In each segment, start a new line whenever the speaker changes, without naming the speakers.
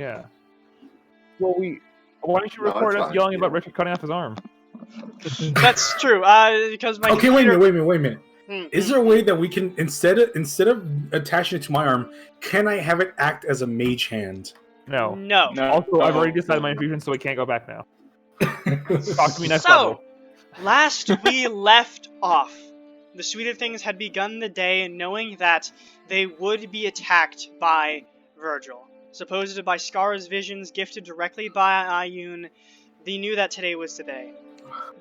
Yeah. Well, why don't you record us yelling about Richard cutting off his arm?
That's true. Because my
Okay,
computer...
wait a minute. Is there a way that we can instead of attaching it to my arm, can I have it act as a mage hand?
No.
No.
I've already decided my infusion, so it can't go back now. Talk to me next
So,
level.
last we left off, the Sweeter Things had begun the day knowing that they would be attacked by Virgil. Supposed by Scar's visions, gifted directly by Ioun, they knew that today was today.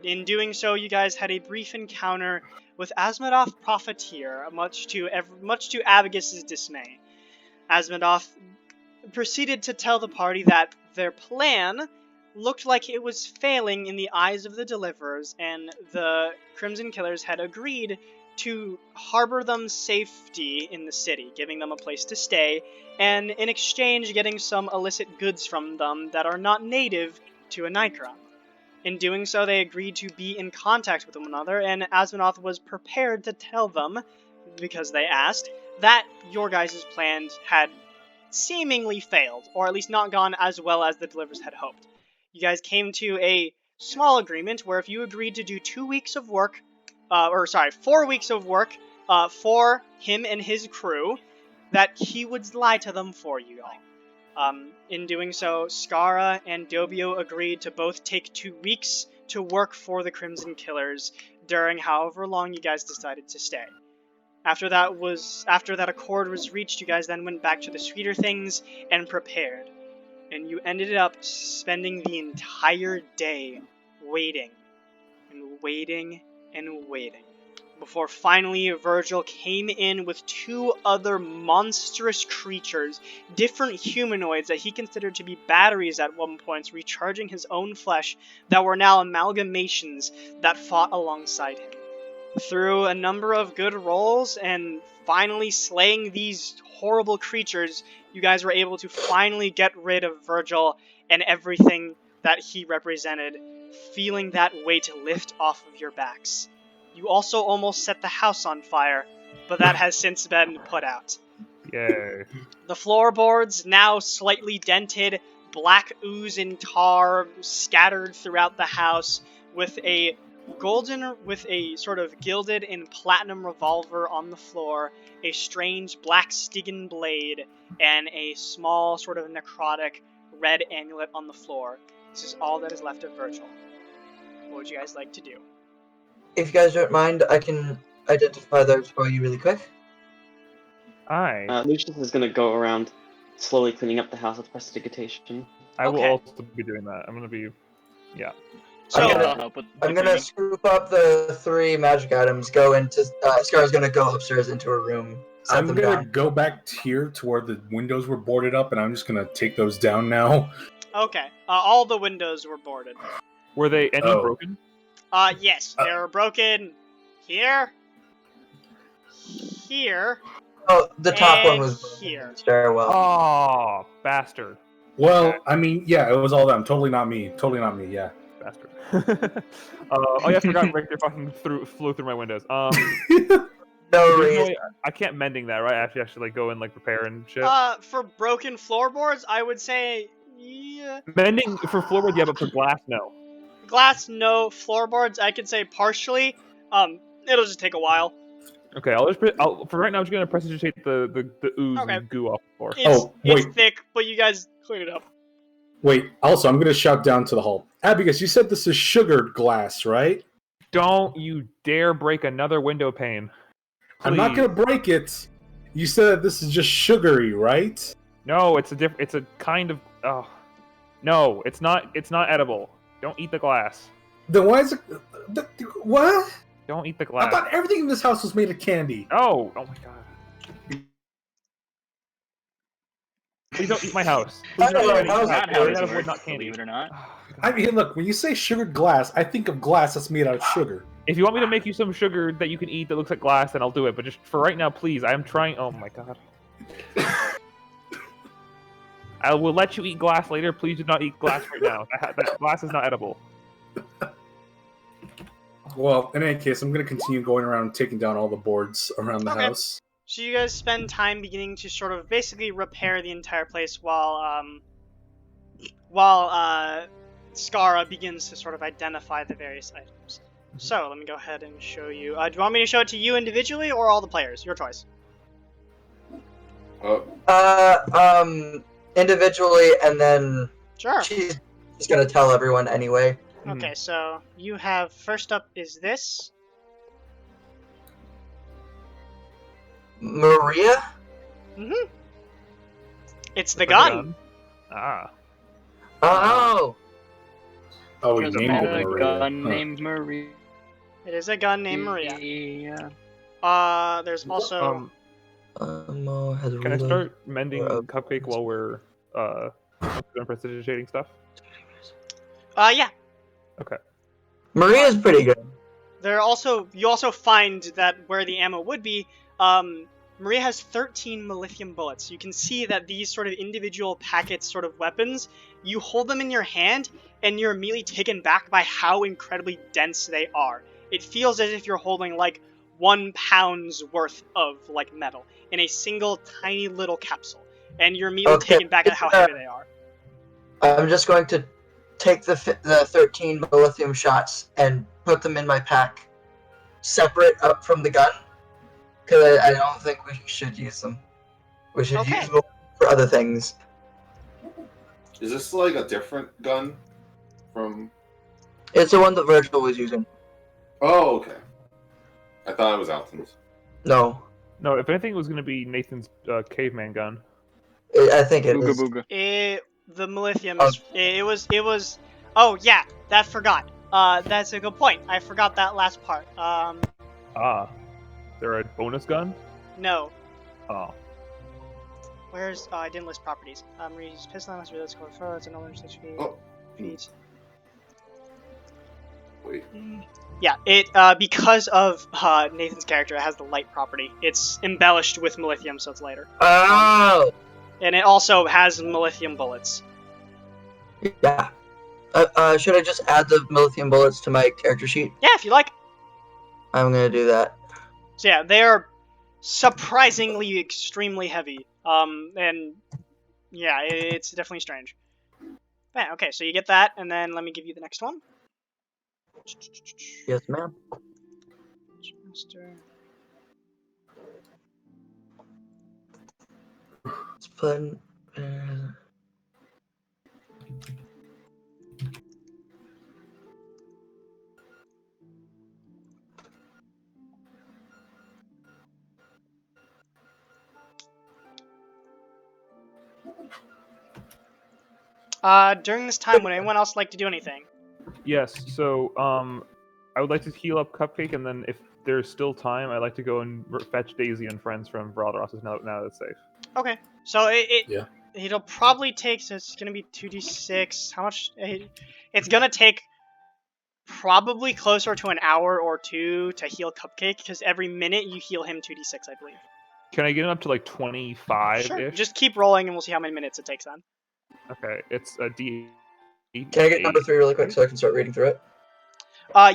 In doing so, you guys had a brief encounter with Asmodoth Profiteer, much to Abacus's dismay. Asmodoth proceeded to tell the party that their plan looked like it was failing in the eyes of the Deliverers, and the Crimson Killers had agreed to harbor them safety in the city, giving them a place to stay, and in exchange getting some illicit goods from them that are not native to Anikra. In doing so, they agreed to be in contact with one another, and Asmodoth was prepared to tell them, because they asked, that your guys' plans had seemingly failed, or at least not gone as well as the Deliverers had hoped. You guys came to a small agreement where if you agreed to do 4 weeks of work for him and his crew, that he would lie to them for you all. In doing so, Skara and Dobio agreed to both take 2 weeks to work for the Crimson Killers during however long you guys decided to stay. After that accord was reached, you guys then went back to the Sweeter Things and prepared. And you ended up spending the entire day waiting and waiting and waiting, before finally Virgil came in with 2 other monstrous creatures, different humanoids that he considered to be batteries at one point, recharging his own flesh, that were now amalgamations that fought alongside him. Through a number of good rolls and finally slaying these horrible creatures, you guys were able to finally get rid of Virgil and everything that he represented, feeling that weight lift off of your backs. You also almost set the house on fire, but that has since been put out.
Yay.
The floorboards, now slightly dented, black ooze and tar scattered throughout the house, with a sort of gilded and platinum revolver on the floor, a strange black Stygian blade, and a small sort of necrotic red amulet on the floor. This is all that is left of Virgil. What would you guys like to do?
If you guys don't mind, I can identify those for you really quick.
Aye.
Lucius is going to go around slowly cleaning up the house with prestidigitation.
I will
Okay.
also be doing that. I'm going to be... Yeah.
So,
I'm gonna scoop up the 3 magic items, go into... Scar's gonna go upstairs into her room, set
I'm
them
gonna
down.
go back here to where the windows were boarded up, and I'm just gonna take those down now.
okay, all the windows were boarded.
Were they any
Oh.
broken?
Yes, they were broken here, here,
Oh, the top one
and
was
here.
stairwell.
Oh, bastard.
Well, I mean, yeah, it was all them. Totally not me, yeah.
Bastard. Oh, yeah, I forgot Richter fucking flew through my windows.
No
There's no
reason.
way- I can't mending that, right? I have to actually like go and like repair and shit.
For broken floorboards, I would say, yeah.
Mending for floorboards, yeah, but for glass, no.
Glass, no. Floorboards, I could say partially. It'll just take a while.
Okay, for right now, I'm just gonna prestidigitate the ooze
Okay.
and goo off the floor.
It's thick, but you guys clean it up.
Wait, also, I'm gonna shout down to the hall. Abacus, you said this is sugared glass, right?
Don't you dare break another window pane.
I'm not
Please.
gonna break it. You said that this is just sugary, right?
No, it's a kind of. Oh, no, it's not. It's not edible. Don't eat the glass.
Then why is it... What?
Don't eat the
I
glass.
thought everything in this house was made of candy.
Oh my god. Please don't eat my house. Please
I don't know,
don't eat my
how's
house.
that
Made
how
out
it
of wood,
works,
not candy.
believe it or not.
Oh,
I
God.
mean, look, when you say sugared glass, I think of glass that's made out of sugar.
If you want me to make you some sugar that you can eat that looks like glass, then I'll do it. But just for right now, please, I am trying. Oh my god. I will let you eat glass later. Please do not eat glass right now. That glass is not edible.
Well, in any case, I'm going to continue going around taking down all the boards around the
Okay.
house.
So you guys spend time beginning to sort of basically repair the entire place while while Skara begins to sort of identify the various items. So let me go ahead and show you. Do you want me to show it to you individually or all the players? Your choice.
Individually, and then
Sure.
she's gonna tell everyone anyway.
Okay, so you have first up is this.
Maria?
It's the
The
gun.
Ah.
Oh!
Oh, we
There's a
named it
meta
Maria.
gun
Huh.
named Maria.
It is a gun named Maria.
Yeah.
There's also.
Mo has
Can I
reloaded.
start mending
Or,
Cupcake while we're doing precision shading stuff?
Yeah.
Maria's pretty good.
You also find that where the ammo would be, Maria has 13 Milithium bullets. You can see that these sort of individual packet sort of weapons, you hold them in your hand, and you're immediately taken back by how incredibly dense they are. It feels as if you're holding like 1 pound's worth of like metal in a single tiny little capsule, and you're immediately taken back at how heavy they are.
I'm just going to take the 13 Milithium shots and put them in my pack, separate up from the gun, because I don't think we should use them. We should
Okay.
use them for other things.
Is this like a different gun from?
It's the one that Virgil was using.
Oh, okay. I thought it was Alton's.
No,
No, if anything, it was going to be Nathan's caveman gun.
I think it
Booga
is.
booga.
The Milithium is. It was. Oh yeah, that forgot. That's a good point. I forgot that last part.
Ah. There a bonus gun?
No.
Oh.
Where's I didn't list properties. Reuse pistol unless reload score for it's another 6 feet.
Oh.
Feet.
Wait.
Yeah, it because of Nathan's character, it has the light property. It's embellished with Milithium, so it's lighter.
Oh!
And it also has Milithium bullets.
Yeah. Should I just add the Milithium bullets to my character sheet?
Yeah, if you like.
I'm gonna do that.
So yeah, they are surprisingly extremely heavy. And yeah, it's definitely strange. Yeah, okay, so you get that, and then let me give you the next one.
Yes, ma'am. Let's put.
During this time, would anyone else like to do anything?
Yes, so I would like to heal up Cupcake, and then if there's still time, I'd like to go and fetch Daisy and friends from Broadrosses now that it's safe.
Okay, so
Yeah.
it'll probably take, so it's gonna be 2d6. How much? It's gonna take probably closer to an hour or two to heal Cupcake, because every minute you heal him 2d6, I believe.
Can I get him up to like 25-ish?
Sure. Just keep rolling, and we'll see how many minutes it takes then.
Okay, it's a D.
Can I get number 3 really quick so I can start reading through it?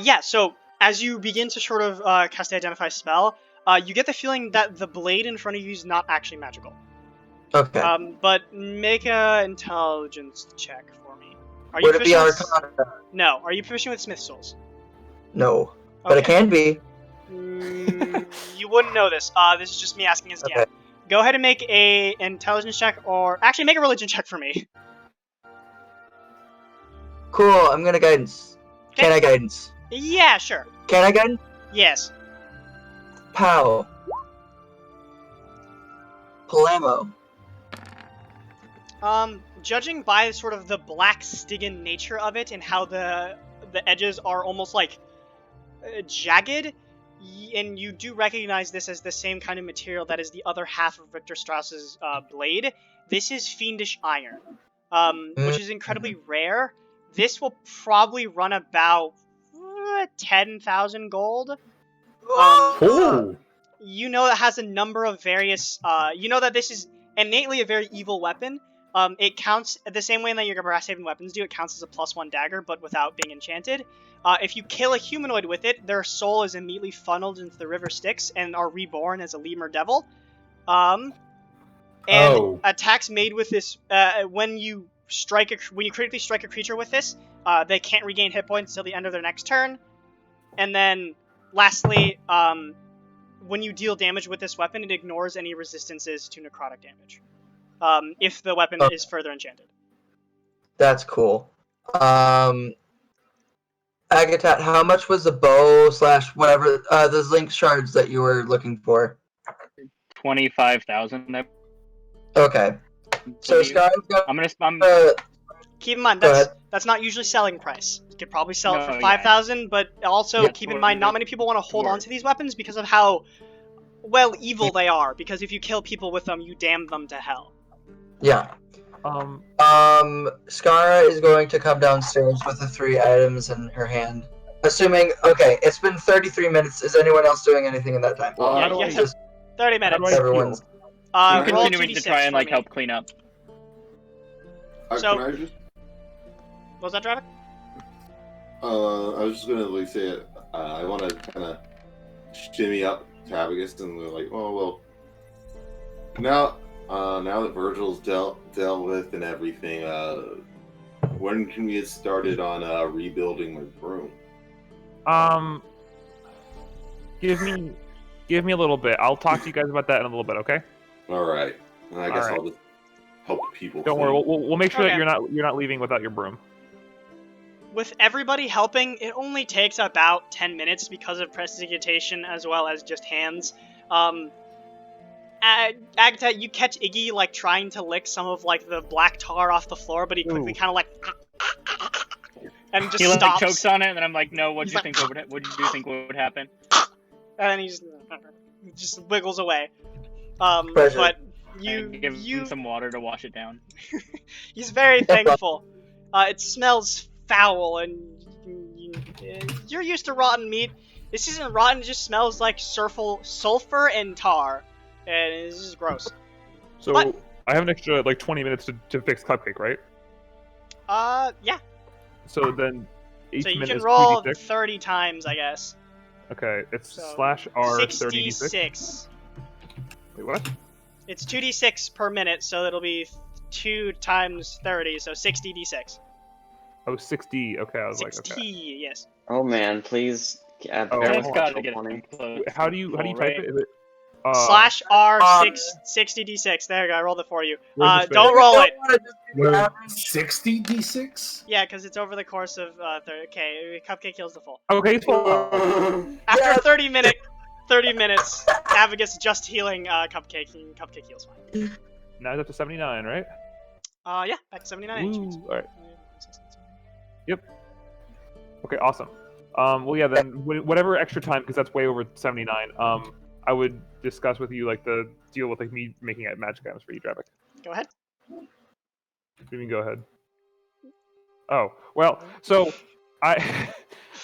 Yeah, so as you begin to sort of cast the Identify spell, you get the feeling that the blade in front of you is not actually magical.
Okay.
But make a intelligence check for me. Are
Would it be
proficient with-
Arcana?
No. Are you proficient with Smith Souls?
No. But it
Okay.
can be.
You wouldn't know this. This is just me asking as a DM.
Okay.
Go ahead and make a intelligence check, or actually make a religion check for me.
Cool, I'm gonna guidance. Can I guidance?
Yeah, sure.
Can I guidance?
Yes.
Pow. Palamo.
Judging by sort of the black Stygian nature of it and how the edges are almost like jagged, and you do recognize this as the same kind of material that is the other half of Victor Strauss's blade. This is fiendish iron, which is incredibly rare. This will probably run about 10,000 gold.
Oh!
You know it has a number of various. You know that this is innately a very evil weapon. It counts the same way that your brass-haven weapons do. It counts as a +1 dagger, but without being enchanted. If you kill a humanoid with it, their soul is immediately funneled into the river Styx and are reborn as a lemur devil. And attacks made with this, when you when you critically strike a creature with this, they can't regain hit points until the end of their next turn. And then, lastly, when you deal damage with this weapon, it ignores any resistances to necrotic damage. If the weapon is further enchanted.
That's cool. Agatat, how much was the bow / whatever those link shards that you were looking for?
25,000.
Okay. So Sky's got.
Keep in mind that's not usually selling price. You could probably sell it for 5,000, but also keep in mind not many people want to hold on to these weapons because of how evil they are. Because if you kill people with them, you damn them to hell.
Yeah. Skara is going to come downstairs with the 3 items in her hand. Assuming, okay, it's been 33 minutes. Is anyone else doing anything in that time?
Yeah,
just
30 minutes.
everyone's.
I'm
roll
continuing to
2d6
try and
for
like
me.
help clean up.
So-
Can I just?
What was that, Dravik?
I was just gonna like say I want to kind of shimmy up Tabagus and we're like, oh well. Now that Virgil's dealt with and everything, when can we get started on rebuilding my broom?
Give me a little bit. I'll talk to you guys about that in a little bit, okay?
All right, and I guess
All right.
I'll just help people.
Don't worry. We'll make sure
Okay.
that you're not leaving without your broom.
With everybody helping, it only takes about 10 minutes because of prestidigitation as well as just hands. Agatat, you catch Iggy like trying to lick some of like the black tar off the floor, but he quickly kind of like and just
He like
stops.
chokes on it, and then I'm like, "No, what do
He's
you
like,
think would happen?"
And then he just wiggles away.
Pleasure.
But
And give him some water to wash it down.
he's very thankful. It smells foul, and you're used to rotten meat. This isn't rotten; it just smells like sulfur and tar, and it's just gross.
So
But-
I have an extra like 20 minutes to fix Cupcake, right?
Yeah.
So then each
So you
minute
can
is
roll
2d6.
30 times, I guess.
Okay, it's
So,
/r 30d6.
66.
Wait, what?
It's 2d6 per minute, so it'll be 2 times 30, so 60d6.
Oh, 60. Okay, I was
60,
like, okay.
yes.
Oh man, please add
Oh,
very
It's
hold
got to
much
get
on
it
it.
close.
Wait, how do you type
right?
it? Is it
/r 60d6. There you go, I rolled it for you.
Where's the
Don't
space?
roll it.
60 d6?
Yeah, because it's over the course of 30. Okay, Cupcake heals the full.
Okay, it's full.
After
Yeah.
30 minutes, Avagus's just healing Cupcake, and Cupcake heals fine.
Now it's up to 79, right?
Yeah, back to 79 HP.
Ooh, all right. Okay, awesome. Well, yeah, then whatever extra time, because that's way over 79. I would discuss with you like the deal with like me making magic items for you, Dravik.
Go ahead.
You can go ahead. Oh well, so I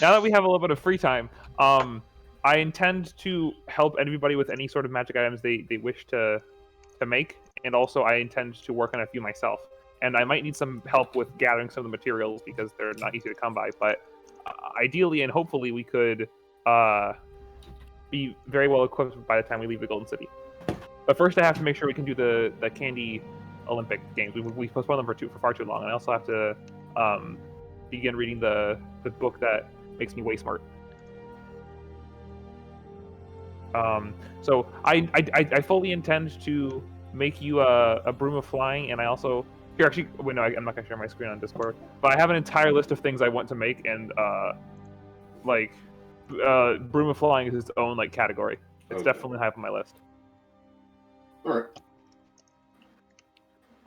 now that we have a little bit of free time, I intend to help anybody with any sort of magic items they wish to make, and also I intend to work on a few myself. And I might need some help with gathering some of the materials because they're not easy to come by. But ideally and hopefully we could be very well equipped by the time we leave the Golden City. But first I have to make sure we can do the Candy Olympic games. We postponed them for far too long, and I also have to begin reading the book that makes me way smart. So I fully intend to make you a broom of flying, and I also here actually wait no I'm not gonna share my screen on Discord, but I have an entire list of things I want to make, and broom of flying is its own like category. It's
Okay.
definitely high up on my list.
All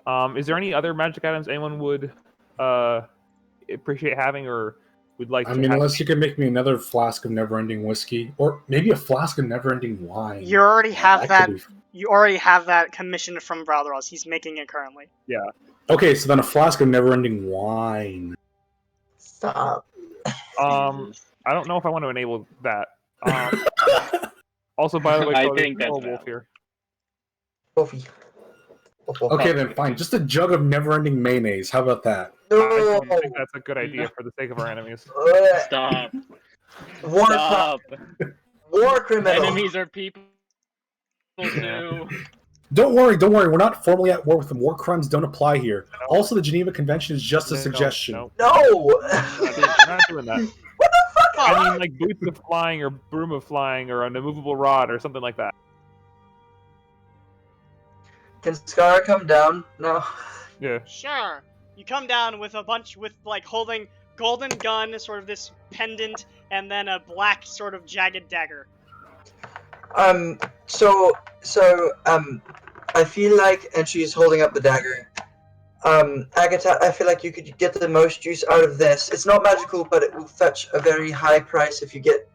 right.
Is there any other magic items anyone would appreciate having or would like
I
to
mean,
have?
unless you could make me another flask of never-ending whiskey, or maybe a flask of never-ending wine.
You already have that.
could be-
You already have that commissioned from Brotherhouse. He's making it currently.
Okay, so then a flask of never-ending wine.
Stop.
I don't know if I want to enable that. Also, by the way,
I
Cody,
think that's
Wolf
valid.
here.
Wolfie.
Okay, then fine. Just a jug of never-ending mayonnaise. How about that?
I
No.
don't think that's a good idea for the sake of our enemies.
Stop.
War,
Stop.
war criminal.
Enemies are people too.
Don't worry. We're not formally at war with them. War crimes don't apply here. Also, the Geneva Convention is just a suggestion.
No,
No!
we're not doing that.
What the fuck?
I mean, like boots of flying, or broom of flying, or an immovable rod, or something like that.
Can Scar come down? No.
Yeah.
Sure. You come down with like holding golden gun, sort of this pendant, and then a black sort of jagged dagger.
I feel like, and she's holding up the dagger. Agatha, I feel like you could get the most use out of this. It's not magical, but it will fetch a very high price if you get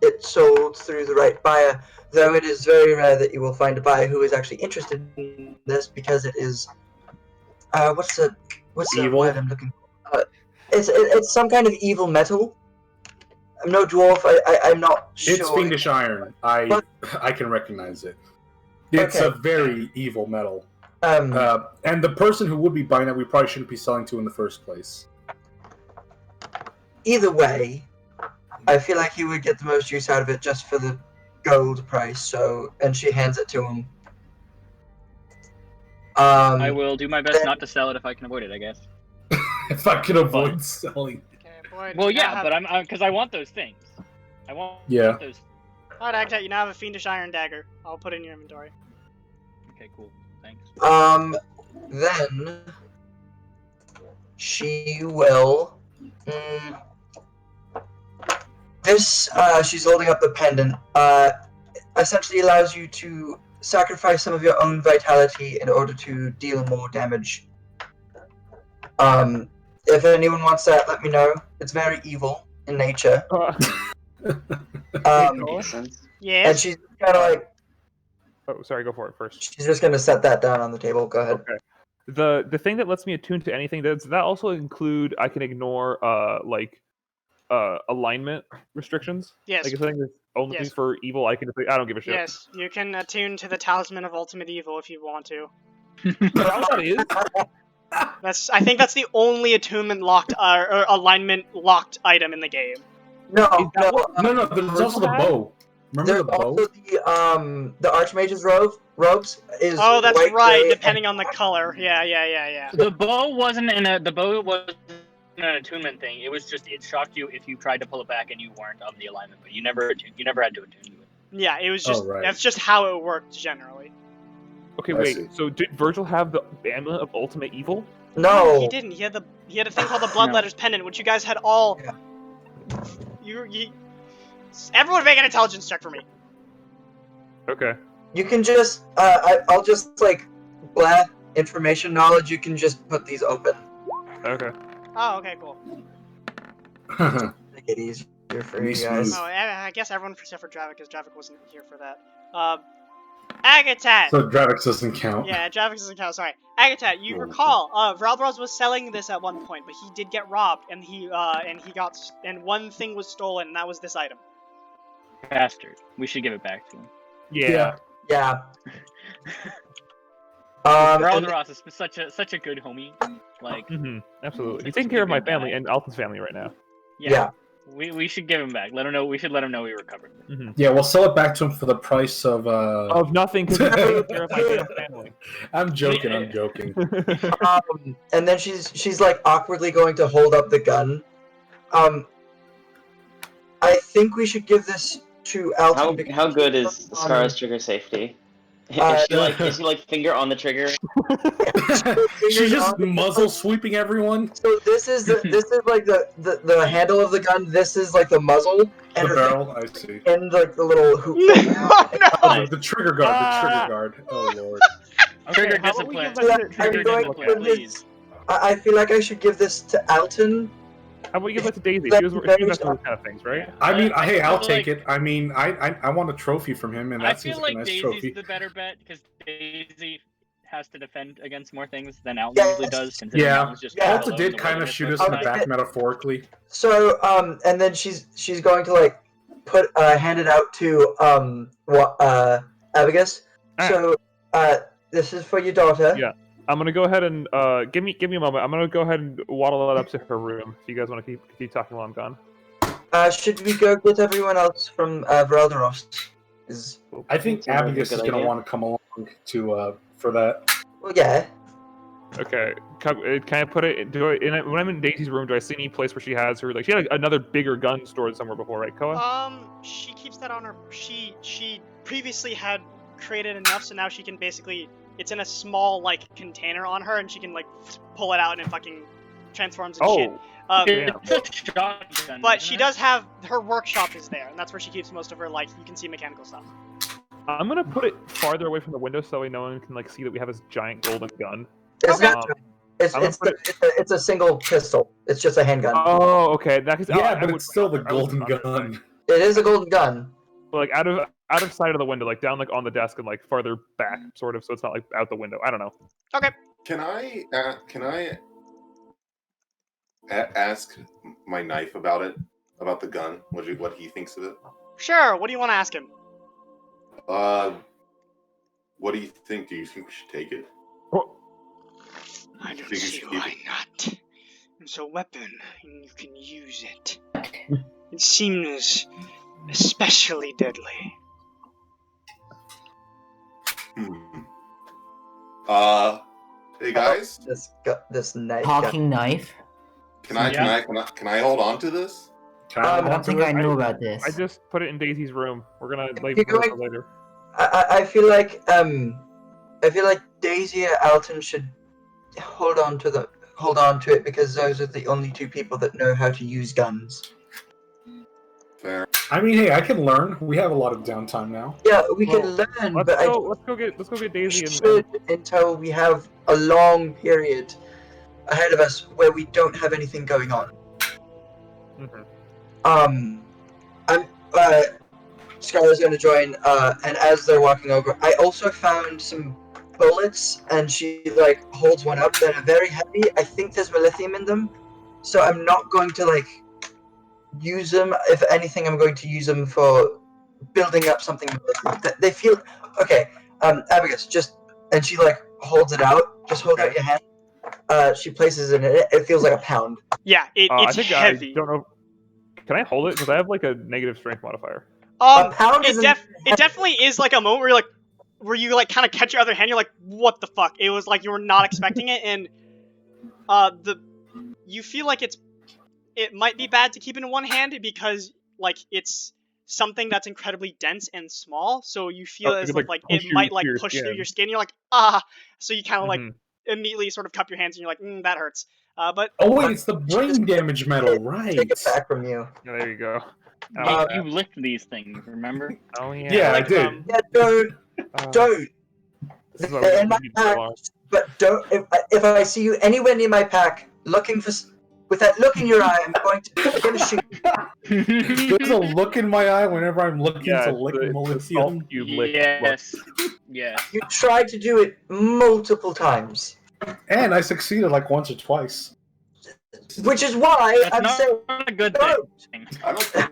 it sold through the right buyer. Though it is very rare that you will find a buyer who is actually interested in this, because it is, what's the
Evil?
word I'm looking for? It's some kind of evil metal. I'm no dwarf. I'm not sure.
It's fiendish iron. I can recognize it. It's
Okay.
a very evil metal.
Um,
And the person who would be buying it, we probably shouldn't be selling to in the first place.
Either way, I feel like he would get the most use out of it just for the gold price. So, and she hands it to him.
I will do my best not to sell it if I can avoid it, I guess.
If I can avoid selling.
Okay, boy.
Well, yeah, but I'm because I want those things. I want
Yeah.
those.
Alright, Agatha, you now have a fiendish iron dagger. I'll put it in your inventory.
Okay, cool. Thanks.
Then she will. She's holding up the pendant. Essentially allows you to sacrifice some of your own vitality in order to deal more damage. If anyone wants that, let me know. It's very evil in nature.
Makes sense.
And
Yes.
she's kind of like,
Oh, sorry. Go for it first.
she's just gonna set that down on the table. Go ahead.
Okay. The thing that lets me attune to anything, does that also include I can ignore alignment restrictions?
Yes.
Like if something that's only
Yes.
for evil, I can just I don't give a shit.
Yes, you can attune to the Talisman of Ultimate Evil if you want to.
Is that what that is?
I think that's the only attunement locked or alignment locked item in the game.
No,
Is that
no.
what-
No, there's also the bow. Remember
There's
the bow?
also the Archmage's robes is.
Oh, that's
white,
right,
gray,
depending on the color. Yeah.
The bow wasn't an attunement thing. It was just it shocked you if you tried to pull it back and you weren't on the alignment, but you never had to attune to it.
Yeah, it was just
Oh, right.
that's just how it worked generally.
Okay,
I
wait.
see.
So did Virgil have the amulet of ultimate evil?
No.
He didn't. He had a thing called the Blood
No.
Letters pendant, which you guys had all.
Yeah.
You everyone make an intelligence check for me.
Okay.
You can just. I'll just like, information knowledge. You can just put these open.
Okay.
Oh, okay, cool.
Make it easier for
Be
you guys.
smooth.
Oh, I guess everyone except for Dravik, because Dravik wasn't here for that. Agatat!
So Dravix doesn't count.
Yeah, Dravik doesn't count, sorry. Agatat, you
Oh.
recall, Vraldros was selling this at one point, but he did get robbed, and and one thing was stolen, and that was this item.
Bastard. We should give it back to him.
Yeah.
Yeah. And-
Raldoros is such a good homie. Like,
Absolutely.
Such
He's
a
taking care of my
good guy.
family and Alton's family right now.
yeah.
we should give him back. Let him know. We should let him know we recovered.
Yeah, we'll sell it back to him for the price of.
Of nothing, because he's taking care of my damn family.
I'm joking. I'm joking.
And then she's like awkwardly going to hold up the gun. I think we should give this to Alton. because
How good is
he's
Scar's trigger safety?
Uh,
Is she like finger on the trigger?
She's just muzzle sweeping everyone.
So this is like the handle of the gun. This is like the muzzle,
The
and her
barrel, I see.
and like the little hoop.
No!
Oh, the trigger guard. The trigger guard. Oh lord.
Trigger
how about we
discipline.
give that to-
Trigger
I'm going
discipline,
to give
please.
this. I feel like I should give this to Alton.
How about you give that to Daisy?
That's
She was
very
working on those kind of things, right?
I mean, hey, I'll
feel
take
like-
it. I mean, I want a trophy from him, and
I
that seems
feel
like a
like
nice
Daisy's
trophy.
the better bet because Daisy has to defend against more things than Alton usually
Yes.
does. Considering
Yeah.
Alton's just
Yeah.
all
Alta
over
did
the
kind of
wilderness
shoot us
most
in
of
the
the time.
back metaphorically.
So and then she's going to like put hand it out to Abigus.
Ah.
So this is for your daughter.
Yeah. I'm gonna go ahead and give me a moment. I'm gonna go ahead and waddle that up to her room. If you guys want to keep talking while I'm gone.
Should we go get everyone else from Vraldaros?
I think
Sounds like a
Abigus is
good
gonna
idea.
want to come along for that.
Well, yeah.
Okay, can I put it? When I'm in Daisy's room, do I see any place where she has her she had another bigger gun stored somewhere before, right, Koa?
She keeps that on her. She previously had created enough, so now she can basically. It's in a small container on her, and she can pull it out and it fucking transforms and shit.
Damn.
It's a shotgun.
But
isn't
she
it?
does have her workshop is there, and that's where she keeps most of her you can see mechanical stuff.
I'm gonna put it farther away from the window so no one can see that we have this giant golden gun.
It's
Okay.
not. It's
I'm gonna
it's a single pistol. It's just a handgun.
Oh, okay.
Yeah, but it's still the golden gun.
It is a golden gun.
But out of sight of the window, down on the desk and farther back, sort of, so it's not out the window. I don't know.
Can I ask my knife about it? About the gun? What he thinks of it?
Sure. What do you want to ask him?
What do you think? Do you think we should take it?
I don't
Think you
see
should keep
why not. It's a weapon, and you can use it. It seems especially deadly.
Hey guys,
This knife gun.
Talking knife?
can I hold on to this?
I don't think I knew about this.
I just put it in Daisy's room. We're gonna leave
You're
it for
going-
later.
I feel like Daisy and Alton should hold on to it because those are the only two people that know how to use guns.
Fair.
I mean, hey, I can learn. We have a lot of downtime now.
Yeah, we can learn,
Let's
but
go get Daisy
we
and
should until we have a long period ahead of us where we don't have anything going on.
Mhm.
Scarlett's going to join, and as they're walking over, I also found some bullets, and she holds one up that are very heavy. I think there's lithium in them, so I'm not going to use them. If anything, I'm going to use them for building up something. They feel okay. Abigail, and she holds it out. Just hold out your hand. She places it in it. It feels like a pound.
Yeah,
I
it's
think
heavy.
I don't know. Can I hold it? Because I have a negative strength modifier.
A pound is
It definitely is a moment where you kind of catch your other hand. You're like, what the fuck? It was you were not expecting it, and you feel like it might be bad to keep in one hand because it's something that's incredibly dense and small. So you feel as if it might push through your skin. You're like, ah. So you kind of immediately sort of cup your hands and you're like, that hurts. But
Oh wait, it's the brain damage metal, right?
Take it back from you.
Yeah, there you go.
You licked these things, remember?
Oh yeah.
Yeah, I
like,
did.
Yeah, don't.
This is what
In my
we need
pack,
to
but don't. If I see you anywhere near my pack, looking for, with that look in your eye, I'm gonna shoot you.
There's a look in my eye whenever I'm looking
Yeah,
to lick
the
Melithium.
salt cube lick.
Yes. Yes.
You tried to do it multiple times,
And I succeeded once or twice.
which is why
That's
I'm
not
saying
a good
don't.
thing.
I don't think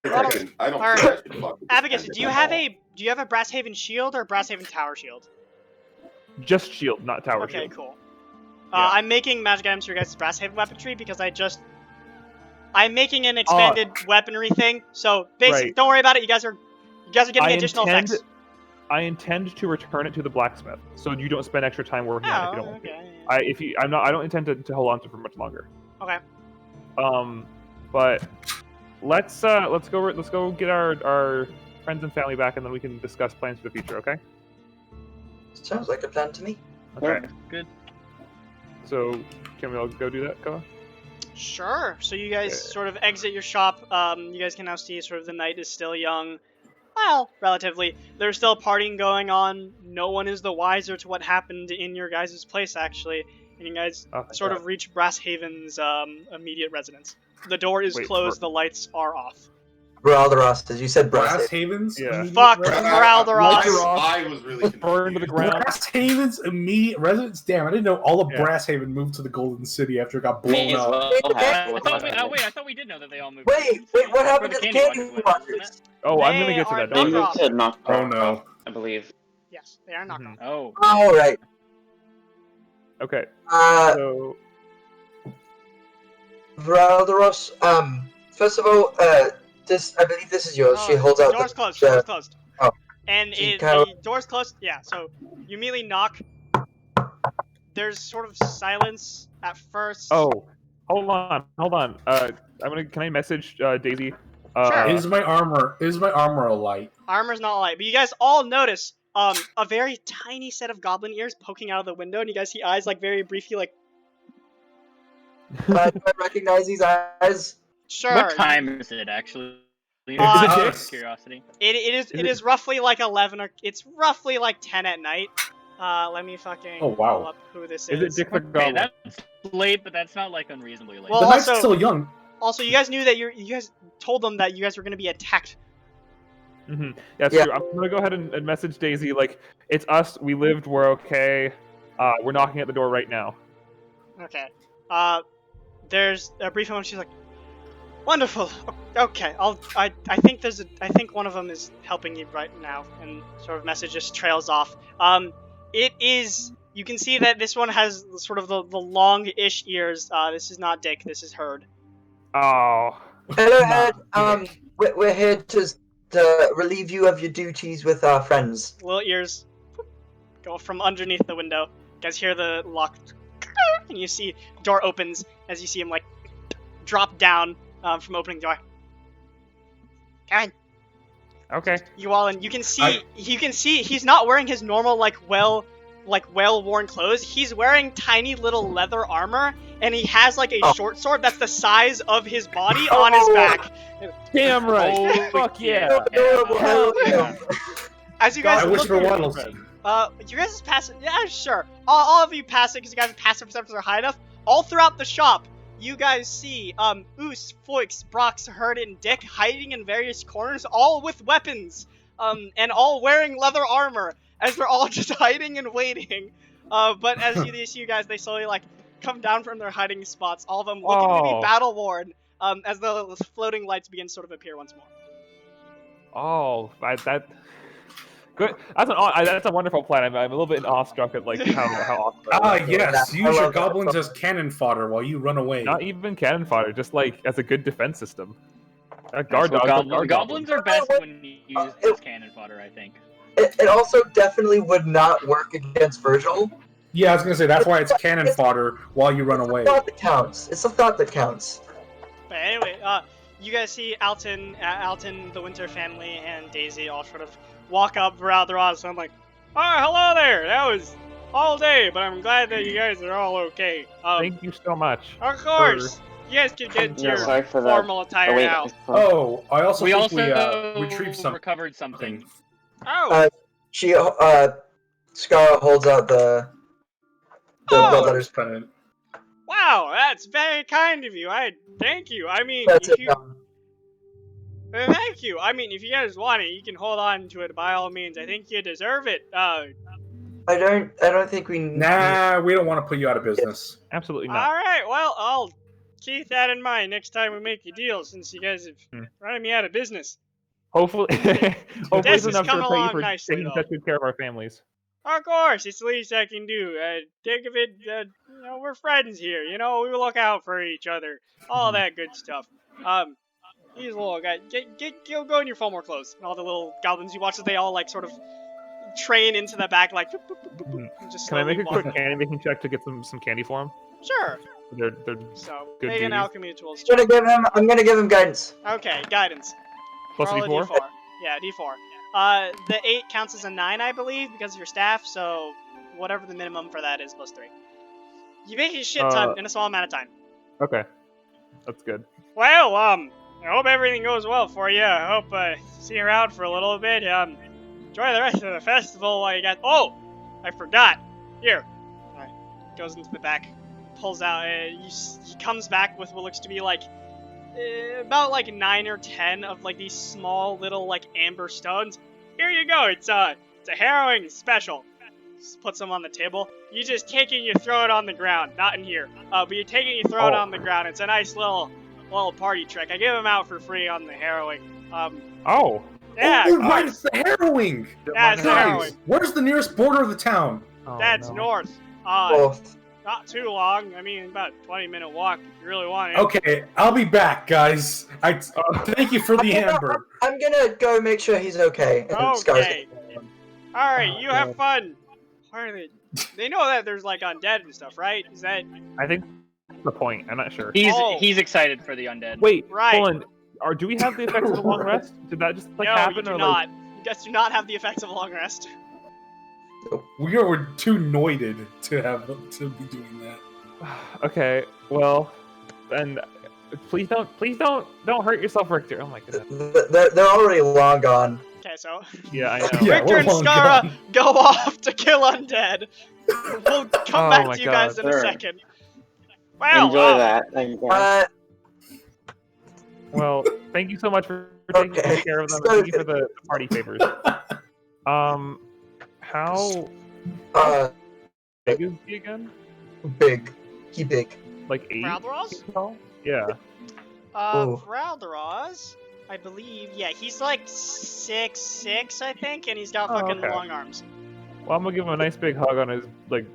I don't
Alright.
think I should fuck with
Abigail,
this
do you
at
have
all.
a Brasshaven shield or a Brasshaven tower shield?
Just shield, not tower
Okay,
shield.
cool.
Yeah.
I'm making magic items for your guys' Brasshaven weaponry because I'm making an expanded weaponry thing. So basically,
Right.
don't worry about it. You guys are getting additional effects.
I intend to return it to the blacksmith, so you don't spend extra time working on it if you don't want to.
okay.
I don't intend to hold on to it for much longer.
Okay.
But let's go get our friends and family back, and then we can discuss plans for the future. Okay.
Sounds like a plan to me.
Okay.
Good.
So can we all go do that, Koa?
Sure. So you guys sort of exit your shop. You guys can now see sort of the night is still young. Well, relatively. There's still partying going on. No one is the wiser to what happened in your guys' place, actually. And you guys sort of reach Brasshaven's immediate residence. The door is closed. The lights are off.
Raldaros, as you said,
Brass
Brass.
Havens?
Yeah.
immediate
Fuck
residence?
Raldaros.
I was really
Burn to the
confused.
ground.
Brass Haven's immediate residence? Damn, I didn't know all of
Yeah.
Brass Haven moved to the Golden City after it got
May
blown
as
up.
well
Wait,
have
I
what's
thought
happening.
I thought we did know that they all moved.
Wait, what happened to the Candy
Wanders,
Wanders?
wasn't it?
Oh, I'm
They
gonna get to
are
that.
They
Don't worry.
moved to Knocked
Oh no.
I believe.
Yes, they are knocked
Mhm.
off.
Oh.
All right.
Okay.
Uh,
So
Raldaros, first of all, I believe this is yours. She holds out
Door's
the,
closed.
the-
Door's closed. and
She
it,
kinda-
the door's closed. Yeah, so you immediately knock. There's sort of silence at first.
Oh, hold on. Can I message Daisy?
Sure.
Is my armor a light?
Armor's not light, but you guys all notice a very tiny set of goblin ears poking out of the window, and you guys see eyes like very briefly like.
Do I recognize these eyes?
Sure.
What time is it actually?
Is it
us.
Curiosity.
It is roughly like 11 or it's roughly like 10 at night. Let me fucking
Oh, wow.
pull up who this
Is it Dick the
Okay,
Goblin?
that's late, but that's not like unreasonably late.
Well,
The night's
also-
still young.
Also, you guys knew that you guys told them that you guys were gonna be attacked.
That's
Yeah.
true. I'm gonna go ahead and message Daisy. Like, it's us. We lived. We're okay. We're knocking at the door right now.
Okay. There's a brief moment. She's like, "Wonderful. Okay. I think one of them is helping you right now." And sort of message just trails off. It is. You can see that this one has sort of the long-ish ears. This is not Dick. This is Herd.
Oh.
Hello,
Not
Ed. We're here to relieve you of your duties with our friends.
Little ears go from underneath the window. You guys hear the lock, and you see door opens as you see him like drop down from opening the door. Come in.
Okay.
You all, and you can see he's not wearing his normal well-worn clothes. He's wearing tiny little leather armor, and he has like a short sword that's the size of his body on his back.
Damn right.
Holy
Fuck yeah.
Adorable.
Hell yeah.
As you guys
I wish
look
for
around-
Waddles.
you guys just pass it. Yeah, sure. All of you pass it because you guys have passive perceptions are high enough. All throughout the shop, you guys see Oos, Foix, Brox, Herd, and Dick hiding in various corners, all with weapons, and all wearing leather armor, as they're all just hiding and waiting. But as you see you guys, they slowly like come down from their hiding spots, all of them looking to
Oh.
be battle worn, as the floating lights begin to sort of appear once more.
Oh, that. Good. That's a wonderful plan. I'm a little bit awestruck at like how awesome. that is.
Yes.
I
Use your
love that.
goblins as cannon fodder while you run away.
Not even cannon fodder, just like as a good defense system. Guard
So
dogs.
goblins are best when you use as cannon fodder, I think.
It also definitely would not work against Virgil.
Yeah, I was gonna say that's why it's cannon fodder while you run away.
It's a thought that counts. It's a thought that counts.
But anyway, you guys see Alton, the Winter family, and Daisy all sort of walk up rather odd. So I'm like, "Oh, hello there. That was all day, but I'm glad that you guys are all okay."
Thank you so much.
Of course, you guys can get
Yeah,
your
sorry for that.
formal attire
Oh, wait.
now.
Oh, I also
We
think
also
we retrieved something.
recovered something.
Oh,
She, Scar holds out the
Oh!
letters.
Pennant.
wow, that's very kind of you. I thank you. I mean,
That's
if
it.
you thank you. I mean, if you guys want it, you can hold on to it by all means. I think you deserve it.
I don't think we.
Nah, we don't want to put you out of business.
Absolutely
All
not.
right, well, I'll keep that in mind next time we make a deal, since you guys have running me out of business.
Hopefully, hopefully
This
it's
has
enough to
come
repay you
along
for
nicely,
taking
though.
such good care of our families.
Of course, it's the least I can do. Think of it, we're friends here. You know, we look out for each other. All that good stuff. These little guys, go in your Fulmore clothes. And all the little goblins you watch, as they all like sort of train into the back, like. Boop, boop, boop, boop, boop, and just
Can I make a
slowly
quick candy making check to get some candy for him?
walk. Sure.
They're
So
Good
make an
duties.
alchemy tools
I'm
check.
gonna give him guidance.
Okay, guidance.
plus a
Roll a
D4.
D4. Yeah, D4. The 8 counts as a 9, I believe, because of your staff, so whatever the minimum for that is, plus 3. You make a shit ton in a small amount of time.
Okay, that's good.
Well, I hope everything goes well for you. I hope see you around for a little bit. Enjoy the rest of the festival while you got. Oh, I forgot. Here. Alright. Goes into the back, pulls out. He comes back with what looks to be like about like 9 or 10 of like these small little like amber stones. Here you go. It's a harrowing special. Just puts them on the table. You just take it and you throw it on the ground. Not in here. But you take it and you throw it
Oh.
on the ground. It's a nice little party trick. I give them out for free on the harrowing.
Oh,
Yeah.
Oh, right, it's the harrowing.
Yeah, it's the
Guys,
harrowing.
where's the nearest border of the town?
oh,
That's
no.
north.
Both.
Not too long. I mean, about a 20-minute walk if you really want it.
Okay, I'll be back, guys. Thank you for the amber.
I'm gonna go make sure he's okay. And Scar's
Okay. Alright,
Oh,
you have
God.
fun. Why are they? They know that there's like undead and stuff, right? Is that
I think that's the point. I'm not sure.
He's excited for the undead.
Wait,
right?
hold on. Do we have the effects of the long rest? Did that just like
no,
happen,
you do
or
not. You guys do not have the effects of a long rest.
We're too noited to be doing that.
like? Okay, well, then please don't hurt yourself, Richter. Oh my goodness.
They're already long gone.
Okay, so
Yeah, I know.
Yeah,
Richter
we're
and
long
Skara
gone.
go off to kill undead. We'll come
Oh
back
my
to you guys
God.
in a
Sure.
second. Wow.
Enjoy that. Thank you.
Well, thank you so much for taking
Okay.
care of them.
So-
Thank you for the party favors. How big is he again?
Big. He big.
Like 8
Raldaros?
feet tall? Yeah.
Ooh.
Raldaros, I believe, yeah, he's like 6'6", I think, and he's got
Oh,
fucking
okay.
long arms.
Well, I'm gonna give him a nice big hug on his like.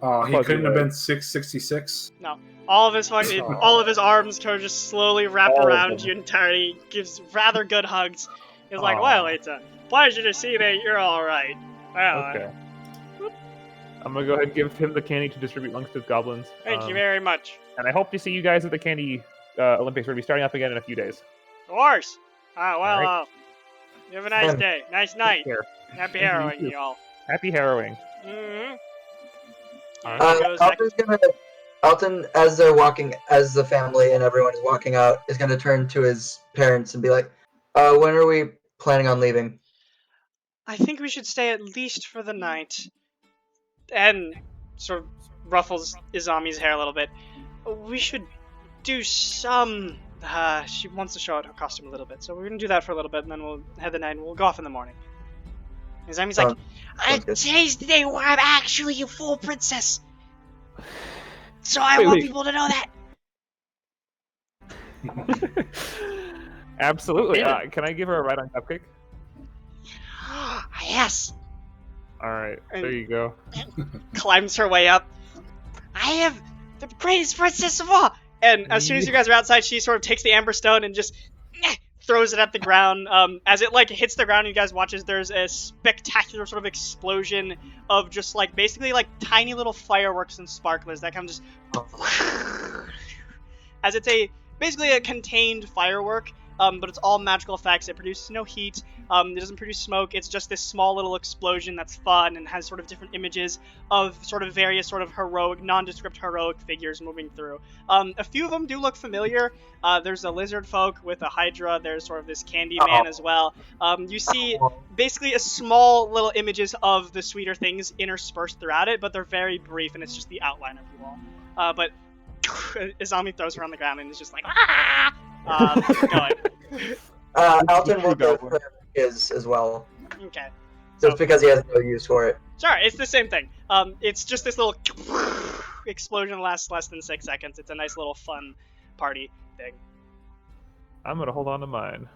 Oh, he
Fuzzy
couldn't have
leg.
been 666.
All of his fucking,
Oh.
all of his arms kind of just slowly wrap
All of
around
them.
you entirely, gives rather good hugs. He's like,
Aw.
well, it's a pleasure to see that you're alright. Well,
Okay. I'm gonna go ahead and give him the candy to distribute amongst his goblins.
thank you very much.
And I hope to see you guys at the candy Olympics. We're gonna be starting up again in a few days.
Of course. Well,
Alright.
you have a nice
Um,
day. Nice night.
Take care.
Happy
Thank you, you
harrowing,
too.
y'all.
Happy harrowing.
Mm-hmm.
Alton, as they're walking, as the family and everyone is walking out, is gonna turn to his parents and be like, when are we planning on leaving?
I think we should stay at least for the night. And sort of ruffles Izami's hair a little bit. We should do some. She wants to show out her costume a little bit, so we're gonna do that for a little bit, and then we'll head the night and we'll go off in the morning. Izami's like,
Sounds good.
today's the day where I'm actually a full princess. So I
Wait,
want
wait.
people to know that.
Absolutely.
Yeah.
Can I give her a ride on Cupcake?
Yes.
All right.
And-
There you go.
Climbs her way up. I am the greatest princess of all. And as soon as you guys are outside, she sort of takes the amber stone and just throws it at the ground. As it like hits the ground, you guys watch as there's a spectacular sort of explosion of just like basically like tiny little fireworks and sparklers that come just as it's basically a contained firework. But it's all magical effects. It produces no heat. It doesn't produce smoke. It's just this small little explosion that's fun and has sort of different images of sort of various sort of heroic, nondescript heroic figures moving through. A few of them do look familiar. There's a lizard folk with a hydra. There's sort of this candy man as well. You see basically a small little images of the sweeter things interspersed throughout it, but they're very brief and it's just the outline of you all. But Izami throws her on the ground and is just like, ah! Go ahead.
Alton will give her his as well,
Okay.
just because he has no use for it.
Sure, it's the same thing. It's just this little explosion lasts less than 6 seconds. It's a nice little fun party thing.
I'm gonna hold on to mine.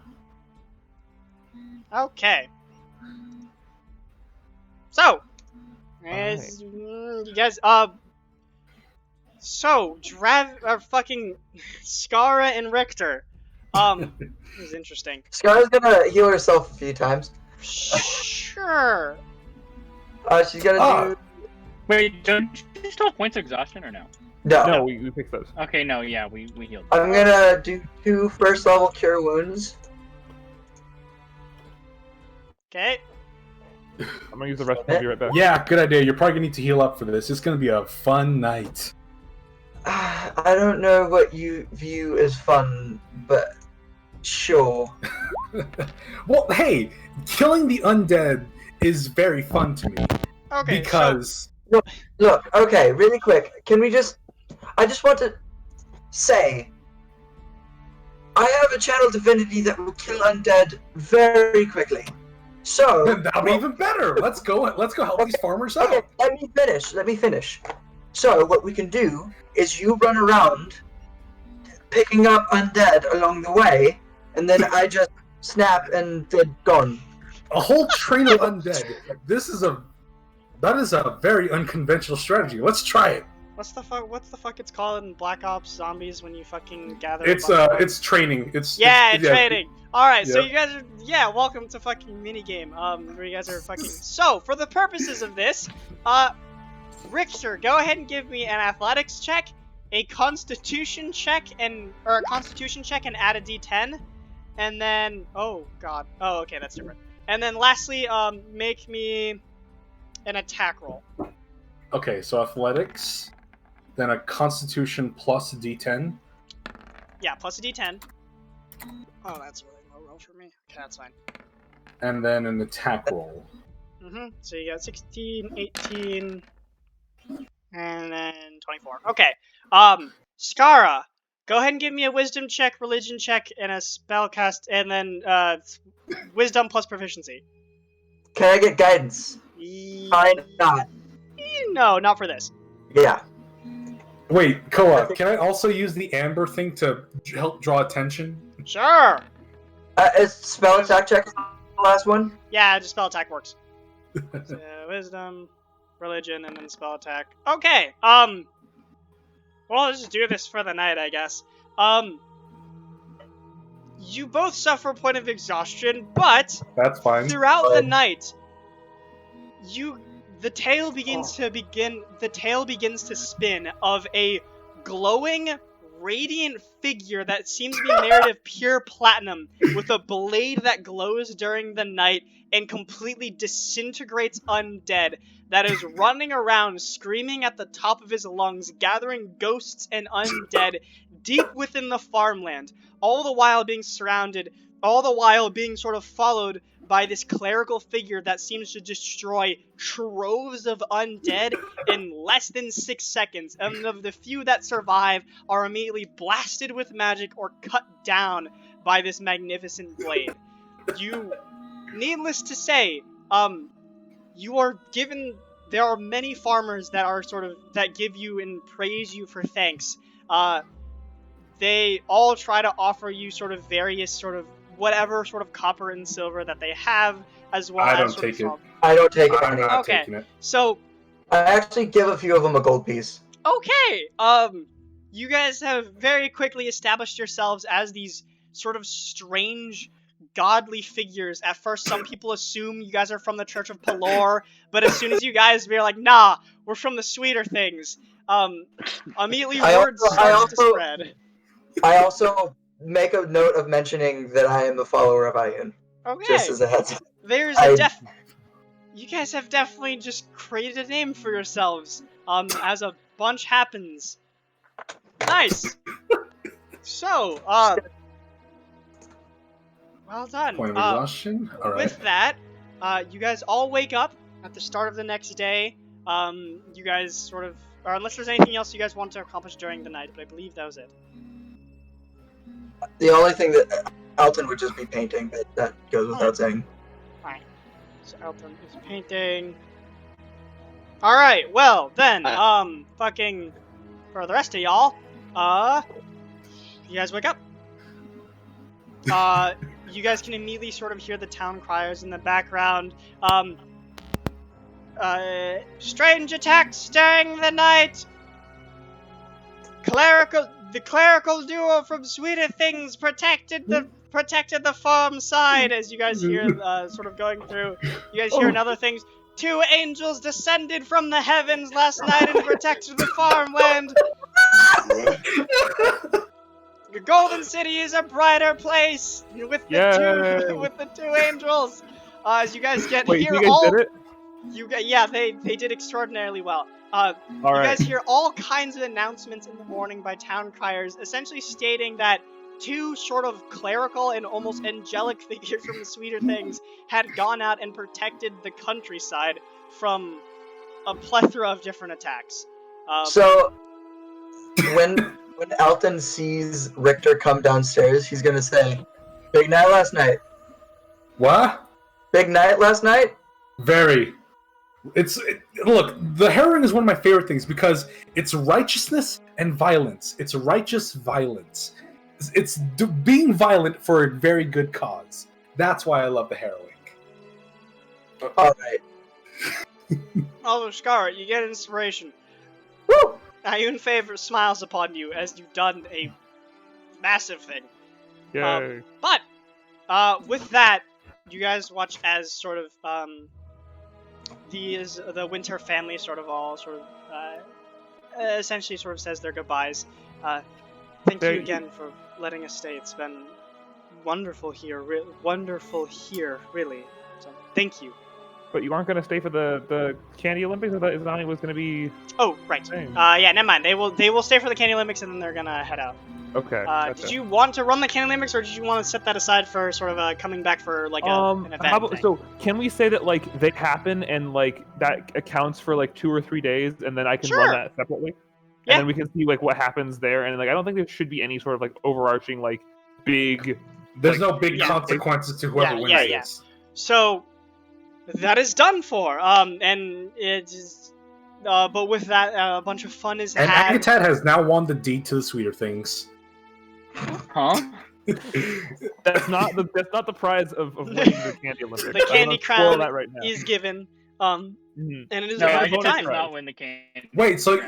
Okay. So,
Alright.
you guys, so fucking Skara and Richter. This is interesting.
Scar's gonna heal herself a few times.
Sure.
She's gonna
Oh.
do
Wait, don't you still have points of exhaustion or no?
No, we fixed those.
Okay, no, yeah, we healed.
I'm gonna do 2 first level cure wounds.
Okay.
I'm gonna use the rest. I'll be right back.
Yeah, good idea. You're probably gonna need to heal up for this. It's gonna be a fun night.
I don't know what you view as fun, but sure.
Well, hey, killing the undead is very fun to me
Okay.
because
Look, okay, really quick. Can we just... I just want to say... I have a channel divinity that will kill undead very quickly. So...
that'll be even better. Let's go help these farmers out.
Okay, let me finish. So, what we can do is you run around picking up undead along the way, and then I just snap and they're gone.
A whole train of undead. That is a very unconventional strategy. Let's try it.
What's the fuck it's called in Black Ops Zombies when you fucking gather?
It's training.
It's training. All right, so
Yep.
you guys are welcome to fucking minigame. Where you guys are fucking. So for the purposes of this, Richter, go ahead and give me an athletics check, a constitution check, and add a d10, and then okay, that's different. And then lastly, make me an attack roll.
Okay, so athletics, then a constitution plus a d10.
Yeah, plus a d10. Oh, that's a really low roll for me. Okay, that's fine.
And then an attack roll.
So you got 16, 18, and then 24. Okay. Skara, go ahead and give me a wisdom check, religion check, and a spell cast, and then wisdom plus proficiency.
Can I get guidance? Why not?
No, not for this.
Yeah.
Wait, Koa, can I also use the amber thing to help draw attention?
Sure.
Is spell attack check the last one?
Yeah, just spell attack works. So, wisdom, religion, and then spell attack. Okay. Well, let's just do this for the night, I guess. You both suffer a point of exhaustion, but
That's fine.
throughout the night, the tale begins to spin of a glowing, radiant figure that seems to be made of pure platinum, with a blade that glows during the night and completely disintegrates undead, that is running around screaming at the top of his lungs, gathering ghosts and undead deep within the farmland, all the while being sort of followed by this clerical figure that seems to destroy troves of undead in less than 6 seconds, and of the few that survive are immediately blasted with magic or cut down by this magnificent blade. Needless to say, you are given. There are many farmers that are that give you and praise you for thanks. They all try to offer you various whatever copper and silver that they have, as well as
I don't take it.
I don't take it.
I'm not
Okay.
taking it.
So,
I actually give a few of them a gold piece.
okay, you guys have very quickly established yourselves as these strange, godly figures. At first, some people assume you guys are from the Church of Pelor, but as soon as you guys be like, nah, we're from the sweeter things, immediately word starts to spread.
I also make a note of mentioning that I am a follower of Ayun.
Okay.
Just as a heads up.
You guys have definitely just created a name for yourselves. As a bunch happens. Nice. So, well done.
Point of exhaustion? Alright.
With that, you guys all wake up at the start of the next day. You guys or unless there's anything else you guys want to accomplish during the night, but I believe that was it.
The only thing that Alton would just be painting, but that goes without saying.
Alright. So Alton is painting. Alright, well, then, fucking, for the rest of y'all, you guys wake up. You guys can immediately hear the town criers in the background. Strange attacks during the night! The clerical duo from Sweeter Things protected the farm side. As you guys hear, going through, you guys hear another things. 2 angels descended from the heavens last night and protected the farmland. The Golden City is a brighter place with the two angels. As you guys get
Wait,
here,
you guys did it?
They did extraordinarily well.
All
you
right.
guys hear all kinds of announcements in the morning by town criers, essentially stating that 2 clerical and almost angelic figures from the Sweeter Things had gone out and protected the countryside from a plethora of different attacks.
So, when Alton sees Richter come downstairs, he's gonna say, "Big night last night."
What?
Big night last night?
Very. Look, the Harrowing is one of my favorite things because it's righteousness and violence. It's righteous violence. It's being violent for a very good cause. That's why I love the Harrowing.
Alright.
Oh, Scarlet, you get inspiration.
Woo!
Ayun Favor smiles upon you as you've done a massive thing.
Yay.
But with that, you guys watch as sort of the Winter family sort of all sort of essentially sort of says their goodbyes. Thank you again for letting us stay. It's been wonderful here, really. So thank you.
But you aren't going to stay for the Candy Olympics? I thought Izani was going to be...
Oh, right.
Same.
Yeah, never mind. They will stay for the Candy Olympics and then they're gonna head out.
Okay.
Did you want to run the Candy Olympics or did you want to set that aside for sort of coming back for like an event? Thing?
So can we say that like they happen and like that accounts for like 2 or 3 days and then I can run that separately?
Yeah.
And then we can see like what happens there and like I don't think there should be any sort of like overarching like big...
There's
like,
no big consequences to whoever wins this.
So that is done for. And it is. But with that, a bunch of fun is
And
had.
Agatat has now won the deed to the sweeter things.
Huh?
That's not the prize of winning the Candy Olympics.
The Candy Crown
that right now.
is given. And it is
No,
a
I
wonderful
did
time.
not win the candy.
Wait, so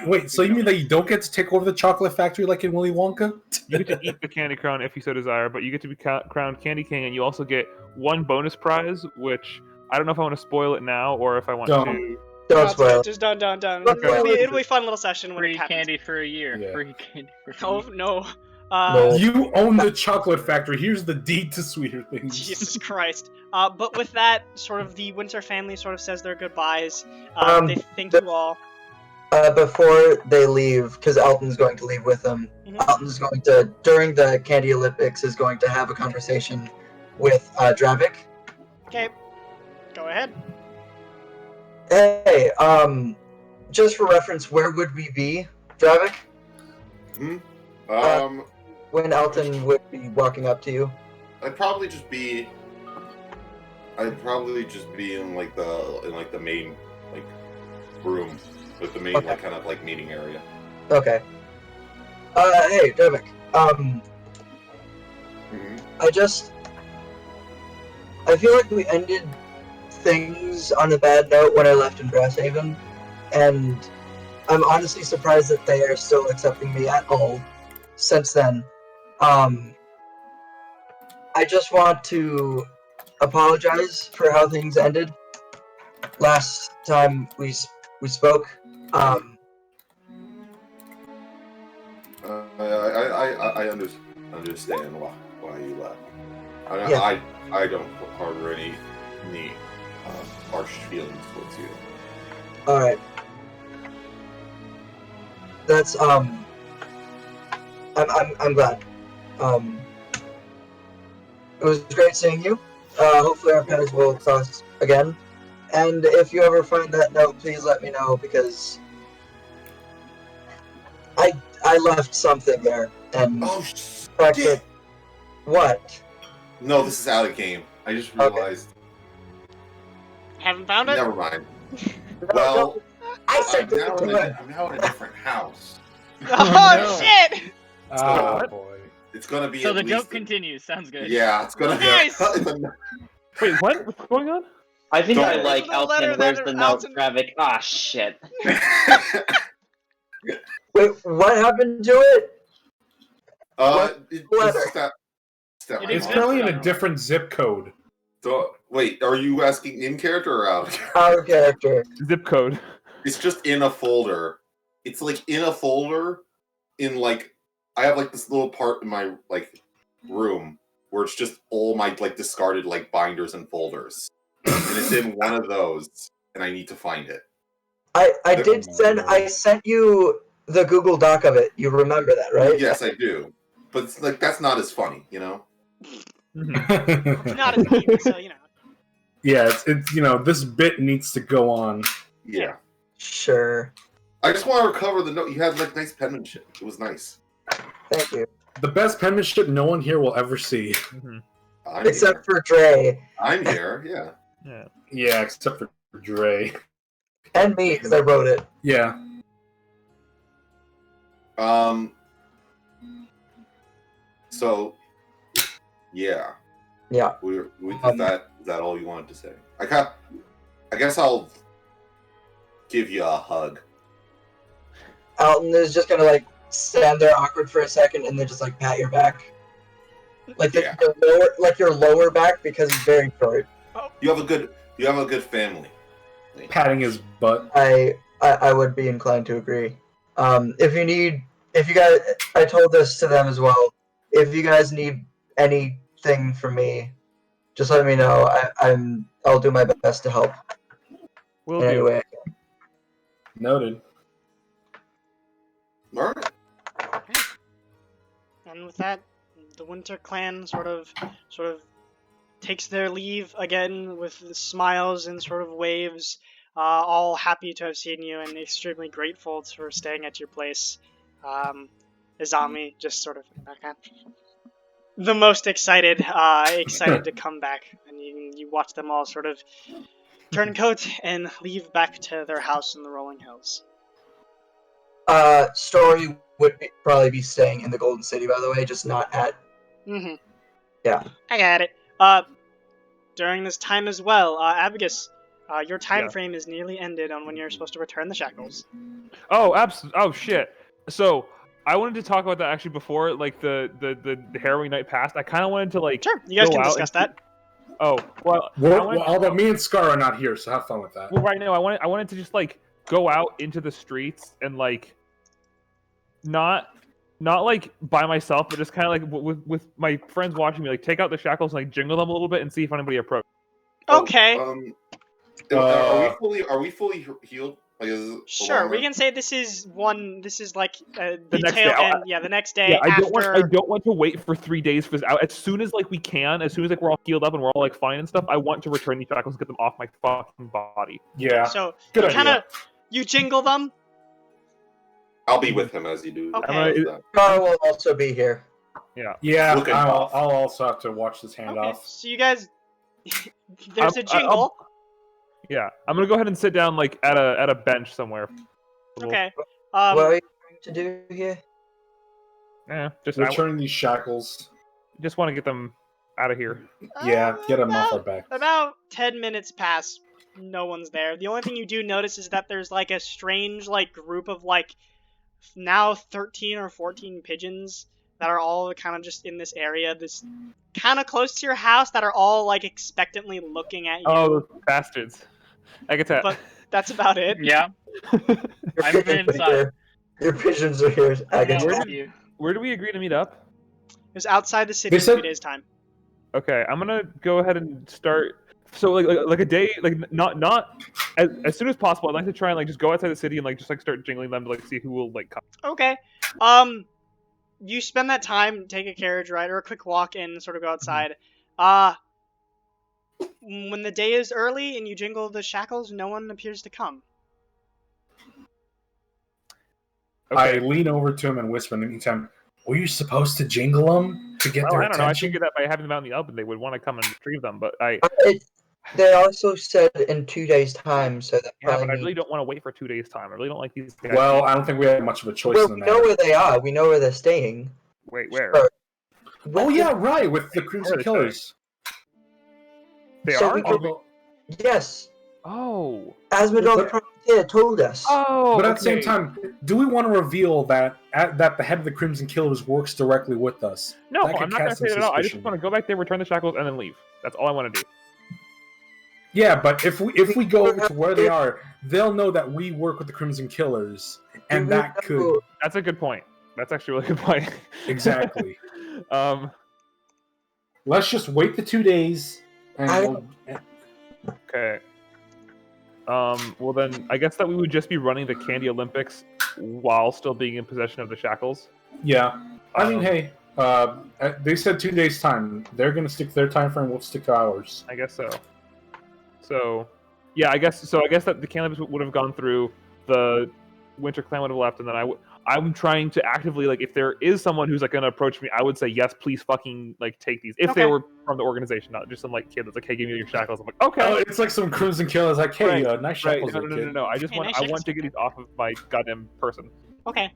you mean that you don't get to take over the chocolate factory like in Willy Wonka?
You get to eat the Candy Crown if you so desire, but you get to be crowned Candy King, and you also get one bonus prize, which I don't know if I want to spoil it now or if I want to.
Don't spoil it.
Just don't.
Okay.
It'll be a fun little session when
Free
it happens.
candy for a year.
Yeah.
Free candy for a
Oh
year.
no.
You own the chocolate factory. Here's the deed to sweeter things.
Jesus Christ. But with that, sort of the Winter family sort of says their goodbyes. They thank you all.
Before they leave, because Alton's going to leave with them, Alton's going to, during the Candy Olympics, is going to have a conversation with Dravik.
Okay. Go ahead.
Hey, just for reference, where would we be, Dravik? When Alton would be walking up to you?
I'd probably just be in like the main like room with the main like kind of like meeting area.
Okay. Hey, Dravik. I feel like we ended things on a bad note when I left in Grasshaven, and I'm honestly surprised that they are still accepting me at all since then. I just want to apologize for how things ended last time we spoke.
I understand why you left. I don't harbor any harsh feelings towards you.
All right. That's I'm glad. It was great seeing you. Hopefully our paths will cross again. And if you ever find that note, please let me know because I left something there and
shit.
What?
No, this is out of game. I just realized.
Haven't found it?
Never mind. Well,
I said
I'm now in a different house.
Oh shit!
Oh boy.
It's gonna be.
So the joke continues. Sounds good.
Yeah, it's gonna be.
Nice!
Wait, what? What's going on?
I think I
Don't-
like
The letter
Alton. Where's
that
the note,
Alton-
Travik? Ah, shit.
Wait, what happened to it?
It's currently in a different zip code.
So, wait, are you asking in character or out?
Out of character.
Zip code.
It's just in a folder. It's like in a folder. In like, I have like this little part in my like room where it's just all my like discarded like binders and folders, and it's in one of those, and I need to find it.
I sent you the Google Doc of it. You remember that, right?
Yes, I do. But it's like that's not as funny, you know.
Not as deep, so you know.
Yeah, it's this bit needs to go on.
Yeah.
Sure.
I just want to recover the note. You had like nice penmanship. It was nice.
Thank you.
The best penmanship no one here will ever see.
I'm
Except for Dre.
I'm here. Yeah.
Yeah.
Yeah, except for Dre.
And me, because I wrote it.
Yeah.
So, yeah.
Yeah.
Is that all you wanted to say? I guess I'll give you a hug.
Alton is just gonna like stand there awkward for a second and then just like pat your back, like
Yeah.
your lower back because it's very short.
You have a good family.
Patting his butt.
I would be inclined to agree. If you guys, I told this to them as well. If you guys need anything from me, just let me know. I'll do my best to help
Will
in any
do.
way.
Noted.
All right.
And with that, the Winter Clan sort of takes their leave again with smiles and sort of waves, all happy to have seen you and extremely grateful for staying at your place. Izami just sort of the most excited to come back, and you watch them all sort of turn coat and leave back to their house in the rolling hills.
Story would probably be staying in the Golden City, by the way, just not at.
Mm-hmm.
Yeah.
I got it. During this time as well, Abigus, your time frame is nearly ended on when you're supposed to return the shackles.
Oh, oh shit. So I wanted to talk about that actually before, like the harrowing night passed. I kind of wanted to like.
Sure, you guys
go
can
out
discuss that.
Oh well.
Although me and Scar are not here, so have fun with that.
Well, right now I wanted to just like go out into the streets and like not like by myself, but just kind of like with my friends watching me, like take out the shackles and like jingle them a little bit and see if anybody approaches.
Okay.
Are we fully healed? Like, is it
Sure, we
longer?
can say this is like the
next
tail
day.
end. Yeah, the next day
Yeah, I
after.
don't want to wait for 3 days for this out. As soon as like we can, as soon as like we're all healed up and we're all like fine and stuff, I want to return these shackles and get them off my fucking body.
Yeah.
So
Good
you
idea.
you jingle them.
I'll be with him as you do.
Okay.
Carl will also be here.
Yeah,
Looking
I'll
off.
also have to watch this handoff.
Okay. So you guys, there's a jingle.
Yeah, I'm gonna go ahead and sit down like at a bench somewhere.
Okay.
What are you trying to do here?
Yeah, just
Returning these shackles.
just want to get them out of here.
Yeah, get them off our back.
About 10 minutes pass. No one's there. The only thing you do notice is that there's like a strange like group of like now 13 or 14 pigeons that are all kind of just in this area, this kind of close to your house, that are all like expectantly looking at you.
Oh, those bastards! I get that.
But that's about it.
Yeah. I'm inside.
Your pigeons are here. Agus.
Where do we agree to meet up?
It was outside the city in 3 days' time.
Okay, I'm gonna go ahead and start. So like a day, like not as soon as possible. I'd like to try and like just go outside the city and like just like start jingling them to like see who will like come.
Okay. You spend that time, take a carriage ride or a quick walk and sort of go outside. When the day is early and you jingle the shackles, no one appears to come.
I lean over to him and whisper in the meantime, were you supposed to jingle them to get their
I don't know. I
attention?
figured that by having them out in the open, they would want to come and retrieve them. But
They also said in 2 days' time, so that
yeah, but I
probably
really don't want to wait for 2 days' time. I really don't like these guys.
Well, I don't think we have much of a choice
Well,
in
we
the
know
matter.
where they are. We know where they're staying.
Wait, where?
Oh yeah, right, with the Crimson
Where are they
Killers.
They
So
are.
we could- Yes,
Oh.
Asmodon
But-
Frontier told us.
Oh.
But at the same
okay.
time, do we want to reveal that that the head of the Crimson Killers works directly with us?
No,
That could
I'm not gonna
cast
say
some
that at all. I just
suspicion.
want to go back there, return the shackles, and then leave. That's all I want to do.
Yeah, but if we go over to where they are, they'll know that we work with the Crimson Killers, and that could
That's a good point. That's actually a really good point.
exactly.
Let's
just wait the 2 days. And
Okay. Well then, I guess that we would just be running the Candy Olympics while still being in possession of the shackles.
yeah, I mean, hey, they said 2 days time. They're gonna stick to their time frame. We'll stick to ours.
I guess so. So, yeah, I guess that the Candy Olympics would have gone through. The Winter Clan would have left, and then I'm trying to actively, like, if there is someone who's like gonna approach me, I would say yes, please fucking like take these if they
Okay.
were from the organization, not just some like kid that's like, hey, give me your shackles. I'm like, okay.
Oh, it's like some Crimson Killers, like, hey,
Right,
nice
Right.
shackles,
No,
there,
no, no, no,
kid.
no. I just
Hey,
want
nice
I
shackles.
want to get these off of my goddamn person.
Okay.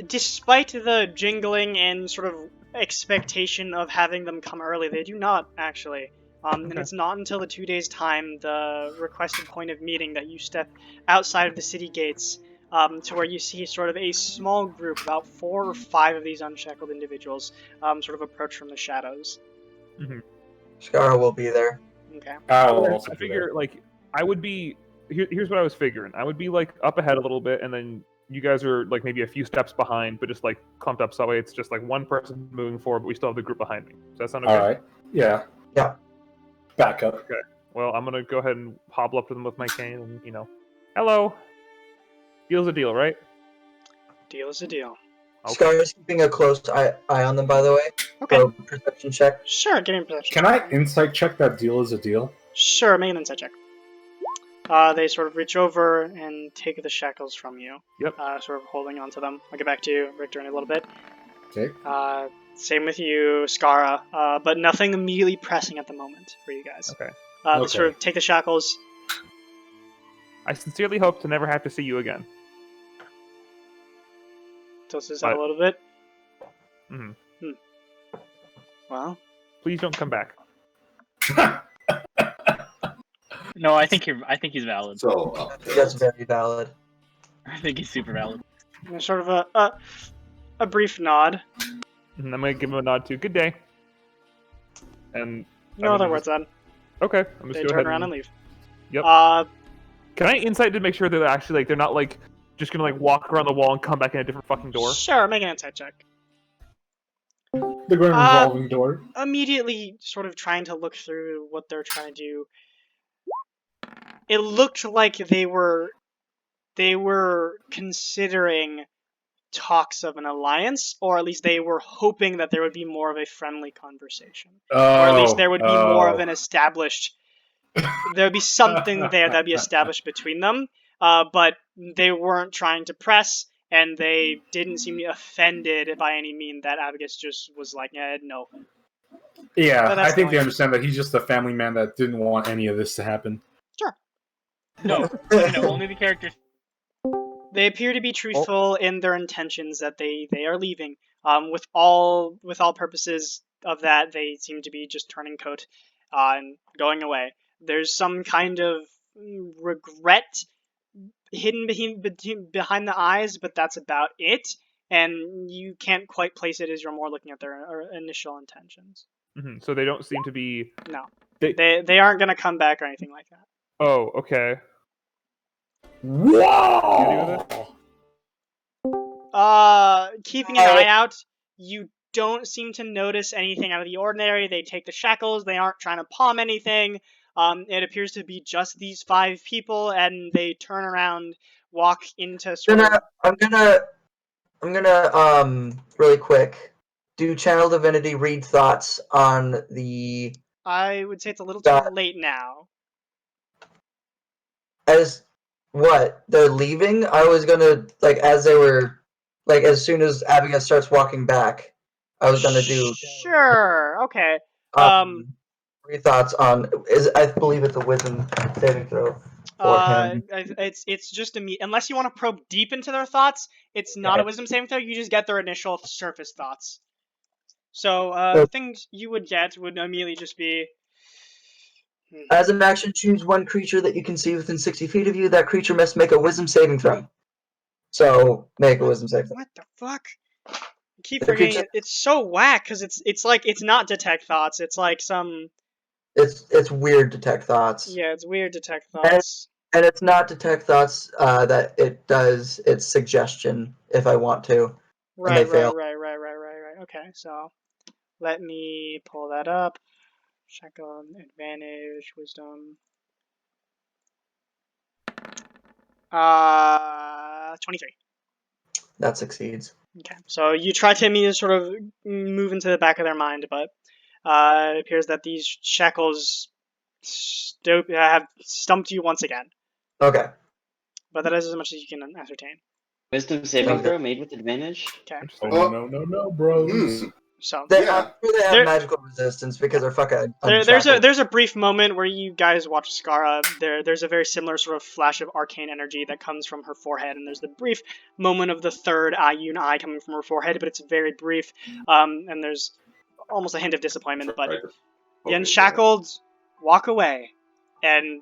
Despite the jingling and sort of expectation of having them come early, they do not actually. And
Okay.
it's not until the 2 days' time, the requested point of meeting, that you step outside of the city gates. to where you see sort of a small group, about 4 or 5 of these unshackled individuals, sort of approach from the shadows.
Scar will be there.
Okay.
I'll also
I
be
figure
there.
like I would be. Here's what I was figuring. I would be like up ahead a little bit, and then you guys are like maybe a few steps behind, but just like clumped up so that way it's just like one person moving forward, but we still have the group behind me. Does that sound okay?
All right. Yeah.
Yeah.
Back up.
Okay. Well, I'm gonna go ahead and hobble up to them with my cane, and hello. Deal's a deal, right?
Deal is a deal.
Okay.
Scar is keeping a close eye on them, by the way.
Okay.
So perception check.
Sure, give me a perception.
Can I insight check that deal is a deal?
Sure, make an insight check. They sort of reach over and take the shackles from you.
Yep.
Sort of holding onto them. I'll get back to you, Richter, in a little bit.
Okay.
Same with you, Skara, but nothing immediately pressing at the moment for you guys.
Okay.
They
Okay.
sort of take the shackles.
I sincerely hope to never have to see you again.
Tilts his head a little bit.
Mhm.
Well,
Please don't come back.
No, I think he's valid.
So,
That's very valid.
I think he's super valid.
there's sort of a brief nod.
And I'm gonna give him a nod too. Good day. And
No
I'm
other
gonna
words then.
Okay. I'm just
They
go
turn
ahead
around and leave.
Yep.
Uh,
Can I insight to make sure that they're actually like they're not like just gonna like walk around the wall and come back in a different fucking door?
Sure, make an insight check.
The grand revolving door.
Immediately sort of trying to look through what they're trying to do. It looked like they were considering talks of an alliance, or at least they were hoping that there would be more of a friendly conversation. Or at least there would be more of an established there would be something there that would be established between them. But they weren't trying to press, and they didn't seem to be offended by any mean that Abigus just was like, no.
Yeah,
But that's
I think they
fine.
understand that he's just a family man that didn't want any of this to happen.
No, only the characters.
They appear to be truthful in their intentions that they are leaving. With all purposes of that, they seem to be just turning coat and going away. There's some kind of regret hidden behind the eyes, but that's about it. And you can't quite place it as you're more looking at their initial intentions.
So they don't seem to be.
No,
They-
they aren't gonna come back or anything like that.
Oh, okay.
Whoa!
Keeping an eye out, you don't seem to notice anything out of the ordinary. They take the shackles. They aren't trying to palm anything. It appears to be just these 5 people, and they turn around, walk into sort of.
I'm gonna really quick do Channel Divinity read thoughts on the
I would say it's a little too late now.
as what they're leaving. I was gonna as they were as soon as Abigail starts walking back, I was gonna do
Sure. Okay.
read thoughts on I believe it's a wisdom saving throw for him.
It's just unless you want to probe deep into their thoughts, it's not a wisdom saving throw. You just get their initial surface thoughts. So the things you would get would immediately just be.
As an action, choose one creature that you can see within 60 feet of you. That creature must make a wisdom saving throw. So make a wisdom saving throw.
What the fuck? I keep forgetting it. It's so whack because it's like it's not detect thoughts. It's like some.
It's weird detect thoughts.
Yeah, it's weird detect thoughts.
And it's not detect thoughts that it does. It's suggestion if I want to.
Right. Okay, so let me pull that up. Check on advantage, wisdom. 23.
That succeeds.
Okay, so you try to immediately sort of move into the back of their mind, but it appears that these shackles have stumped you once again.
Okay.
But that is as much as you can ascertain.
Wisdom saving throw made with advantage.
Okay.
Oh, no, bros.
So
they have magical resistance because they're fucking.
There's a brief moment where you guys watch Skara. There's a very similar sort of flash of arcane energy that comes from her forehead, and there's the brief moment of the third Iyun eye coming from her forehead, but it's very brief. And there's almost a hint of disappointment, but the unshackled walk away, and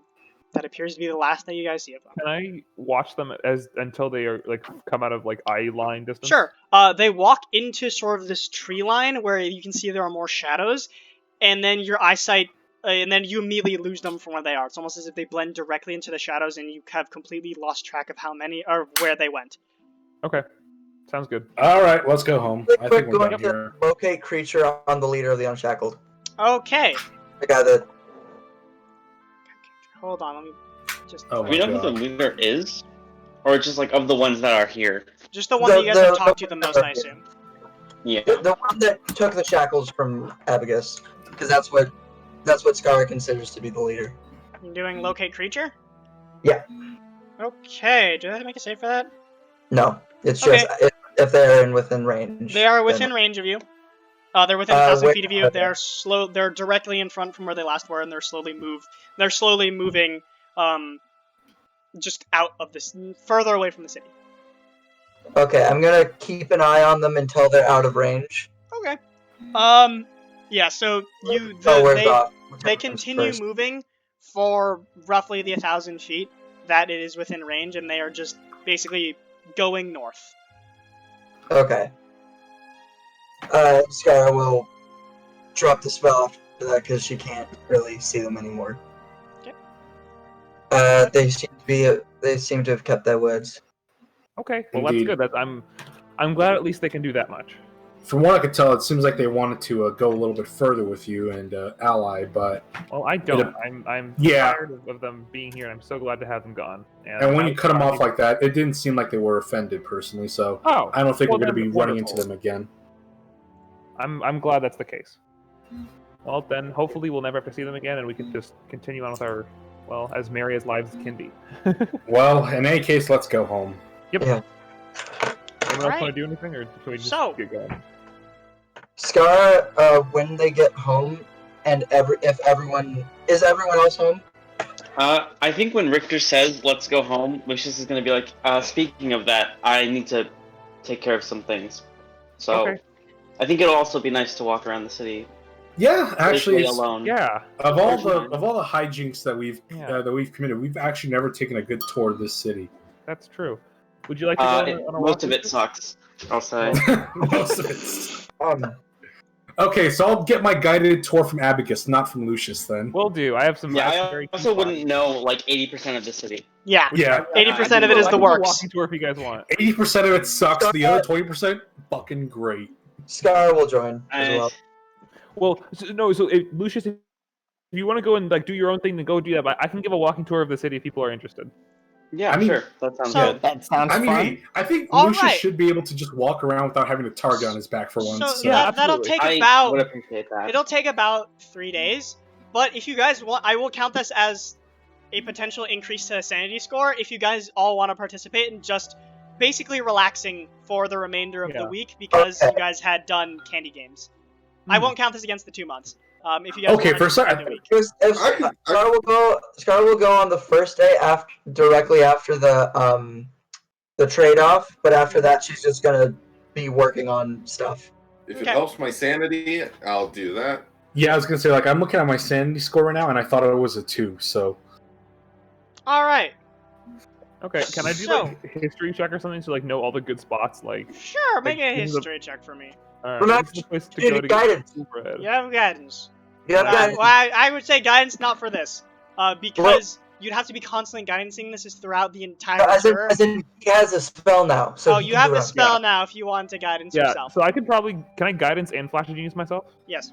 That appears to be the last that you guys see of them.
Can I watch them until they are like come out of like eye line distance?
Sure. They walk into sort of this tree line where you can see there are more shadows, and then your eyesight, and then you immediately lose them from where they are. It's almost as if they blend directly into the shadows, and you have completely lost track of how many or where they went.
Okay, sounds good.
All right, let's go home. I
Quick,
think we're
going
done
to
here.
locate creature on the leader of the Unshackled.
Okay.
The guy that.
Hold on. Let me just.
Oh
Do we
my
know who the
God.
leader is? Or just like of the ones that are here?
Just the one that you guys
The-
have talked to the most, I assume.
Yeah.
The one that took the shackles from Abagus, because that's what Skara considers to be the leader.
You're doing locate creature?
Yeah.
Okay, do I have to make a save for that?
No, it's just if they're within range.
They are
then-
within range of you. They're within 1,000 feet of you. They're slow. They're directly in front from where they last were, and they're slowly moving, just out of this, further away from the city.
Okay, I'm gonna keep an eye on them until they're out of range.
Okay. Yeah. So they continue moving for roughly the 1,000 feet that it is within range, and they are just basically going north.
Okay. Skara will drop the spell after that because she can't really see them anymore.
Okay.
They seem to have kept their words.
Okay, well
Indeed.
that's good. I'm glad at least they can do that much.
From what I could tell, it seems like they wanted to go a little bit further with you and ally, but
Well, I don't. I'm
Yeah.
tired of them being here, and I'm so glad to have them gone.
and when
I
you cut them
finally-
off like that, it didn't seem like they were offended personally. So
oh,
I don't think
well,
we're going to
then
be running into
wonderful.
them again.
I'm glad that's the case. Well, then hopefully we'll never have to see them again, and we can just continue on with our, well, as merry as lives can be.
Well, in any case, let's go home.
Anyone else
Alright.
want to do anything, or can we just
So-
get going?
Skara, when they get home, and if everyone else home?
I think when Richter says, let's go home, Lucius is going to be like, speaking of that, I need to take care of some things. So,
Okay.
I think it'll also be nice to walk around the city
Yeah, actually,
safely
it's,
alone.
Yeah.
of all the hijinks that we've
Yeah.
committed, we've actually never taken a good tour of this city.
That's true. Would you like to go on a walk?
Most of
with
it
us?
sucks, I'll say.
Most of it. Okay, so I'll get my guided tour from Abagus, not from Lucius. Then.
Will do. I have some.
Yeah,
I have some
I
very
also
key
wouldn't
spots.
know like 80% of the city.
Yeah.
Yeah,
80% of it
I
is
can
the
do a
works.
walking tour if you guys want.
80% of it sucks. The other 20%, fucking great.
Skara will join as well.
Well, so if, Lucius, if you want to go and like do your own thing, then go do that. But I can give a walking tour of the city if people are interested.
Yeah,
I mean-
sure. That sounds
So-
good.
That sounds
I mean,
fun.
hey, I think
All
Lucius
right.
should be able to just walk around without having a target on his back for once.
So
So.
Yeah,
that'll
absolutely.
take
I
about.
would appreciate that.
It'll take about 3 days. But if you guys want, I will count this as a potential increase to sanity score if you guys all want to participate in just basically relaxing for the remainder of the
Yeah.
week because
Okay.
you guys had done candy games. I won't count this against the 2 months. If you guys
Okay,
wanna
for a
just end
second-
the week.
If Skara will go on the first day directly after the trade off, but after that she's just gonna be working on stuff.
If
Okay.
it helps my sanity, I'll do that.
Yeah, I was gonna say, like, I'm looking at my sanity score right now, and I thought it was a 2. So
All right.
Okay, can I do like a history check or something to like know all the good spots? Like,
Sure, make a
this is a-
history check for me.
Uh,
this is the place to
you
go
need
to get
guidance.
bread.
You have guidance.
You have guidance.
Well, I would say guidance not for this. Because you'd have to be constantly guidancing this is throughout the entire tour.
As in, he has a spell now. So
Oh,
he
you
can
have
do
the
it.
spell now if you want to guidance
Yeah,
yourself.
so I could probably can I guidance and flash a genius myself?
Yes.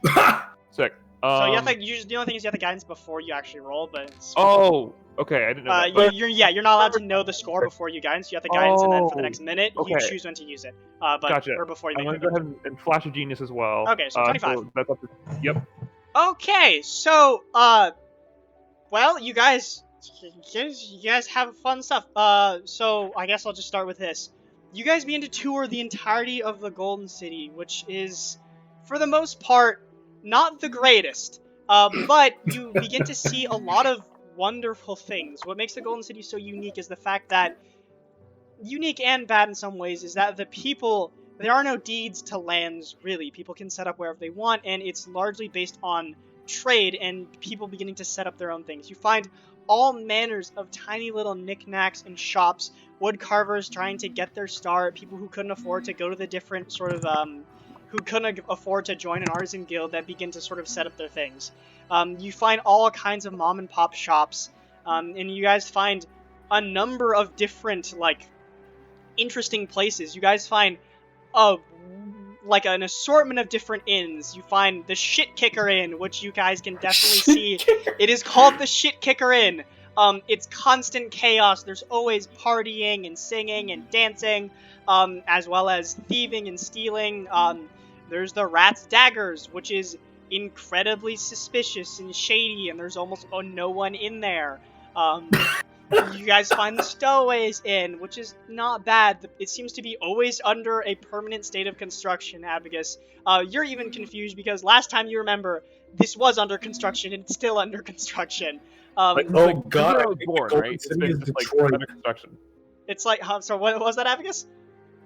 Sick.
So you have to. The only thing is you have to guidance before you actually roll, but it's.
Oh, okay, I didn't know that. but-
You're not allowed to know the score before you guidance. You have to guidance, and then for the
Oh,
next minute, you
okay.
choose when to use it. But
Gotcha.
or before you
I'm
make
gonna
the
go ahead and flash a genius as well.
Okay, so 25.
that's up to, yep.
Okay, so well, you guys have fun stuff. So I guess I'll just start with this. You guys begin to tour the entirety of the Golden City, which is, for the most part, not the greatest. But you begin to see a lot of wonderful things. What makes the Golden City so unique is the fact that, unique and bad in some ways, is that the people, there are no deeds to lands, really. People can set up wherever they want, and it's largely based on trade and people beginning to set up their own things. You find all manners of tiny little knickknacks and shops, wood carvers trying to get their start, people who couldn't afford to go to the different sort of who couldn't afford to join an artisan guild that begin to sort of set up their things. You find all kinds of mom and pop shops, and you guys find a number of different like interesting places. You guys find like an assortment of different inns. You find the Shit Kicker Inn, which you guys can definitely see. It is called the Shit Kicker Inn. It's constant chaos. There's always partying and singing and dancing, as well as thieving and stealing. There's the Rat's Daggers, which is incredibly suspicious and shady, and there's almost no one in there. You guys find the Stowaways Inn, which is not bad. It seems to be always under a permanent state of construction, Abagus. You're even confused because last time you remember, this was under construction and it's still under construction.
God!
Since I was born,
Golden
right? It's
City
been
is
just, like,
Detroit.
under construction.
It's like, so what was that, Abagus?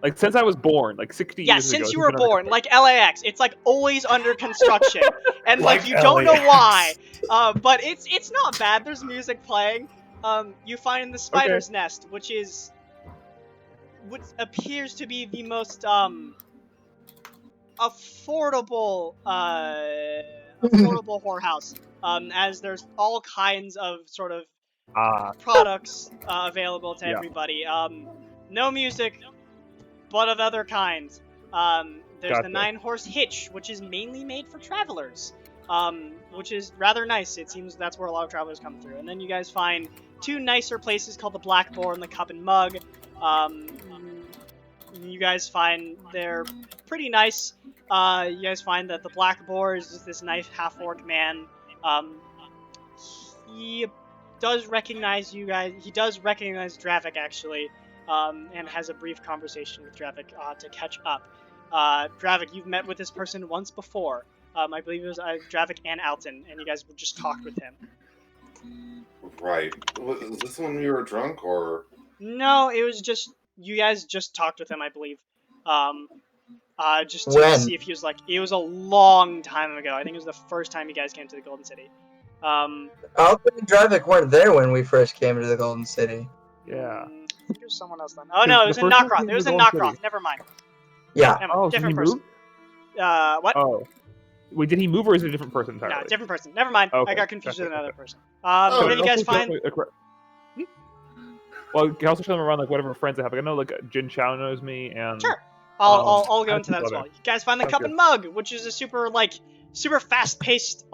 Like since I was born, like 60
Yeah,
years ago.
since
it's
you were
been under
born, like LAX, it's like always under construction, and like
Like
you don't know why.
LAX.
But it's not bad. There's music playing. You find the Spider's Nest, which appears to be the most affordable whorehouse. As there's all kinds of sort of products available to everybody. No music, but of other kinds. There's the 9-horse hitch, which is mainly made for travelers, which is rather nice. It seems that's where a lot of travelers come through. And then you guys find 2 nicer places called the Black Boar and the Cup and Mug. You guys find they're pretty nice. You guys find that the Black Boar is just this nice half-orc man. He does recognize you guys. He does recognize Dravik, actually. And has a brief conversation with Dravik to catch up. Dravik, you've met with this person once before. I believe it was Dravik and Alton, and you guys just talked with him.
Right. Was this when we were drunk, or?
No, it was just, you guys just talked with him, I believe. Just to
When?
see if he was like, it was a long time ago. I think it was the first time you guys came to the Golden City.
Alton and Dravik weren't there when we first came to the Golden City.
Yeah.
I think it was someone else then. Oh no, it was in Knockroth. It was in Knockroth. Never mind.
Yeah.
Oh,
different
so he
person.
moved?
What?
Oh. Wait, did he move or is it a different person entirely?
No, different person. Never mind.
Okay,
I got confused with
gotcha,
another
okay.
person. Then you guys find...
Well, you can also show them around like whatever friends I have. Like, I know like Jin Chao knows me, and
Sure. I'll go into that as
okay.
well. You guys find the
Sounds
Cup
good.
and Mug, which is a super fast-paced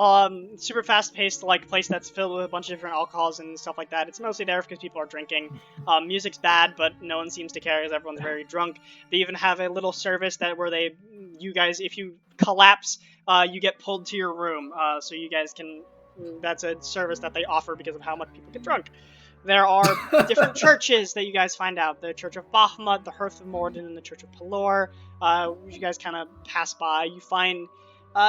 like place that's filled with a bunch of different alcohols and stuff like that. It's mostly there because people are drinking. Music's bad, but no one seems to care because everyone's very drunk. They even have a little service you guys, if you collapse, you get pulled to your room. So you guys can. That's a service that they offer because of how much people get drunk. There are different churches that you guys find out. The Church of Bahamut, the Hearth of Morden, and the Church of Pelor. You guys kind of pass by. You find...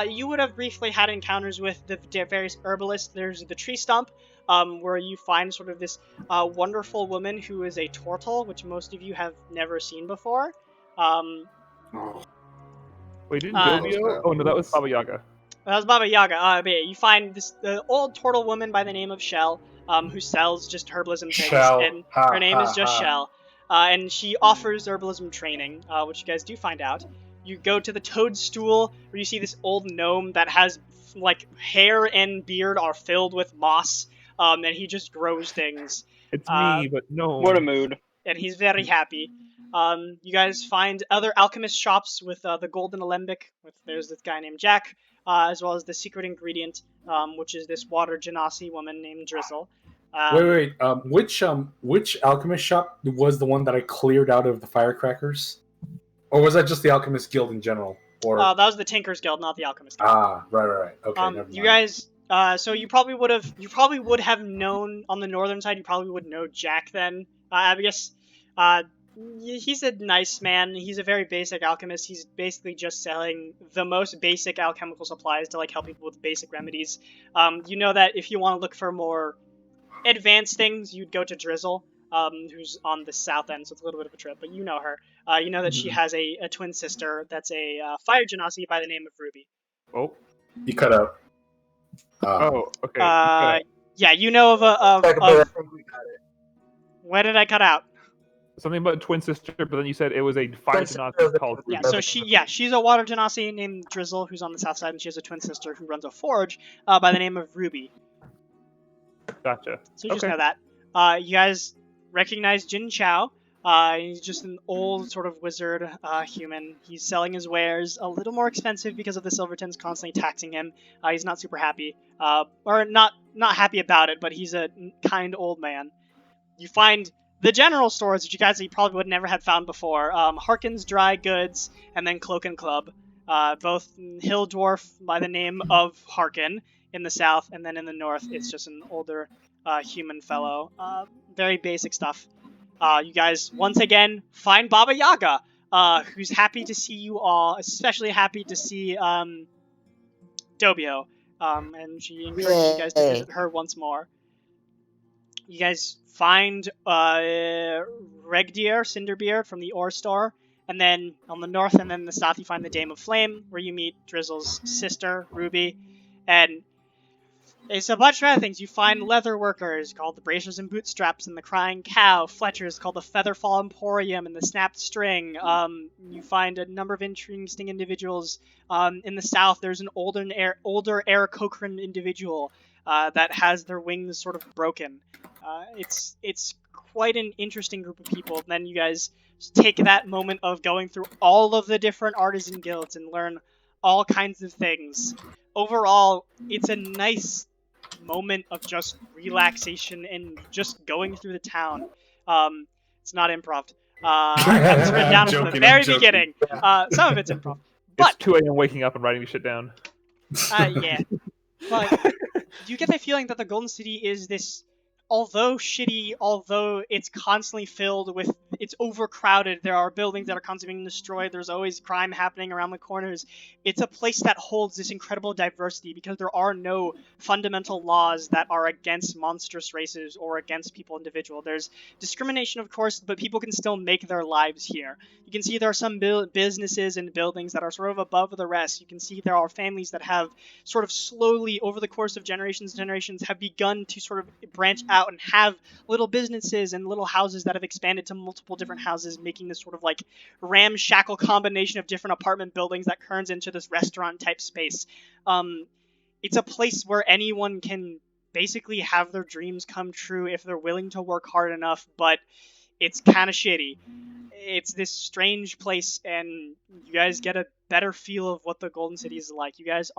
you would have briefly had encounters with the various herbalists. There's the Tree Stump, where you find sort of this wonderful woman who is a turtle, which most of you have never seen before.
Wait, didn't Dobio? Oh no, that was Baba Yaga.
That was Baba Yaga. But yeah, you find this old turtle woman by the name of Shell, who sells just herbalism things,
Shell.
and her name is just Shell. And she offers herbalism training, which you guys do find out. You go to the Toadstool, where you see this old gnome that has, like, hair and beard are filled with moss, and he just grows things.
It's me, but no.
What a mood.
And he's very happy. You guys find other alchemist shops with the Golden Alembic. There's this guy named Jack, as well as the Secret Ingredient, which is this water genasi woman named Drizzle.
Wait. Which alchemist shop was the one that I cleared out of the firecrackers? Or was that just the Alchemist Guild in general? Or
that was the Tinker's Guild, not the Alchemist Guild.
Right. Okay, never mind.
You guys, so you probably would have known on the northern side. You probably would know Jack then. I guess, he's a nice man. He's a very basic alchemist. He's basically just selling the most basic alchemical supplies to like help people with basic remedies. You know that if you want to look for more advanced things, you'd go to Drizzle, who's on the south end, so it's a little bit of a trip. But you know her. You know that she has a twin sister that's a fire genasi by the name of Ruby.
Oh.
You cut out.
Oh, okay.
Yeah, you know of a
Second
of
bullet, I think we got it.
where did I cut out?
Something about twin sister, but then you said it was a fire
Twin sister
genasi
of the
called
Yeah,
Ruby.
so she's a water genasi named Drizzle, who's on the south side, and she has a twin sister who runs a forge by the name of Ruby.
Gotcha.
So you just
Okay.
know that. You guys recognize Jin Chao. He's just an old sort of wizard human. He's selling his wares a little more expensive because of the Silvertons constantly taxing him. He's not super happy, or not happy about it, but he's a kind old man. You find the general stores, which you probably would never have found before. Harkin's Dry Goods, and then Cloak and Club. Both Hill Dwarf by the name of Harkin in the south, and then in the north, it's just an older human fellow. Very basic stuff. You guys, once again, find Baba Yaga, who's happy to see you all, especially happy to see Dobio. And she encourages you guys to visit her once more. You guys find Regdir, Cinderbeard from the ore store, and then on the north and then the south you find the Dame of Flame, where you meet Drizzle's sister, Ruby, and it's a bunch of other things. You find leather workers called the Bracers and Bootstraps and the Crying Cow, Fletcher's called the Featherfall Emporium and the Snapped String. You find a number of interesting individuals. In the south, there's an older Aarakocra individual that has their wings sort of broken. It's quite an interesting group of people. And then you guys take that moment of going through all of the different artisan guilds and learn all kinds of things. Overall, it's a nice moment of just relaxation and just going through the town. It's not improv. It's written down from the very beginning. Some of it's improv. But
It's 2 a.m. waking up and writing shit down.
yeah. But you get the feeling that the Golden City is this, although shitty, although it's constantly filled with, it's overcrowded, there are buildings that are constantly being destroyed, there's always crime happening around the corners, it's a place that holds this incredible diversity because there are no fundamental laws that are against monstrous races or against people individual. There's discrimination, of course, but people can still make their lives here. You can see there are some businesses and buildings that are sort of above the rest. You can see there are families that have sort of slowly, over the course of generations and generations, have begun to sort of branch out and have little businesses and little houses that have expanded to multiple different houses, making this sort of like ramshackle combination of different apartment buildings that turns into this restaurant type space. It's a place where anyone can basically have their dreams come true if they're willing to work hard enough, but it's kind of shitty. It's this strange place, and you guys get a better feel of what the Golden City is like. You guys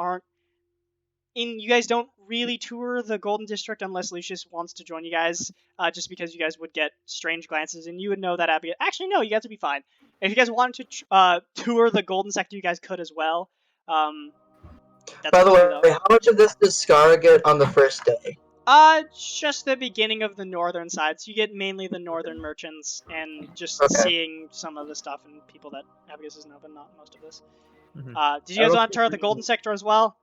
don't really tour the Golden District unless Lucius wants to join you guys, just because you guys would get strange glances, and you would know that Abigail... Actually, no, you guys would be fine. If you guys wanted to tour the Golden Sector, you guys could as well.
By the way, how much of this does Skara get on the first day?
Just the beginning of the northern side. So you get mainly the northern merchants, and just seeing some of the stuff and people that Abigail doesn't know, but not most of this.
Mm-hmm.
Did you guys want to tour the Golden Sector as well?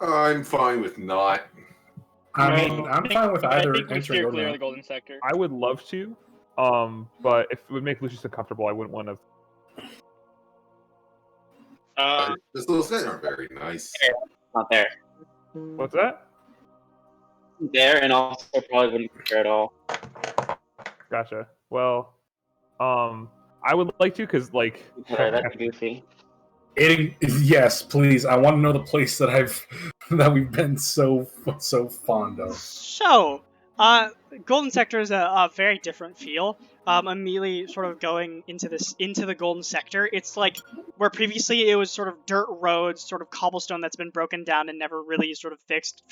I'm fine with not.
I mean, I'm fine with either
I think we
entering
steer
or
clear of
not.
the Golden Sector.
I would love to, but if it would make Lucius uncomfortable, I wouldn't want to.
Those guys aren't very nice.
Not there.
What's that?
There, and also probably wouldn't care at all.
Gotcha. Well, I would like to, because like
Okay, that's goofy.
Yes, please. I want to know the place that we've been so fond of.
So, Golden Sector is a very different feel. Immediately sort of going into the Golden Sector, it's like where previously it was sort of dirt roads, sort of cobblestone that's been broken down and never really sort of fixed,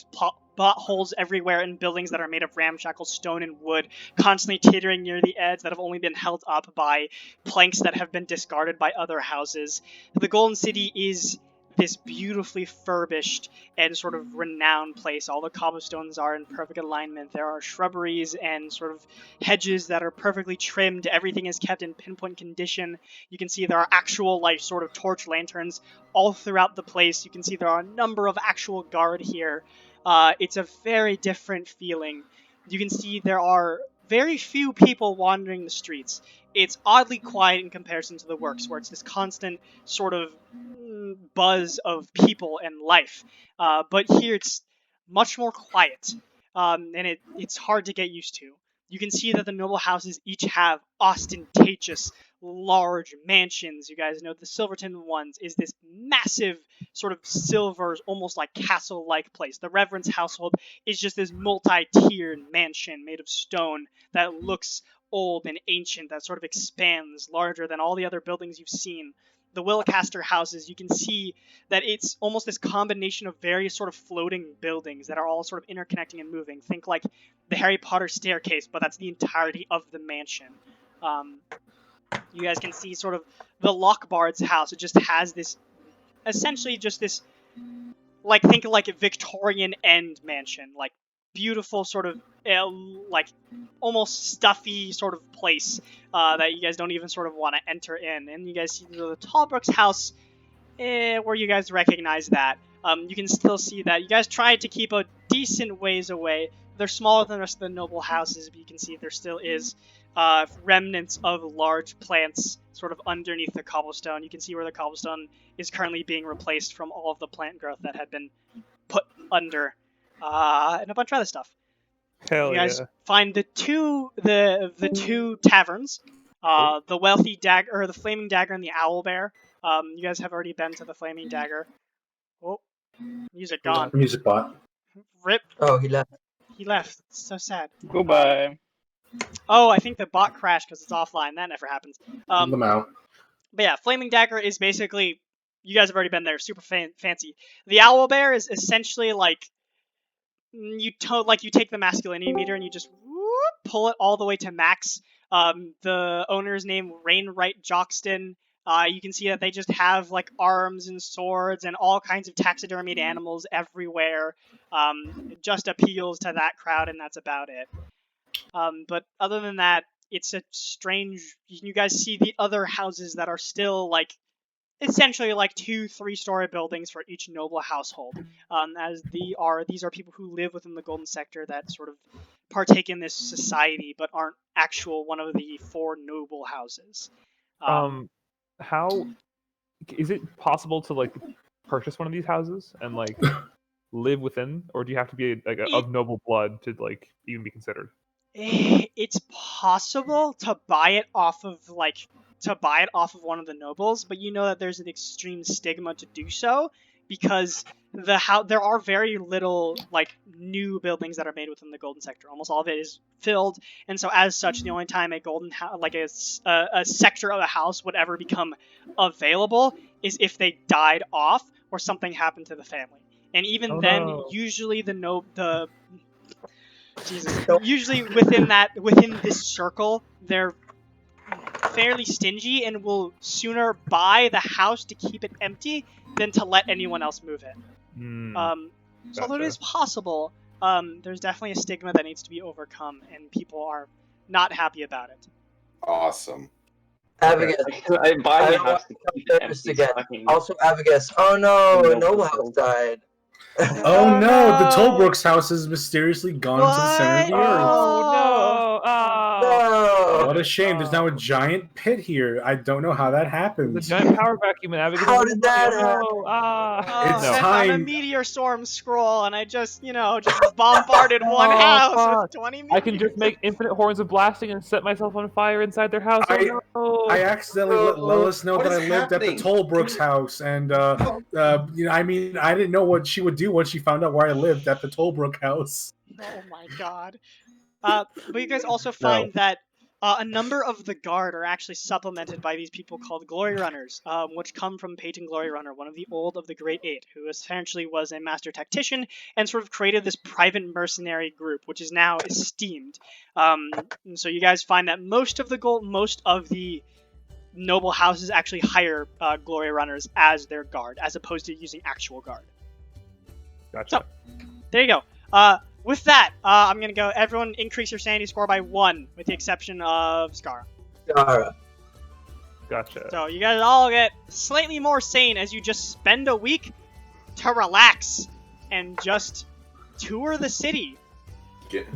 potholes everywhere in buildings that are made of ramshackle stone and wood, constantly teetering near the edge that have only been held up by planks that have been discarded by other houses. The Golden City is this beautifully furbished and sort of renowned place. All the cobblestones are in perfect alignment. There are shrubberies and sort of hedges that are perfectly trimmed. Everything is kept in pinpoint condition. You can see there are actual like sort of torch lanterns all throughout the place. You can see there are a number of actual guard here. It's a very different feeling. You can see there are very few people wandering the streets. It's oddly quiet in comparison to the works, where it's this constant sort of buzz of people and life. But here it's much more quiet. and it's hard to get used to. You can see that the noble houses each have ostentatious, large mansions. You guys know the Silverton ones is this massive sort of silver, almost like castle-like place. The Reverend's household is just this multi-tiered mansion made of stone that looks old and ancient, that sort of expands larger than all the other buildings you've seen. The Willcaster houses, you can see that it's almost this combination of various sort of floating buildings that are all sort of interconnecting and moving. Think like the Harry Potter staircase, but that's the entirety of the mansion. You guys can see sort of the Lockbard's house. It just has this, essentially just this, like, think like a Victorian end mansion, like beautiful sort of, like, almost stuffy sort of place that you guys don't even sort of want to enter in. And you guys see the Tallbrooks house, where you guys recognize that. You can still see that. You guys tried to keep a decent ways away. They're smaller than the rest of the noble houses, but you can see there still is remnants of large plants sort of underneath the cobblestone. You can see where the cobblestone is currently being replaced from all of the plant growth that had been put under, and a bunch of other stuff.
Hell
you guys
yeah.
find the two taverns, the Wealthy Dagger, or the Flaming Dagger, and the Owl Bear. You guys have already been to the Flaming Dagger. Oh, music gone.
Music bot.
Rip.
Oh, he left.
He left. It's so sad.
Goodbye.
Oh, I think the bot crashed because it's offline. That never happens.
Them out.
But yeah, Flaming Dagger is basically, you guys have already been there, super fancy. The Owl Bear is essentially like, you take the masculinity meter and you just pull it all the way to max. The owner's name, Rainwright Jockston. You can see that they just have like arms and swords and all kinds of taxidermied animals everywhere. It just appeals to that crowd, and that's about it. But other than that, it's a strange. You guys see the other houses that are still like, essentially like 2-3 story buildings for each noble household. As these are people who live within the Golden Sector that sort of partake in this society, but aren't actual one of the 4 noble houses.
How is it possible to like purchase one of these houses and like live within, or do you have to be like of noble blood to like even be considered?
It's possible to buy it off of one of the nobles, but you know that there's an extreme stigma to do so because there are very little like new buildings that are made within the Golden Sector. Almost all of it is filled, and so as such, the only time a a sector of a house would ever become available is if they died off or something happened to the family. And even usually usually within this circle, they're fairly stingy and will sooner buy the house to keep it empty than to let anyone else move it. So although it is possible, there's definitely a stigma that needs to be overcome, and people are not happy about it.
Awesome.
Abigail.
I buy the
don't
house to keep it empty.
again.
Fucking-
Also, Abigail. Oh no, a noble house died.
Oh no, the Tollbrooks house is mysteriously gone to the center of the earth.
Oh no!
No.
What a shame. There's now a giant pit here. I don't know how that
The
happens.
giant power vacuum in Abigail.
How did that happen?
It's
I'm a
time.
meteor storm scroll, and I just bombarded one house
fuck.
with 20 meteors.
I can just make infinite horns of blasting and set myself on fire inside their house.
I accidentally let Lilith know
What
that I
is
lived at the
happening?
Tollbrooks house, and I mean, I didn't know what she would do once she found out where I lived at the Tollbrook house.
Oh my god. But you guys also find that a number of the guard are actually supplemented by these people called Glory Runners, which come from Peyton Glory Runner, one of the old of the Great Eight, who essentially was a master tactician and sort of created this private mercenary group, which is now esteemed. And so you guys find that most of the noble houses actually hire Glory Runners as their guard, as opposed to using actual guard.
Gotcha.
There you go. With that, I'm going to go, everyone increase your sanity score by 1, with the exception of Skara.
Skara.
Gotcha.
So you guys all get slightly more sane as you just spend a week to relax and just tour the city.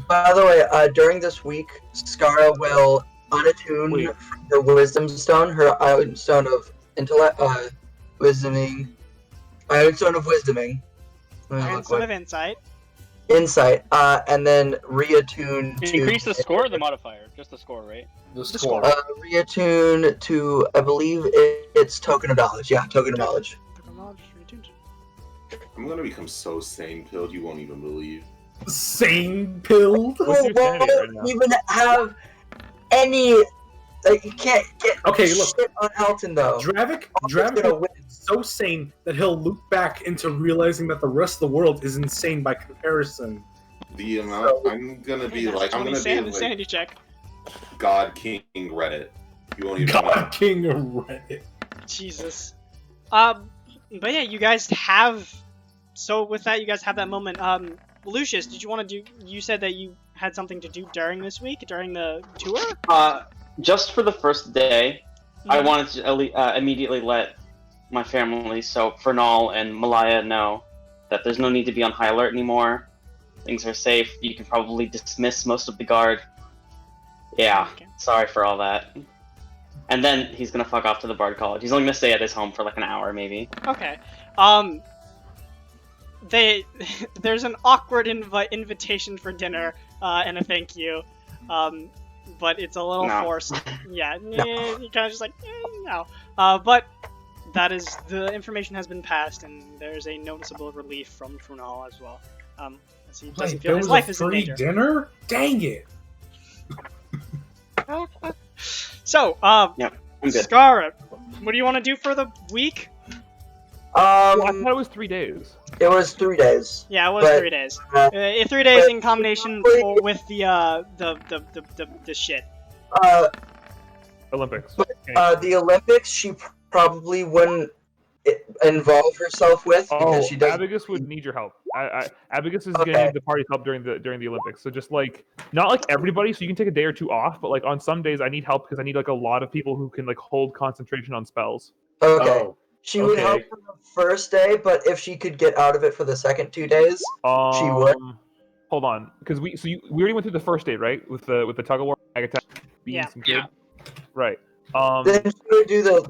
By the way, during this week, Skara will unattune her Wisdom Stone, her Iron Stone of Intellect, Wisdoming. Iron Stone of Wisdoming.
Iron Stone of Insight.
Insight, and then reattune to
Increase the score or the modifier? Just the score, right?
The score.
reattune to, I believe it's token of knowledge. Yeah, token of knowledge.
I'm gonna become so sane pilled you won't even believe.
Sane pilled.
What's your sanity right now?
Even have any. Like, you can't get
Okay, look.
shit on Elton though.
Dravik
gonna win.
is so sane that he'll loop back into realizing that the rest of the world is insane by comparison.
The amount I'm gonna be like, I'm gonna be like
insanity check.
God King Reddit. You won't even
God
know.
King of Reddit.
Jesus. But yeah, you guys have. So with that, you guys have that moment. Lucius, did you want to do? You said that you had something to do during this week, during the tour.
Just for the first day, I
Mhm.
wanted to immediately let my family, so Fernal and Malaya, know that there's no need to be on high alert anymore. Things are safe. You can probably dismiss most of the guard. Yeah,
Okay.
sorry for all that. And then he's gonna fuck off to the Bard College. He's only gonna stay at his home for like an hour, maybe.
Okay. There's an awkward invitation for dinner and a thank you, but it's a little
No.
forced. Yeah, you kind of just like no. But that is the information has been passed, and there's a noticeable relief from Trunal as well. As he doesn't
Wait,
feel
there
his
was
life
a
is in
free
danger.
dinner? Dang it!
So,
I'm good.
Scarra, what do you want to do for the week?
Well, I thought it was 3 days.
It was 3 days.
Yeah, it was
But,
3 days.
uh,
3 days
but-
in combination with the shit.
Olympics.
The Olympics, she probably wouldn't involve herself with because she doesn't.
Abigus would need your help. Abigus is
Okay.
gonna need the party's help during the Olympics. So just like not like everybody, so you can take a day or two off, but like on some days I need help because I need like a lot of people who can like hold concentration on spells.
Okay.
Oh,
She would help
okay.
for the first day, but if she could get out of it for the second 2 days, she would.
Hold on, because we already went through the first day, right? With the tug of war, Agatat being
Yeah.
some kid.
Yeah.
Right.
Then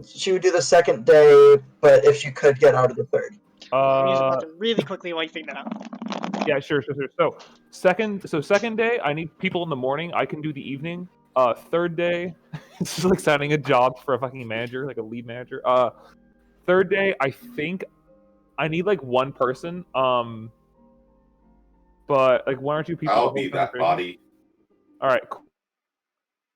she would do the second day, but if she could get out of the third.
I'm using the button really quickly while you figure that out.
Yeah, sure. So second day, I need people in the morning. I can do the evening. Third day, it's just like signing a job for a fucking manager, like a lead manager. Third day, I think I need like one person. But like one or two people.
I'll
to
be
hold
that
concentration.
body.
All right.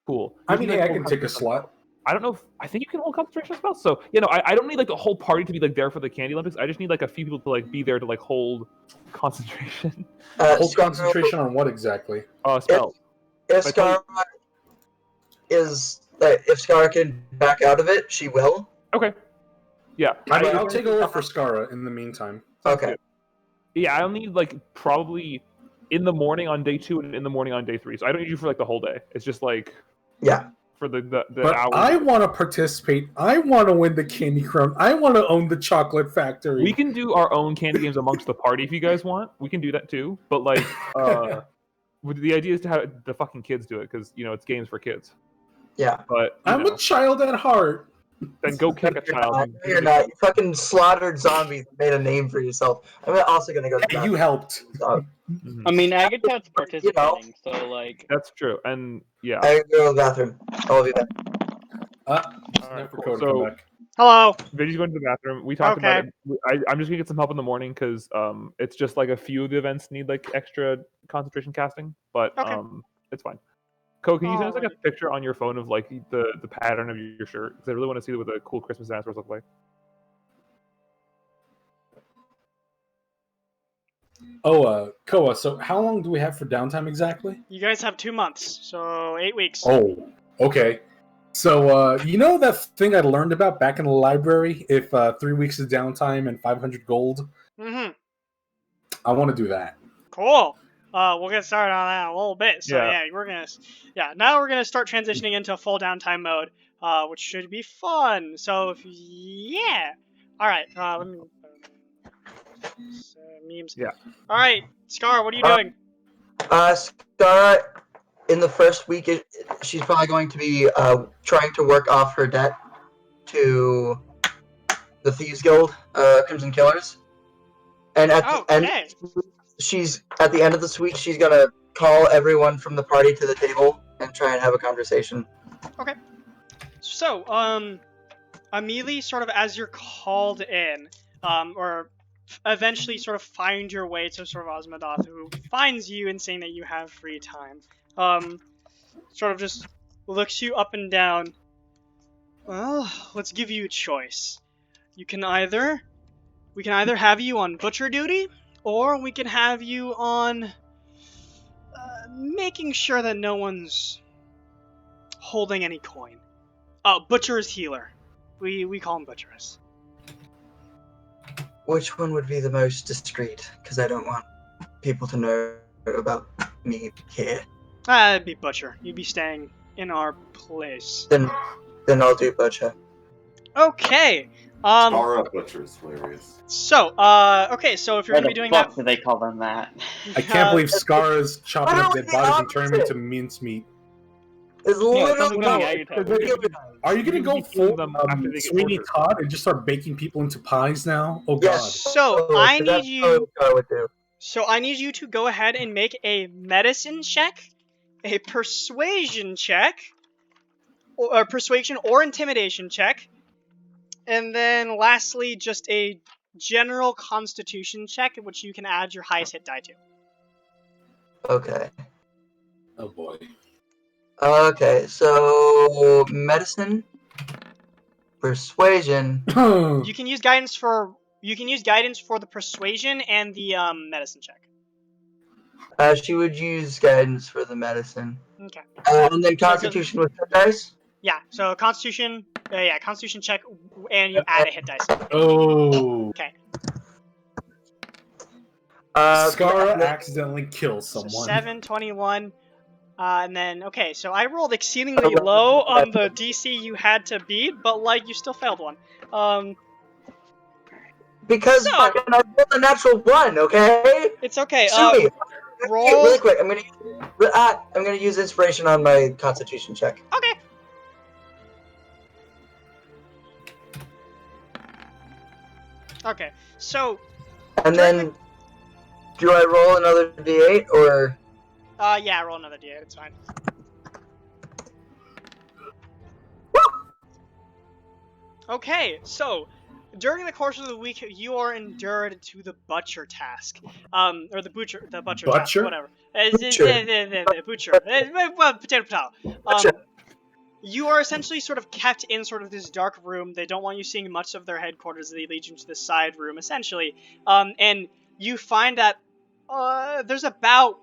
Cool.
I
Who's
mean,
gonna
hey, I
hold
can take a
concentration
slot.
I don't know if I think you can hold concentration spells. So I don't need like the whole party to be like there for the Candy Olympics. I just need like a few people to like be there to like hold concentration.
Hold
Scar-
concentration on what exactly?
Spell.
If
I tell
if Scar can back out of it, she will.
Okay. Yeah.
I mean, I'll take over for Skara in the meantime.
Okay.
Yeah, I'll need like probably in the morning on day 2 and in the morning on day 3. So I don't need you for like the whole day. It's just like
Yeah.
for the
But
hours.
I want to participate. I want to win the Candy Crown. I want to own the chocolate factory.
We can do our own candy games amongst the party if you guys want. We can do that too. But like, the idea is to have the fucking kids do it because it's games for kids.
Yeah.
But
I'm a child at heart.
then go kick a child.
No, you're not. You fucking slaughtered zombies and made a name for yourself. I'm also gonna go.
Hey, you helped.
Mhm.
I mean, Agatat's participating, so like.
That's true, and yeah.
I gotta go to the bathroom. I'll be back.
Time for
cool.
Code to come
So-
back.
Hello.
Vinny's going to the bathroom. We talked
Okay.
about it. I'm just gonna get some help in the morning because it's just like a few of the events need like extra concentration casting, but
Okay.
it's fine. Cole, can you send us like a
Alrighty.
picture on your phone of like the pattern of your shirt? Because I really want to see what the cool Christmas dinosaurs look like.
Oh, Koa, so how long do we have for downtime exactly?
You guys have 2 months, so 8 weeks.
Oh, okay. So, you know that thing I learned about back in the library? If 3 weeks of downtime and 500 gold?
Mm-hmm.
I want to do that.
Cool. We'll get started on that in a little bit. So
Yeah.
now we're gonna start transitioning into full downtime mode, which should be fun. So all right. Let me memes.
Yeah.
All right, Scar, what are you doing?
Scar, in the first week, she's probably going to be trying to work off her debt to the Thieves Guild, Crimson Killers, and
Okay.
she's at the end of this week. She's gonna call everyone from the party to the table and try and have a conversation.
Okay. So, immediately, sort of as you're called in, or eventually sort of find your way to sort of Osmodoth, who finds you and saying that you have free time, sort of just looks you up and down. Well, let's give you a choice. We can either have you on butcher duty, or we can have you on making sure that no one's holding any coin. Butcher's healer. We call him Butcher's.
Which one would be the most discreet? Because I don't want people to know about me here.
It'd be Butcher. You'd be staying in our place.
Then I'll do Butcher.
Okay.
Skara Butcher is hilarious.
So, okay, so if you're
Why
gonna be
the
doing
fuck
that,
do they call them that?
I can't believe Skara's chopping up
Literally
dead bodies and
the
turning them into
opposite.
mincemeat.
It's
doesn't
literally
go
Are you gonna go
You
full
kill them after they get
Sweeney
tortured.
Todd and just start baking people into pies now? Oh god.
Yes.
So,
Oh,
I
that's
need
what
you.
I would do.
So I need you to go ahead and make a medicine check, a persuasion check, or persuasion or intimidation check, and then lastly just a general constitution check, which you can add your highest hit die to.
Okay.
Oh boy.
Okay, so medicine, persuasion.
You can use guidance for the persuasion and the medicine check.
She would use guidance for the medicine.
Okay.
And then Constitution with hit dice.
Yeah. So constitution, constitution check, and you add a hit dice.
Oh.
Okay.
Skara accidentally kills
So
someone.
7, 21. And then, okay, so I rolled exceedingly low on the DC you had to beat, but, like, you still failed one.
Because
So-
fucking I rolled a natural 1, okay?
It's okay,
Sue me.
roll-
Really quick, I'm gonna use inspiration on my Constitution check.
Okay. Okay, so,
And then, do I roll another D8 or?
yeah, roll another D8, it's fine. Okay, so, during the course of the week, you are endured to the butcher task. Or the butcher task,
Butcher?
whatever.
Butcher.
The butcher. Well, potato.
Butcher.
You are essentially sort of kept in sort of this dark room. They don't want you seeing much of their headquarters. They lead you to the side room, essentially. And you find that there's about,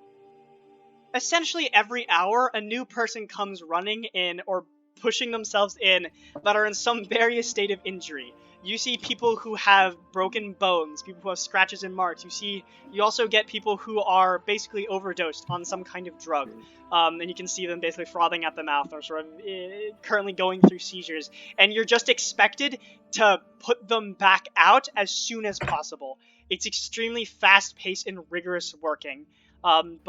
essentially every hour, a new person comes running in or pushing themselves in that are in some various state of injury. You see people who have broken bones, people who have scratches and marks. You also get people who are basically overdosed on some kind of drug. And you can see them basically frothing at the mouth or sort of currently going through seizures. And you're just expected to put them back out as soon as possible. It's extremely fast-paced and rigorous working. Some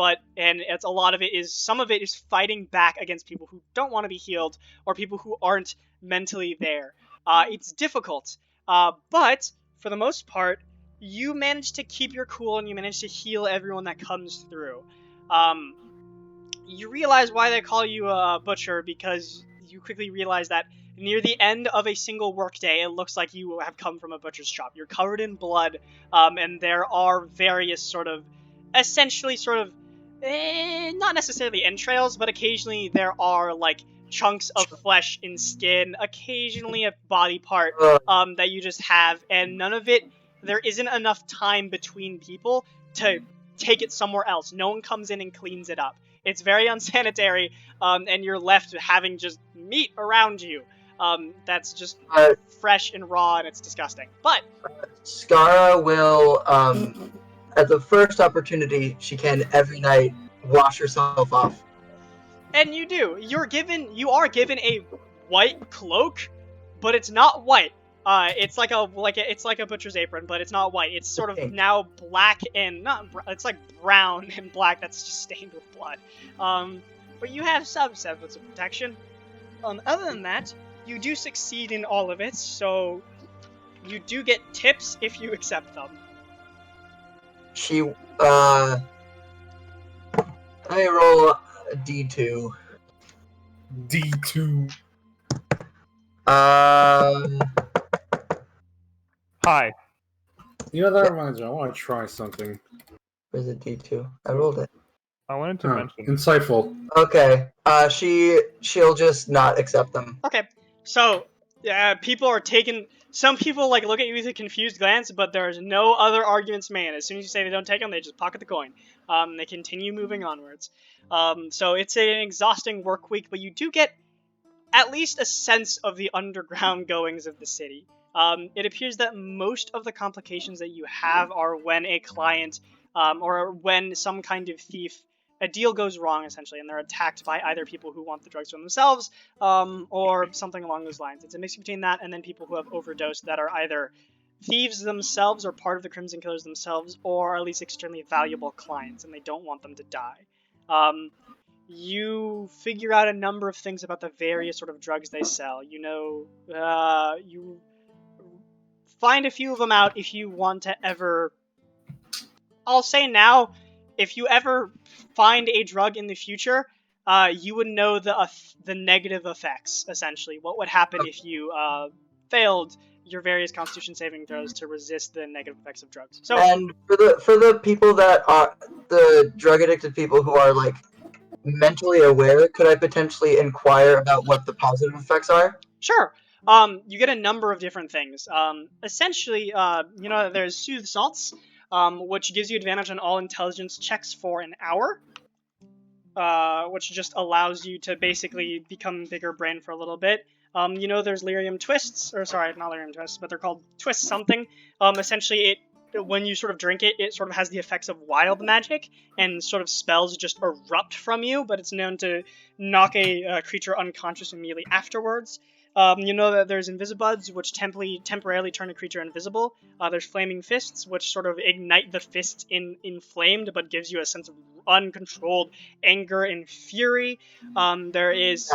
of it is fighting back against people who don't want to be healed or people who aren't mentally there. It's difficult, but for the most part, you manage to keep your cool and you manage to heal everyone that comes through. You realize why they call you a butcher because you quickly realize that near the end of a single workday, it looks like you have come from a butcher's shop. You're covered in blood, and there are various sort of, essentially sort of, not necessarily entrails, but occasionally there are, like, chunks of flesh and skin, occasionally a body part that you just have, and none of it, there isn't enough time between people to take it somewhere else. No one comes in and cleans it up. It's very unsanitary, and you're left having just meat around you. That's just fresh and raw, and it's disgusting. But
Skara will, at the first opportunity she can every night, wash herself off.
And you do. You are given a white cloak, but it's not white. It's like a butcher's apron, but it's not white. It's sort of now black and it's like brown and black that's just stained with blood. But you have some semblance of protection. Other than that, you do succeed in all of it, so you do get tips if you accept them.
she let me roll a D2.
D2.
Hi.
You know, that reminds me, I want to try something.
Where's the D2? I rolled it.
I wanted to
Huh,
mention.
insightful.
Okay. She'll just not accept them.
Okay, so people are taking. Some people like look at you with a confused glance, but there's no other arguments made. As soon as you say they don't take them, they just pocket the coin. They continue moving onwards. So it's an exhausting work week, but you do get at least a sense of the underground goings of the city. It appears that most of the complications that you have are when a client or when some kind of thief, a deal goes wrong essentially, and they're attacked by either people who want the drugs for themselves or something along those lines. It's a mix between that and then people who have overdosed that are either thieves themselves or part of the Crimson Killers themselves, or at least extremely valuable clients, and they don't want them to die. You figure out a number of things about the various sort of drugs they sell. You find a few of them out if you want to ever... I'll say now, if you ever find a drug in the future, you would know the negative effects, essentially. What would happen if you failed your various Constitution saving throws to resist the negative effects of drugs. So,
and for the people that are the drug addicted people who are like mentally aware, could I potentially inquire about what the positive effects are?
Sure. You get a number of different things. Essentially, there's Soothe Salts, which gives you advantage on all intelligence checks for an hour, which just allows you to basically become bigger brain for a little bit. There's Lyrium Twists, or sorry, not Lyrium Twists, but they're called Twist something. Essentially, when you sort of drink it, it sort of has the effects of wild magic, and sort of spells just erupt from you, but it's known to knock a creature unconscious immediately afterwards. That there's Invisibuds, which temporarily turn a creature invisible. There's Flaming Fists, which sort of ignite the fists inflamed, but gives you a sense of uncontrolled anger and fury. There's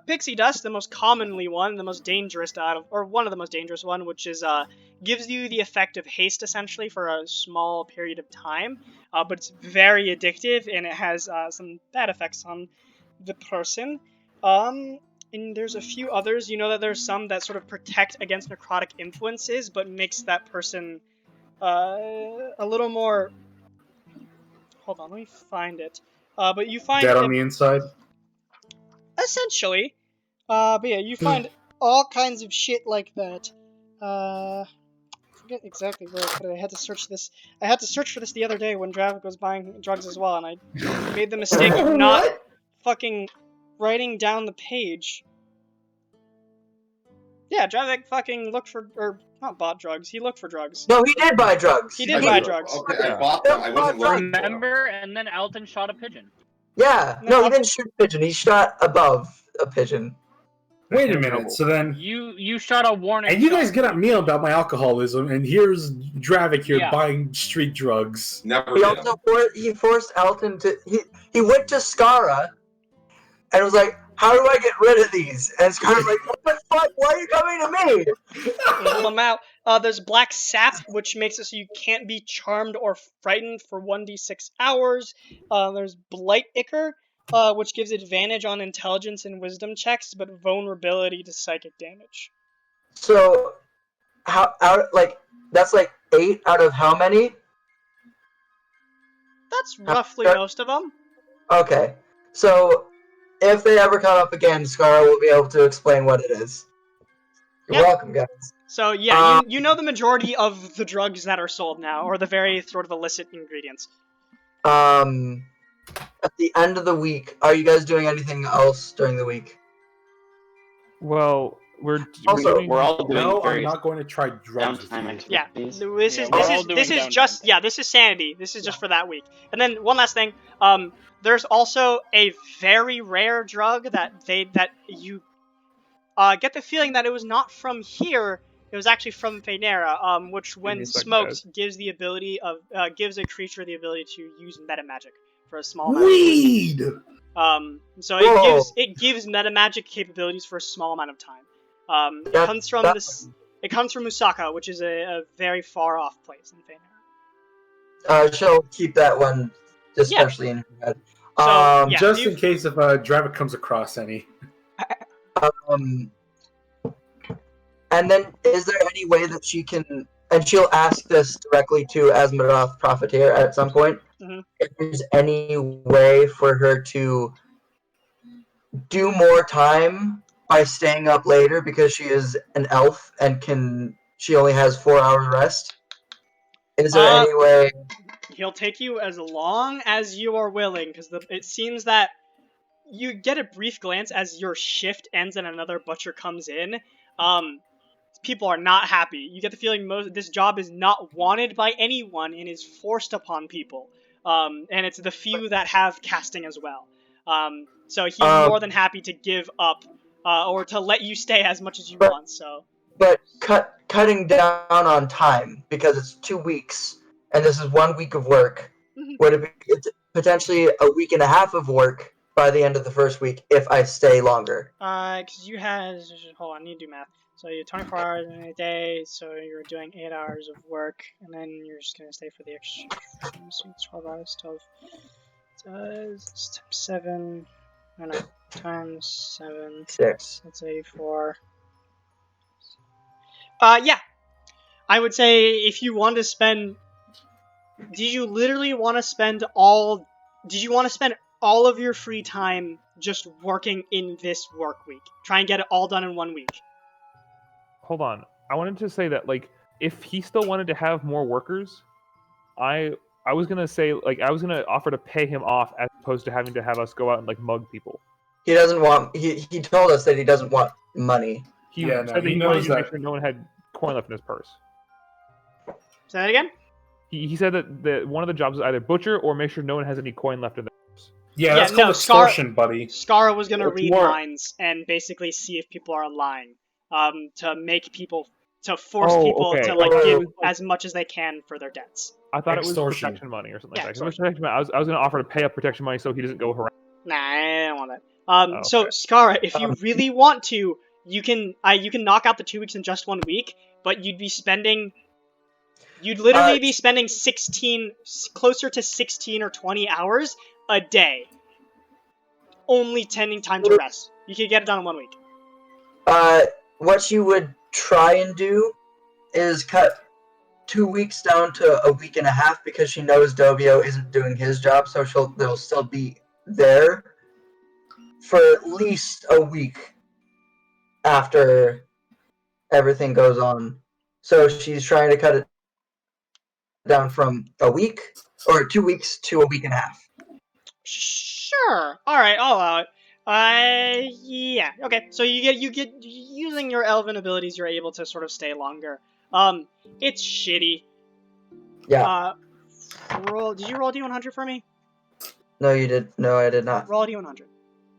Pixie Dust, the most commonly one, the most dangerous one of the most dangerous one, which is gives you the effect of haste essentially for a small period of time, but it's very addictive and it has some bad effects on the person. And there's a few others. That there's some that sort of protect against necrotic influences, but makes that person a little more. Hold on, let me find it. But you find
Dead on the inside.
Essentially. But yeah, you find all kinds of shit like that. I forget exactly where I put it. I had to search this. I had to search for this the other day when Dravik was buying drugs as well, and I made the mistake of not fucking writing down the page. Yeah, Dravik fucking looked for, or not bought drugs. He looked for drugs.
No, he did buy drugs.
He did buy drugs.
Okay, I bought them. I wasn't looking for them.
Remember, and then Alton shot a pigeon.
Yeah, no, he didn't shoot a pigeon. He shot above a pigeon.
Wait a minute. So then,
You shot a warning.
and you guys get at me about my alcoholism, and here's Dravik here
Yeah.
buying street drugs.
Never
He
did.
also he forced Alton to he went to Skara and was like, "How do I get rid of these?" And Skara's like, "What the fuck? Why are you coming to me?"
Hold them out. There's Black Sap, which makes it so you can't be charmed or frightened for 1d6 hours. There's Blight Ichor, which gives advantage on intelligence and wisdom checks, but vulnerability to psychic damage.
So, that's like 8 out of how many?
That's roughly most of them.
Okay, so if they ever come up again, Skara will be able to explain what it is. You're
Yep.
welcome, guys.
So yeah, you know the majority of the drugs that are sold now, or the very sort of illicit ingredients.
At the end of the week, are you guys doing anything else during the week?
Well, we're
Also,
doing,
We're all doing
No, I'm
very
not going to try drugs with
downtime
you.
Yeah,
activities.
this is sanity. This is just for that week. And then one last thing, there's also a very rare drug that you get the feeling that it was not from here. It was actually from Phaenera, which when smoked gives the ability of gives a creature the ability to use meta magic for a small amount.
Weed.
So
Whoa.
it gives meta magic capabilities for a small amount of time. It
That-
comes from
that-
this. It comes from Musaka, which is a very far off place in Feynir.
She'll keep that one especially in her head.
So, yeah,
Just
do
in case if Dravik comes across any.
And then, is there any way that she can? And she'll ask this directly to Asmaroth Profiteer at some point.
Mhm.
If there's any way for her to do more time by staying up later because she is an elf and she only has 4 hours rest. Is there any way?
He'll take you as long as you are willing, because it seems that you get a brief glance as your shift ends and another butcher comes in. People are not happy. You get the feeling this job is not wanted by anyone and is forced upon people. And it's the few that have casting as well. So he's more than happy to give up or to let you stay as much as you want. So,
but cutting down on time because it's 2 weeks and this is 1 week of work. Would it be potentially a week and a half of work by the end of the first week if I stay longer?
Because you had hold on, I need to do math. So you're 24 hours in a day, so you're doing 8 hours of work, and then you're just gonna stay for the extra 12 hours, 12 times 7, I don't know, times 7,
6.
That's 84. Yeah. I would say if you want to spend, did you want to spend all of your free time just working in this work week? Try and get it all done in 1 week.
Hold on. I wanted to say that, like, if he still wanted to have more workers, I was gonna say, like, I was gonna offer to pay him off as opposed to having to have us go out and like mug people.
He doesn't want. He told us that he doesn't want money.
He said that he wanted to make sure no one had coin left in his purse.
Say that again?
He said that one of the jobs is either butcher or make sure no one has any coin left in their purse.
Yeah, that's called extortion, buddy.
Skara was gonna read minds and basically see if people are lying. To force people to like give as much as they can for their debts.
I thought it was protection money or something like that.
Extortion.
I was going to offer to pay up protection money so he doesn't go around.
Nah, I don't want that. So Skara, if you really want to, you can knock out the 2 weeks in just 1 week, but you'd literally be spending 16, closer to 16 or 20 hours a day, only tending time to rest. You could get it done in 1 week.
What you would try and do is cut 2 weeks down to a week and a half because she knows Dobio isn't doing his job, so they'll still be there for at least a week after everything goes on. So she's trying to cut it down from a week or 2 weeks to a week and a half.
Sure. All right, I'll allow it. Yeah. Okay. So you get using your elven abilities, you're able to sort of stay longer. It's shitty.
Yeah.
Did you roll D100 for me?
No, you did. No, I did not.
Roll a D100.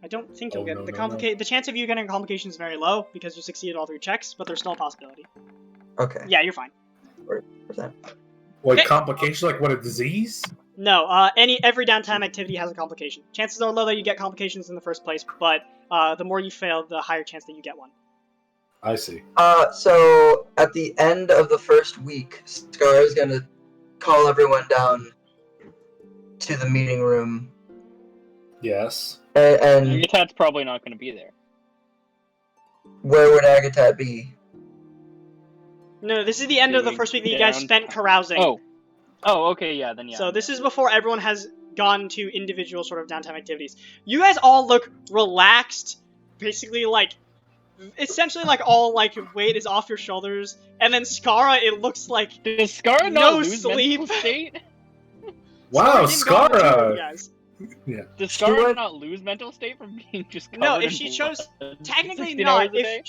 I don't think you'll get the chance of you getting a complication is very low because you succeeded all 3 checks, but there's still a possibility.
Okay.
Yeah, you're fine.
4%.
Like complication, like what, a disease?
No, every downtime activity has a complication. Chances are low that you get complications in the first place, but the more you fail, the higher chance that you get one.
I see.
So at the end of the first week, Skara is gonna call everyone down to the meeting room.
Yes.
And
Agatat's probably not going to be there.
Where would Agatat be?
No, this is the end of the first week that you guys spent carousing.
Oh, okay, yeah, then yeah.
So this is before everyone has gone to individual sort of downtime activities. You guys all look relaxed, basically like, essentially like all like weight is off your shoulders, and then Skara, it looks like
does Skara
no
lose
sleep.
Mental state?
Wow, Skara!
Yeah. Does Skara not lose mental state from being just covered
No, if
in
she
blood
chose, technically
16
not.
hours a day?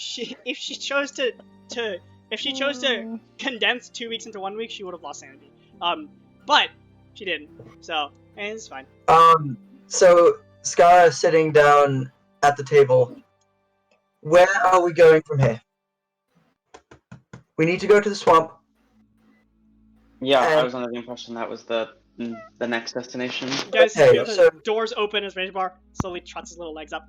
If she chose to condense 2 weeks into 1 week, she would have lost sanity. But she didn't, so and it's fine.
So Skara is sitting down at the table. Where are we going from here? We need to go to the swamp.
Yeah, I was under the impression that was the next destination.
You guys see the doors open as Range Bar slowly trots his little legs up.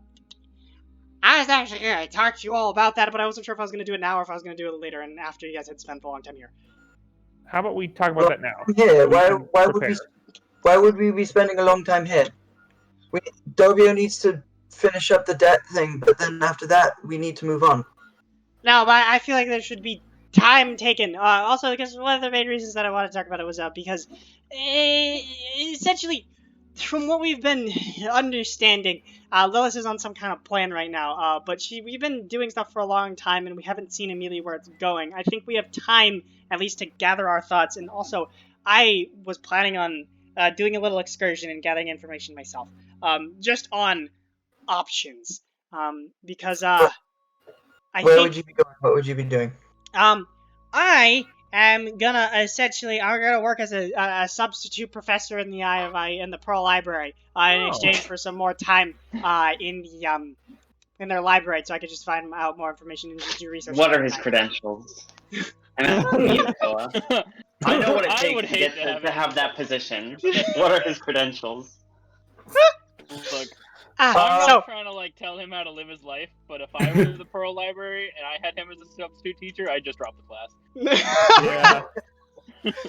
I was actually gonna talk to you all about that, but I wasn't sure if I was gonna do it now or if I was gonna do it later and after you guys had spent a long time here.
How about we talk about that now?
Yeah,
So we can
why would we be spending a long time here? Dobio needs to finish up the debt thing, but then after that, we need to move on.
No, but I feel like there should be time taken. Also, because one of the main reasons that I want to talk about it was because essentially, from what we've been understanding, Lilith is on some kind of plan right now. But we've been doing stuff for a long time, and we haven't seen immediately where it's going. I think we have time, at least, to gather our thoughts. And also, I was planning on doing a little excursion and gathering information myself, just on options. Because
Where would you be going? What would you be doing?
I am gonna I'm gonna work as a substitute professor in the in the Pearl Library, in exchange for some more time, in their library, so I could just find out more information and just do research.
What are his credentials? I know what it takes to have that position. What are his credentials?
Look,
So
I'm not trying to like tell him how to live his life, but if I was the Pearl Library and I had him as a substitute teacher, I'd just drop the class.
Yeah.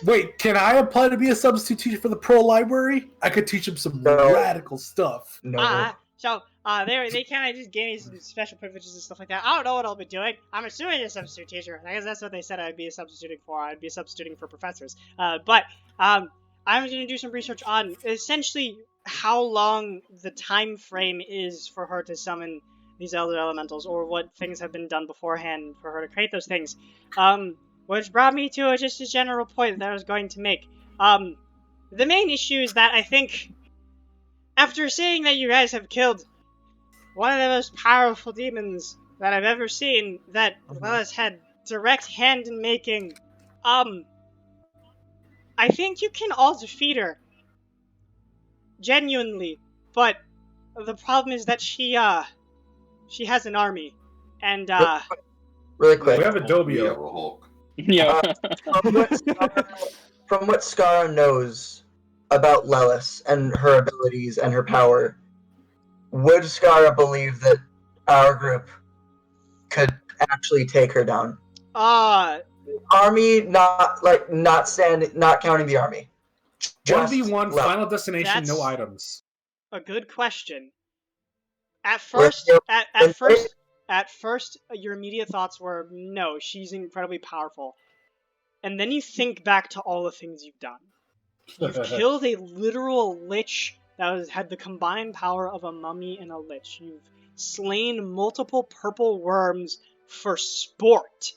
Wait, can I apply to be a substitute teacher for the Pearl Library? I could teach him some radical stuff.
No.
They kind of just gave me some special privileges and stuff like that. I don't know what I'll be doing. I'm assuming a substitute teacher. I guess that's what they said I'd be substituting for. I'd be substituting for professors. But I'm going to do some research on essentially how long the time frame is for her to summon these elder elementals, or what things have been done beforehand for her to create those things. Which brought me to just a general point that I was going to make. The main issue is that I think, after seeing that you guys have killed one of the most powerful demons that I've ever seen, that Lilith had direct hand in making, I think you can all defeat her. Genuinely. But the problem is that she has an army. And,
Really quick.
We have a Dobio.
a Hulk.
Yeah.
From what Skara knows about Lelis and her abilities and her power, would Skara believe that our group could actually take her down? Army, not counting the army.
1v1, final destination, no items.
A good question. At first, your immediate thoughts were, no, she's incredibly powerful. And then you think back to all the things you've done. You've killed a literal lich that had the combined power of a mummy and a lich. You've slain multiple purple worms for sport.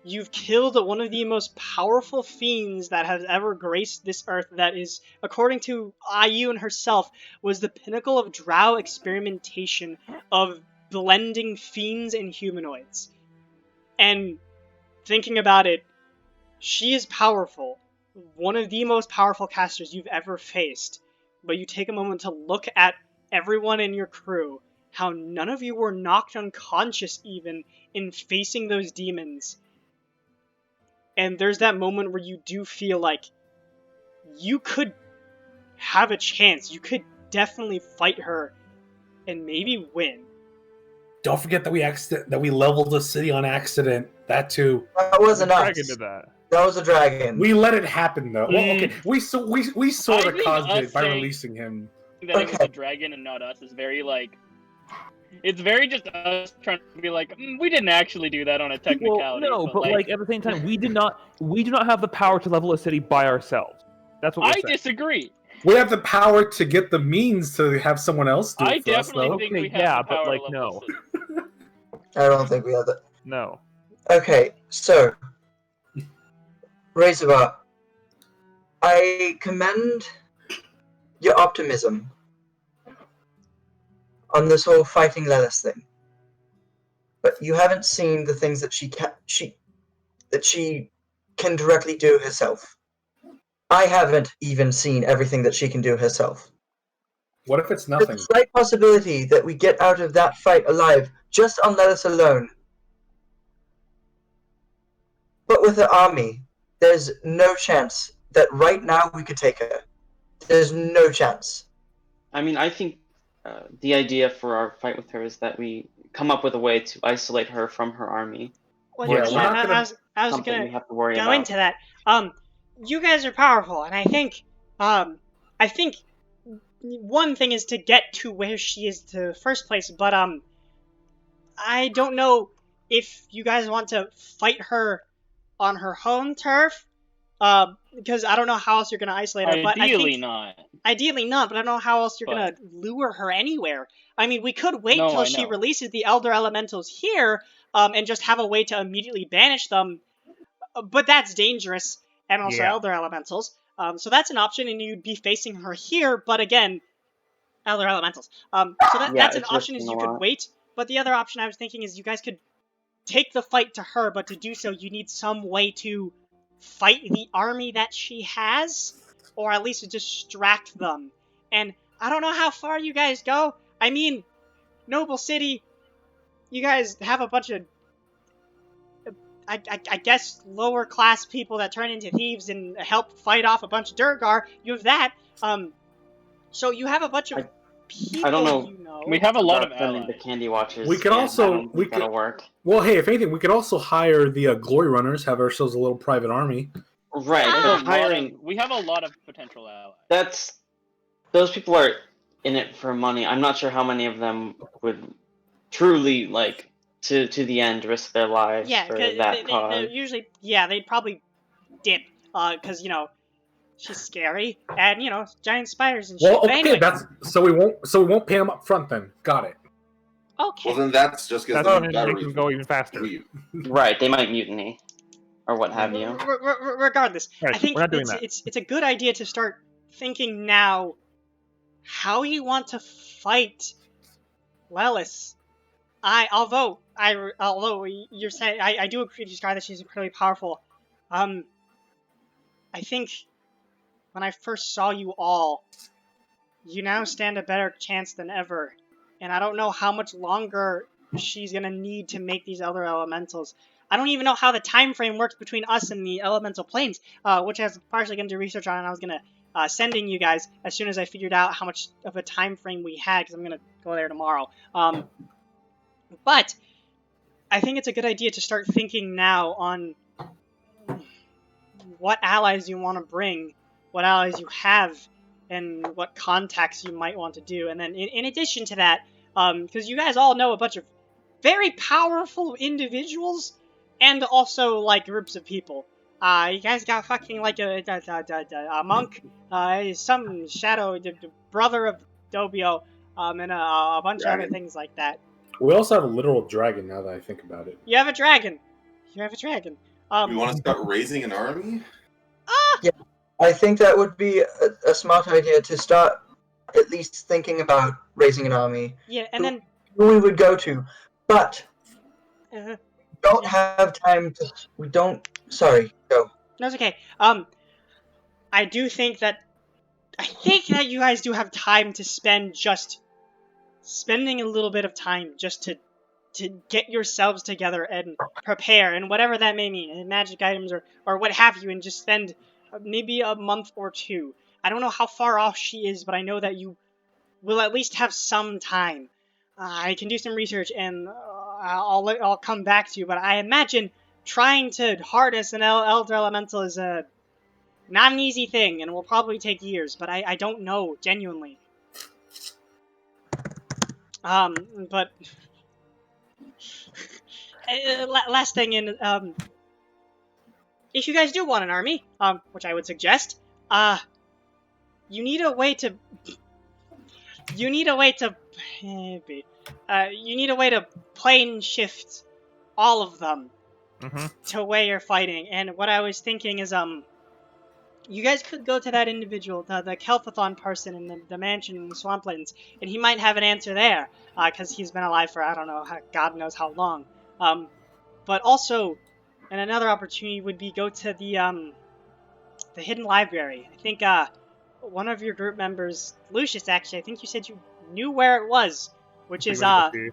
You've killed one of the most powerful fiends that has ever graced this earth, that is, according to Iyun herself, was the pinnacle of drow experimentation of blending fiends and humanoids. And thinking about it, she is powerful. One of the most powerful casters you've ever faced. But you take a moment to look at everyone in your crew, how none of you were knocked unconscious even in facing those demons. And there's that moment where you do feel like you could have a chance. You could definitely fight her and maybe win.
Don't forget that we leveled the city on accident. That too.
That wasn't us.
Dragon did that.
That was a dragon.
We let it happen though. Well, okay, we sort of caused it by releasing him.
That it was a dragon and not us is very like. It's very just us trying to be like, we didn't actually do that on a technicality.
Well, no, but like at the same time, we do not have the power to level a city by ourselves. That's what we're saying.
I disagree.
We have the power to get the means to have someone else do it for us, though.
I definitely think we have the power
but like
to
no.
I don't think we have that.
No.
Okay, so Razorbar, I commend your optimism on this whole fighting Lelis thing, but you haven't seen the things that she can directly do herself. I haven't even seen everything that she can do herself.
What if it's nothing?
There's a slight possibility that we get out of that fight alive just on Lelis alone. But with the army, there's no chance that right now we could take her. There's no chance.
I mean, I think the idea for our fight with her is that we come up with a way to isolate her from her army.
Well,
Yeah,
It's
we're
not
not gonna-
I was
something
gonna
we have to worry
go
about.
into that. You guys are powerful, and I think one thing is to get to where she is to the first place, but I don't know if you guys want to fight her on her home turf, because I don't know how else you're gonna isolate her. But I
Ideally
think,
not.
ideally not, but I don't know how else you're
But-
gonna lure her anywhere. I mean, we could wait
No,
till
I
she
know.
releases the Elder Elementals here, and just have a way to immediately banish them. But that's dangerous, and also
Yeah.
Elder Elementals. So that's an option, and you'd be facing her here. But again, Elder Elementals. So
Yeah,
that's an
it's
option. Is
risking
you
a
could
lot.
wait. But the other option I was thinking is you guys could take the fight to her, but to do so, you need some way to fight the army that she has, or at least to distract them. And I don't know how far you guys go. I mean, Noble City, you guys have a bunch of, I guess, lower class people that turn into thieves and help fight off a bunch of Durgar. You have that. So you have a bunch of people.
I don't know.
You know.
We have a lot of
About sending the
allies.
Candy Watchers.
We can
and
also-
I don't
we
think that'll work.
Well, hey, if anything, we could also hire the Glory Runners, have ourselves a little private army.
Right,
There's
but
a
hiring
we have a lot of potential allies.
those people are in it for money. I'm not sure how many of them would truly like to the end risk their lives
Yeah,
for
'cause
that cause.
they're usually, they'd probably dip, because she's scary, and giant spiders and shit.
Well,
But
okay,
anyway,
so we won't pay them up front then. Got it.
okay.
Well, then that's just
That's
because
going
the
to make them go even faster.
leave.
Right, they might mutiny or what have you.
Regardless,
Right,
I think
we're not doing
it's a good idea to start thinking now how you want to fight Lelis. Although you're saying, I do agree with you, Sky, that she's incredibly powerful. I think when I first saw you all, you now stand a better chance than ever. And I don't know how much longer she's gonna need to make these other elementals. I don't even know how the time frame works between us and the elemental planes, which I was partially gonna do research on, and I was gonna sending you guys as soon as I figured out how much of a time frame we had, because I'm gonna go there tomorrow. But I think it's a good idea to start thinking now on what allies you want to bring, what allies you have, and what contacts you might want to do. And then in addition to that, because you guys all know a bunch of very powerful individuals and also like groups of people. You guys got fucking like a monk, some shadow, the brother of Dobio, and a bunch of other things like that.
We also have a literal dragon now that I think about it.
You have a dragon. You
We want to start raising an army?
I think that would be a smart idea to start at least thinking about raising an army.
Yeah, and then
Who we would go to, but
uh,
don't have time to. We don't. Sorry, go.
no, it's okay. I think that you guys do have time to spending a little bit of time just to get yourselves together and prepare, and whatever that may mean, and magic items or what have you, and just spend maybe a month or two. I don't know how far off she is, but I know that you will at least have some time. I can do some research, and I'll come back to you, but I imagine trying to harness an Elder Elemental is not an easy thing, and will probably take years, but I don't know, genuinely. But last thing, if you guys do want an army, which I would suggest, you need a way to plane shift all of them to where you're fighting. And what I was thinking is, you guys could go to that individual, the Kelphathon person in the mansion in the Swamplands, and he might have an answer there, because he's been alive for, I don't know, God knows how long. But also, and another opportunity would be go to the Hidden Library. I think, one of your group members, Lucius, actually, I think you said you knew where it was, which is, rather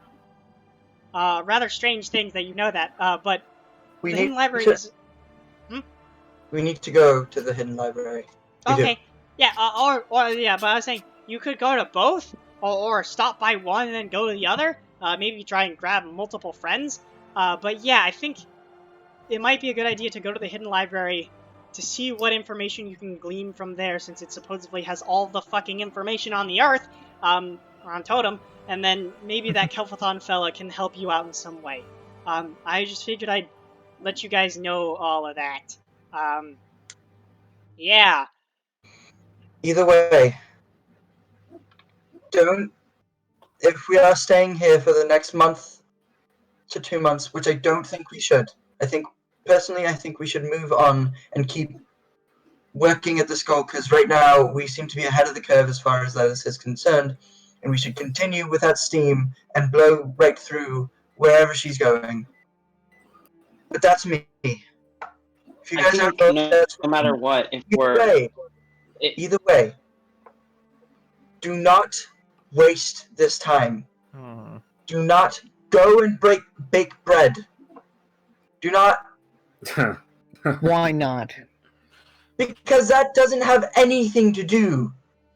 strange things that you know that, but
We
the
need
Hidden Library
to,
is...
We need to go to the hidden library. We do.
Okay, yeah, but I was saying, you could go to both, or stop by one and then go to the other. maybe try and grab multiple friends. But yeah, I think it might be a good idea to go to the Hidden Library to see what information you can glean from there, since it supposedly has all the fucking information on the Earth, or on Totem, and then maybe that Kelphathon fella can help you out in some way. I just figured I'd let you guys know all of that. Yeah.
Either way, if we are staying here for the next month to 2 months, which I don't think we should. I think we should move on and keep working at this goal, because right now we seem to be ahead of the curve as far as that is concerned, and we should continue with that steam and blow right through wherever she's going. But that's me. If you
I
guys
think
are
no matter what, if
either way, do not waste this time. Do not go and bake bread. Do not.
Why not?
Because that doesn't have anything to do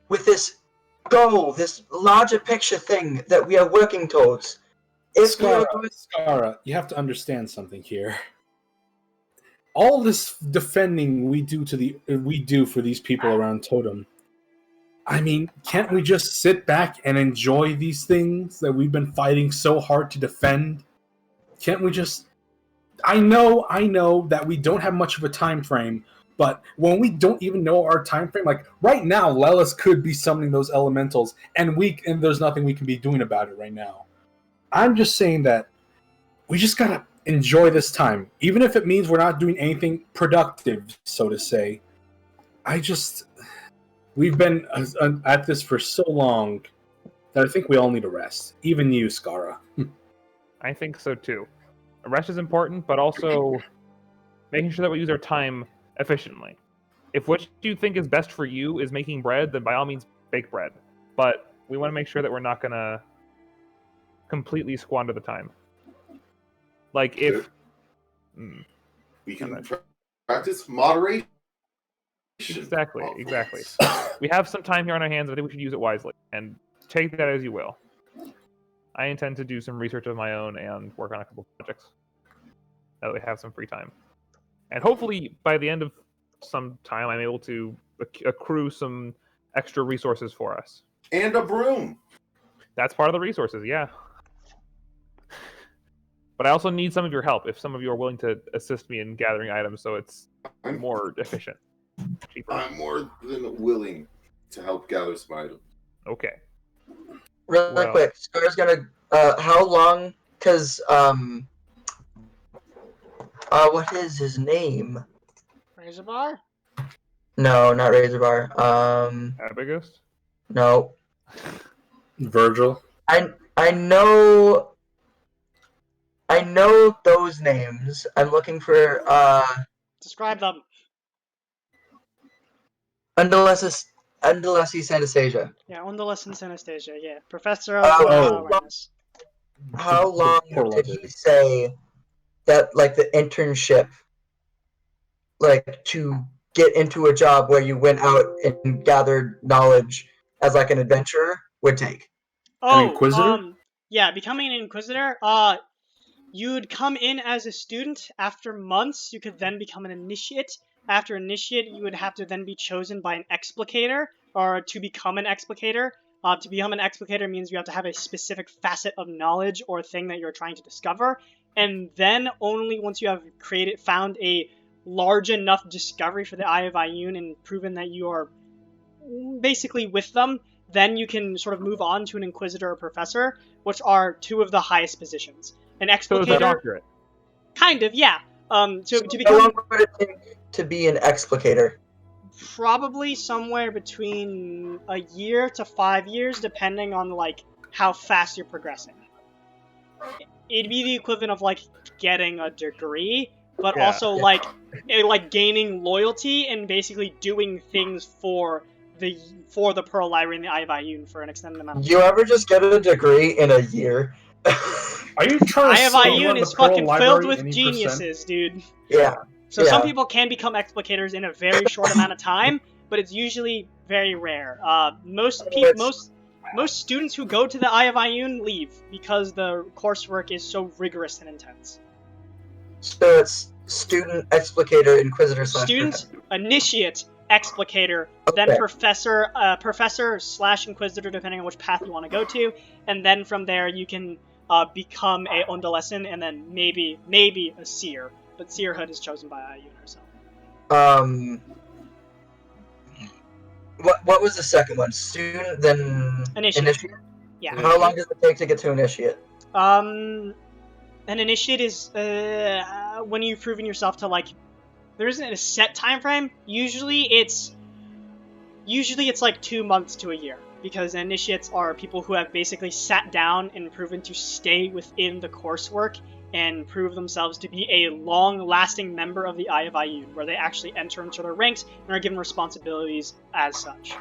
with this goal, this larger picture thing that we are working towards.
Skara, you have to understand something here. All this defending we do for these people around Totem. I mean, can't we just sit back and enjoy these things that we've been fighting so hard to defend? Can't we just... I know that we don't have much of a time frame, but when we don't even know our time frame, like right now, Lelis could be summoning those elementals, and there's nothing we can be doing about it right now. I'm just saying that we just gotta enjoy this time, even if it means we're not doing anything productive, so to say. We've been at this for so long that I think we all need a rest. Even you, Skara.
I think so too. A rest is important, but also making sure that we use our time efficiently. If what you think is best for you is making bread, then by all means bake bread. But we want to make sure that we're not going to completely squander the time. Like if...
we can practice moderation.
Exactly. We have some time here on our hands, and I think we should use it wisely. And take that as you will. I intend to do some research of my own and work on a couple projects. Now that we have some free time. And hopefully, by the end of some time, I'm able to accrue some extra resources for us.
And a broom!
That's part of the resources, yeah. But I also need some of your help, if some of you are willing to assist me in gathering items so it's more efficient. Cheaper.
I'm more than willing to help gather some items.
Okay.
Really quick, Scar's gonna, how long, because, what is his name?
Razorbar?
No, not Razorbar,
Abigus?
No.
Virgil?
I know those names. I'm looking for,
Describe them.
Undulessi Synesthesia.
Yeah, Undulescent Synesthesia, yeah. Professor
Oh.
Awareness.
How long did he say that, like, the internship, like, to get into a job where you went out and gathered knowledge as, like, an adventurer would take?
An Inquisitor?
Yeah, becoming an Inquisitor, you'd come in as a student. After months, you could then become an Initiate. After Initiate, you would have to then be chosen by an Explicator, or to become an Explicator. To become an Explicator means you have to have a specific facet of knowledge or thing that you're trying to discover. And then only once you have found a large enough discovery for the Eye of Ioun and proven that you are basically with them, then you can sort of move on to an Inquisitor or Professor, which are two of the highest positions. An Explicator...
So it's a doctorate.
Kind of, yeah. To become...
How long would it take to be an Explicator?
Probably somewhere between a year to 5 years, depending on, like, how fast you're progressing. It'd be the equivalent of, like, getting a degree, but also, like, gaining loyalty and basically doing things for the Pearl Library and the Eye of Ioun for an extended amount of time.
You ever just get a degree in a year?
Are you trying to
Eye of Ioun is fucking filled with geniuses, dude.
Yeah.
So some people can become Explicators in a very short amount of time, but it's usually very rare. most students who go to the Eye of Ioun leave because the coursework is so rigorous and intense.
So it's student, explicator, inquisitor /
Student, initiate, explicator, then
Okay.
professor / inquisitor, depending on which path you want to go to, and then from there you can become a Undalessen and then maybe a seer, but seerhood is chosen by Ioun herself.
What was the second one? Student, then
Initiate. Yeah.
How long does it take to get to initiate?
An initiate is when you've proven yourself to like. There isn't a set time frame. Usually it's like 2 months to a year, because initiates are people who have basically sat down and proven to stay within the coursework and prove themselves to be a long-lasting member of the Eye of Ioun, where they actually enter into their ranks and are given responsibilities as such.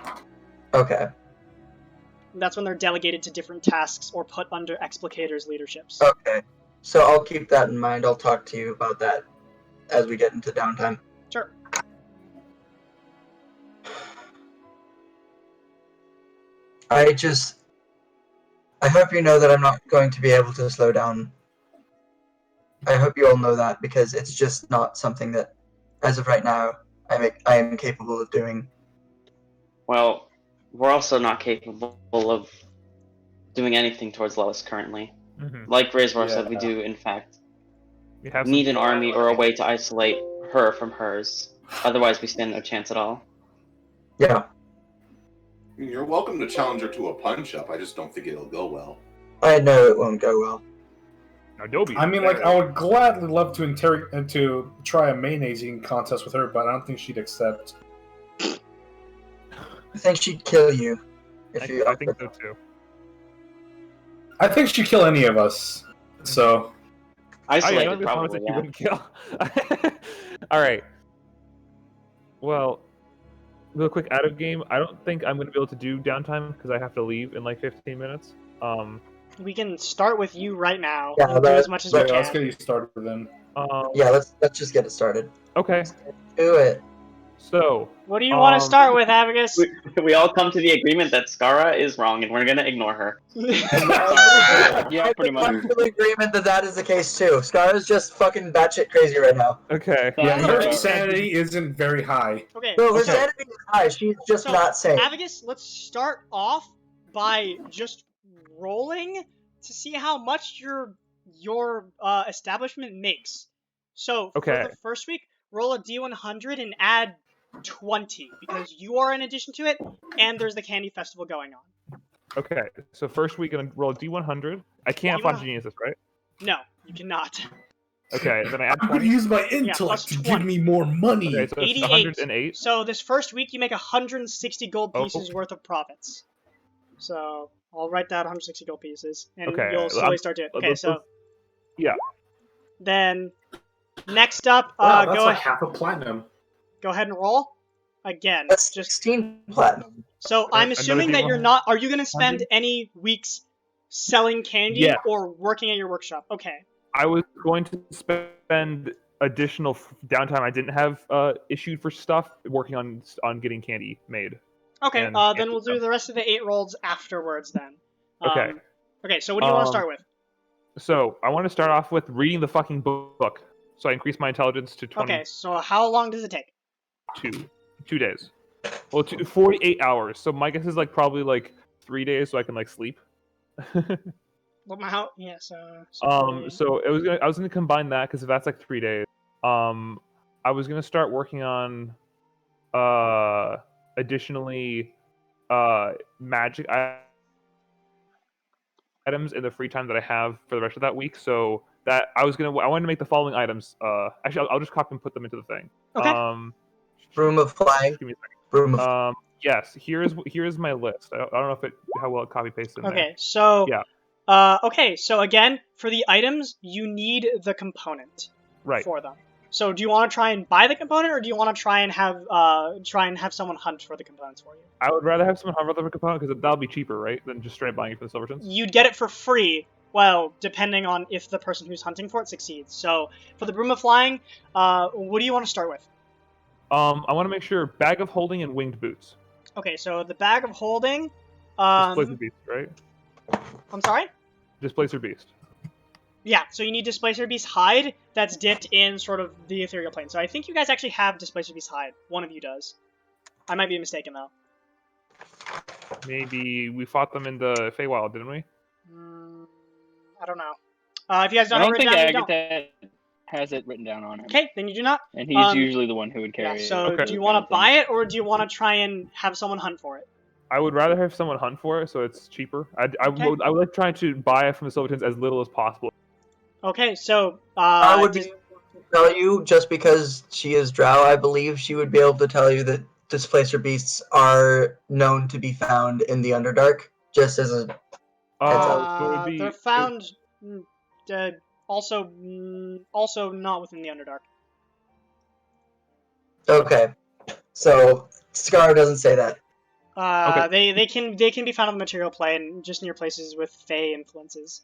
Okay.
That's when they're delegated to different tasks or put under explicators' leaderships.
Okay. So I'll keep that in mind. I'll talk to you about that as we get into downtime.
Sure.
I hope you know that I'm not going to be able to slow down. I hope you all know that, because it's just not something that, as of right now, I am capable of doing.
Well, we're also not capable of doing anything towards Lois currently.
Mhm.
Like Razor said, we do, in fact,
We have
need
some-
an army or a way to isolate her from hers. Otherwise, we stand no chance at all.
Yeah.
You're welcome to challenge her to a punch-up. I just don't think it'll go well.
I know it won't go well.
Adobe.
I mean, like, I would gladly love to try a mayonnaising contest with her, but I don't think she'd accept.
I think she'd kill you if
I
you.
think so too.
I think she'd kill any of us. So.
Isolated,
I
probably,
you
yeah.
wouldn't kill. All right. Well, real quick, out of game. I don't think I'm going to be able to do downtime because I have to leave in like 15 minutes.
We can start with you right now.
Yeah,
and do as much as we
Let's
can.
get you started then.
Yeah, let's just get it started.
Okay.
Do it.
So.
What do you want to start with, Abagus?
We all come to the agreement that Skara is wrong, and we're gonna ignore her.
Yeah,
pretty much.
I'm in agreement that is the case too. Scar is just fucking batshit crazy right now.
Okay.
Yeah, her
Okay.
sanity isn't very high.
Okay.
No, her
Okay.
sanity is high. She's just
So,
not sane.
Abagus, let's start off by just rolling to see how much your establishment makes. So
Okay.
for the first week, roll a D100 and add 20 because you are in addition to it, and there's the candy festival going on.
Okay. So first we're gonna roll a D100. I can't find geniuses, right?
No, you cannot.
Okay. Then I add
I'm
20.
gonna use my
plus
intellect to
20.
give me more money.
Okay, so it's
88.
108.
So this first week you make 160 gold
Oh.
pieces worth of profits. So I'll write that 160 gold pieces, and
Okay,
you'll slowly start to. Okay,
let's-
so
yeah.
then next up,
Wow, that's
go
like
ahead.
half a platinum.
Go ahead and roll again.
That's
Just
16 platinum.
so I'm
another
assuming that you're
D100?
not. Are you going to spend any weeks selling candy
Yes.
or working at your workshop? Okay.
I was going to spend additional downtime I didn't have issued for stuff working on getting candy made.
Okay.
And
Then
candy
we'll do
stuff.
the rest of the 8 rolls afterwards. Then.
Okay.
Okay. So what do you want to
Um,
start with?
So I want to start off with reading the fucking book, so I increase my intelligence to 22.
Okay. So how long does it take?
2 days. Well, 48 hours. So my guess is like probably like 3 days, so I can like sleep.
Well, how? Yeah. So.
So I was gonna combine that because if that's like 3 days, I was gonna start working on, additionally, magic items in the free time that I have for the rest of that week. So that I wanted to make the following items. Actually, I'll just copy and put them into the thing.
Okay.
Room of flying.
Give me a second.
Room of.
Yes. Here's my list. I don't know how well it copy pasted. In
Okay. So.
Yeah.
Okay. So again, for the items, you need the component
Right.
for them. So do you want to try and buy the component, or do you want to try and have someone hunt for the components for you?
I would rather have someone hover the component because that'll be cheaper, right, than just straight buying it for the silver tins.
You'd get it for free. Well, depending on if the person who's hunting for it succeeds. So for the Broom of Flying, what do you want to start with?
I want to make sure bag of holding and winged boots.
Okay, so the bag of holding,
Displacer Beast, right?
I'm sorry?
Displacer Beast.
Yeah, so you need Displacer Beast hide that's dipped in sort of the ethereal plane. So I think you guys actually have Displacer Beast hide. One of you does. I might be mistaken though.
Maybe we fought them in the Feywild, didn't we?
I don't know. If you guys
I
don't have it
don't
written
think
down, you don't.
Agatha has it written down on him.
Okay, then you do not.
And he's usually the one who would carry
Yeah,
it.
so
Okay.
do you want to buy it, or do you want to try and have someone hunt for it?
I would rather have someone hunt for it, so it's cheaper. I
Okay.
would like trying to buy it from the Silvertons as little as possible.
Okay, so
I would be able to tell you, just because she is Drow, I believe she would be able to tell you that Displacer Beasts are known to be found in the Underdark, just as a
So it would be
they're found also not within the Underdark.
Okay. So Scar doesn't say that.
Okay.
They can be found on the material plane, just near places with Fey influences.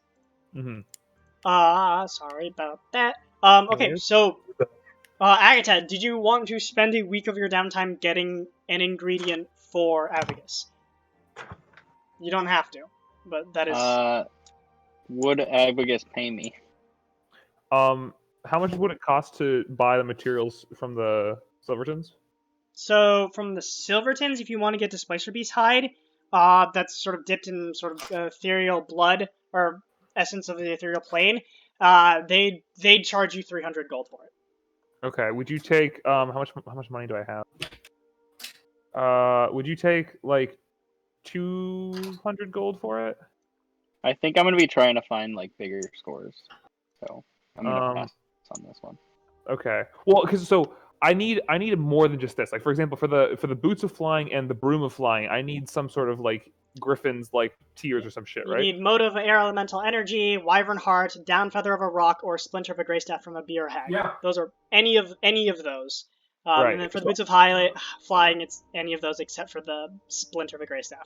Mm-hmm.
Sorry about that. Okay,
Anyways.
so Agatha, did you want to spend a week of your downtime getting an ingredient for Abigus? You don't have to, but that is.
Would Abigus pay me?
How much would it cost to buy the materials from the Silvertons?
So from the Silvertons, if you want to get Displacer Beast hide, that's sort of dipped in sort of ethereal blood or essence of the ethereal plane, they'd charge you 300 gold for it.
Okay. Would you take how much money do I have? Would you take like 200 gold for it?
I think I'm gonna be trying to find like bigger scores, so I'm gonna pass on this one.
Okay. Well, because I need more than just this. Like for example, for the boots of flying and the broom of flying, I need some sort of like griffin's like tears or some shit, right?
You need motive of air elemental energy, wyvern heart, down feather of a rock, or splinter of a gray staff from a beer hag.
Yeah.
Those are any of those.
Right.
And then for the boots of flying, it's any of those except for the splinter of a gray staff.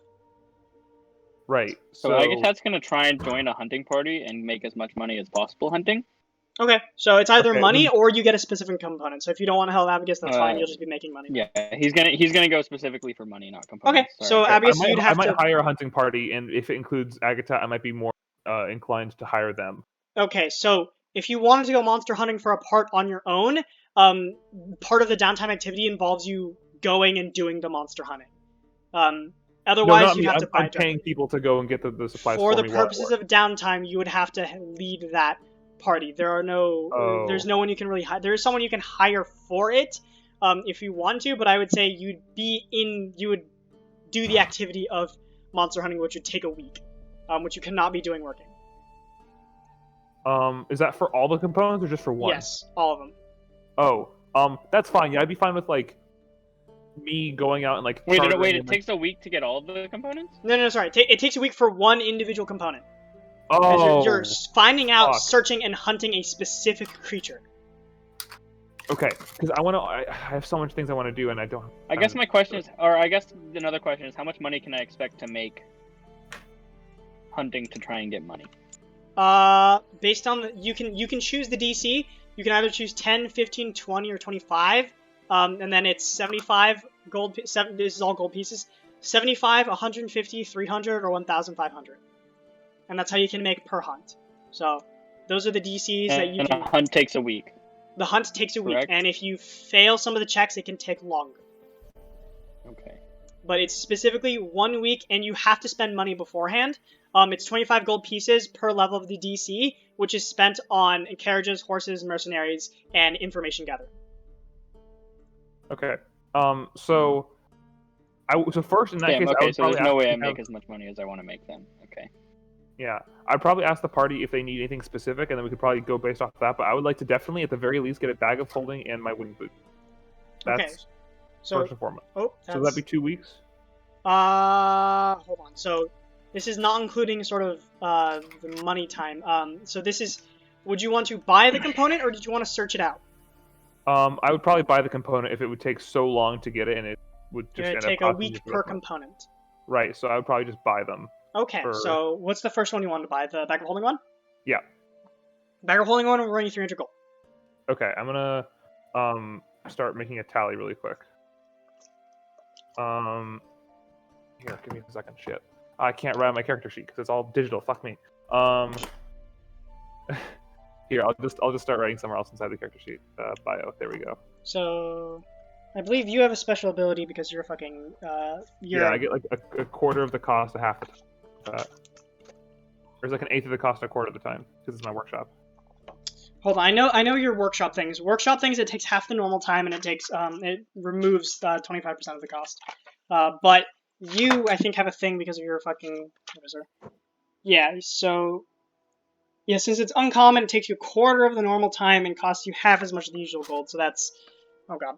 Right.
So I guess that's gonna try and join a hunting party and make as much money as possible hunting.
Okay, so it's either
Okay,
money or you get a specific component. So if you don't want to help Abigus, that's fine. You'll just be making money.
Yeah, he's gonna go specifically for money, not components.
Okay, so Abigus, you'd have
I might
to.
hire a hunting party, and if it includes Agatha, I might be more inclined to hire them.
Okay, so if you wanted to go monster hunting for a part on your own, part of the downtime activity involves you going and doing the monster hunting. Otherwise, you'd have to buy
I'm paying people to go and get the supplies
for
for
the
me while I
purposes
work.
of downtime. You would have to lead that party. There's no one you can really hire. There is someone you can hire for it, if you want to. But I would say you would do the activity of monster hunting, which would take a week, which you cannot be doing working.
Is that for all the components or just for one?
Yes, all of them.
Oh, that's fine. Yeah, I'd be fine with like me going out and like.
Wait,
chartering
it
and,
takes a week to get all of the components?
No, sorry. It takes a week for one individual component.
Oh,
You're finding out,
fuck.
searching, and hunting a specific creature.
Okay, because I have so much things I want to do, and I don't.
I guess my question is, or I guess another question is, how much money can I expect to make hunting to try and get money?
Based on you can choose the DC. You can either choose 10, 15, 20, or 25. And then it's 75 gold. This is all gold pieces. 75, 150, 300, or 1,500. And that's how you can make per hunt. So those are the DCs that you
And
can.
a hunt takes a week.
The hunt takes a week,
Correct.
and if you fail some of the checks, it can take longer.
Okay.
But it's specifically 1 week, and you have to spend money beforehand. It's 25 gold pieces per level of the DC, which is spent on carriages, horses, mercenaries, and information gathering.
Okay. So first in that
Damn,
case, I
okay,
would
so there's
probably
no way I
ask
make as much money as I want to make then. Okay.
Yeah, I'd probably ask the party if they need anything specific, and then we could probably go based off that. But I would like to definitely, at the very least, get a bag of holding and my wooden boot. That's
Okay. So,
first and foremost.
oh,
So that'd be 2 weeks.
hold on. So this is not including sort of the money time. So this is, would you want to buy the component or did you want to search it out?
I would probably buy the component if it would take so long to get it, and it would just
It'd
end
take
up
a
costing
week
me
per
for-
component.
Right. So I would probably just buy them.
Okay,
for-
so what's the first one you want to buy? The bag of holding one?
Yeah.
Bag of holding one will run you 300 gold.
Okay, I'm gonna start making a tally really quick. Here, give me a second. Shit. I can't write on my character sheet because it's all digital. Fuck me. Here, I'll just start writing somewhere else inside the character sheet. Bio. There we go.
So, I believe you have a special ability because you're fucking.
Yeah, I get like a quarter of the cost, a half the time. There's like an eighth of the cost, and a quarter of the time because it's my workshop.
Hold on, I know your workshop things. Workshop things, it takes half the normal time, and it removes 25% of the cost. But you, I think, have a thing because of your fucking. What is there? Yeah. So. Yeah, since it's uncommon, it takes you a quarter of the normal time and costs you half as much of the usual gold. So that's. Oh god.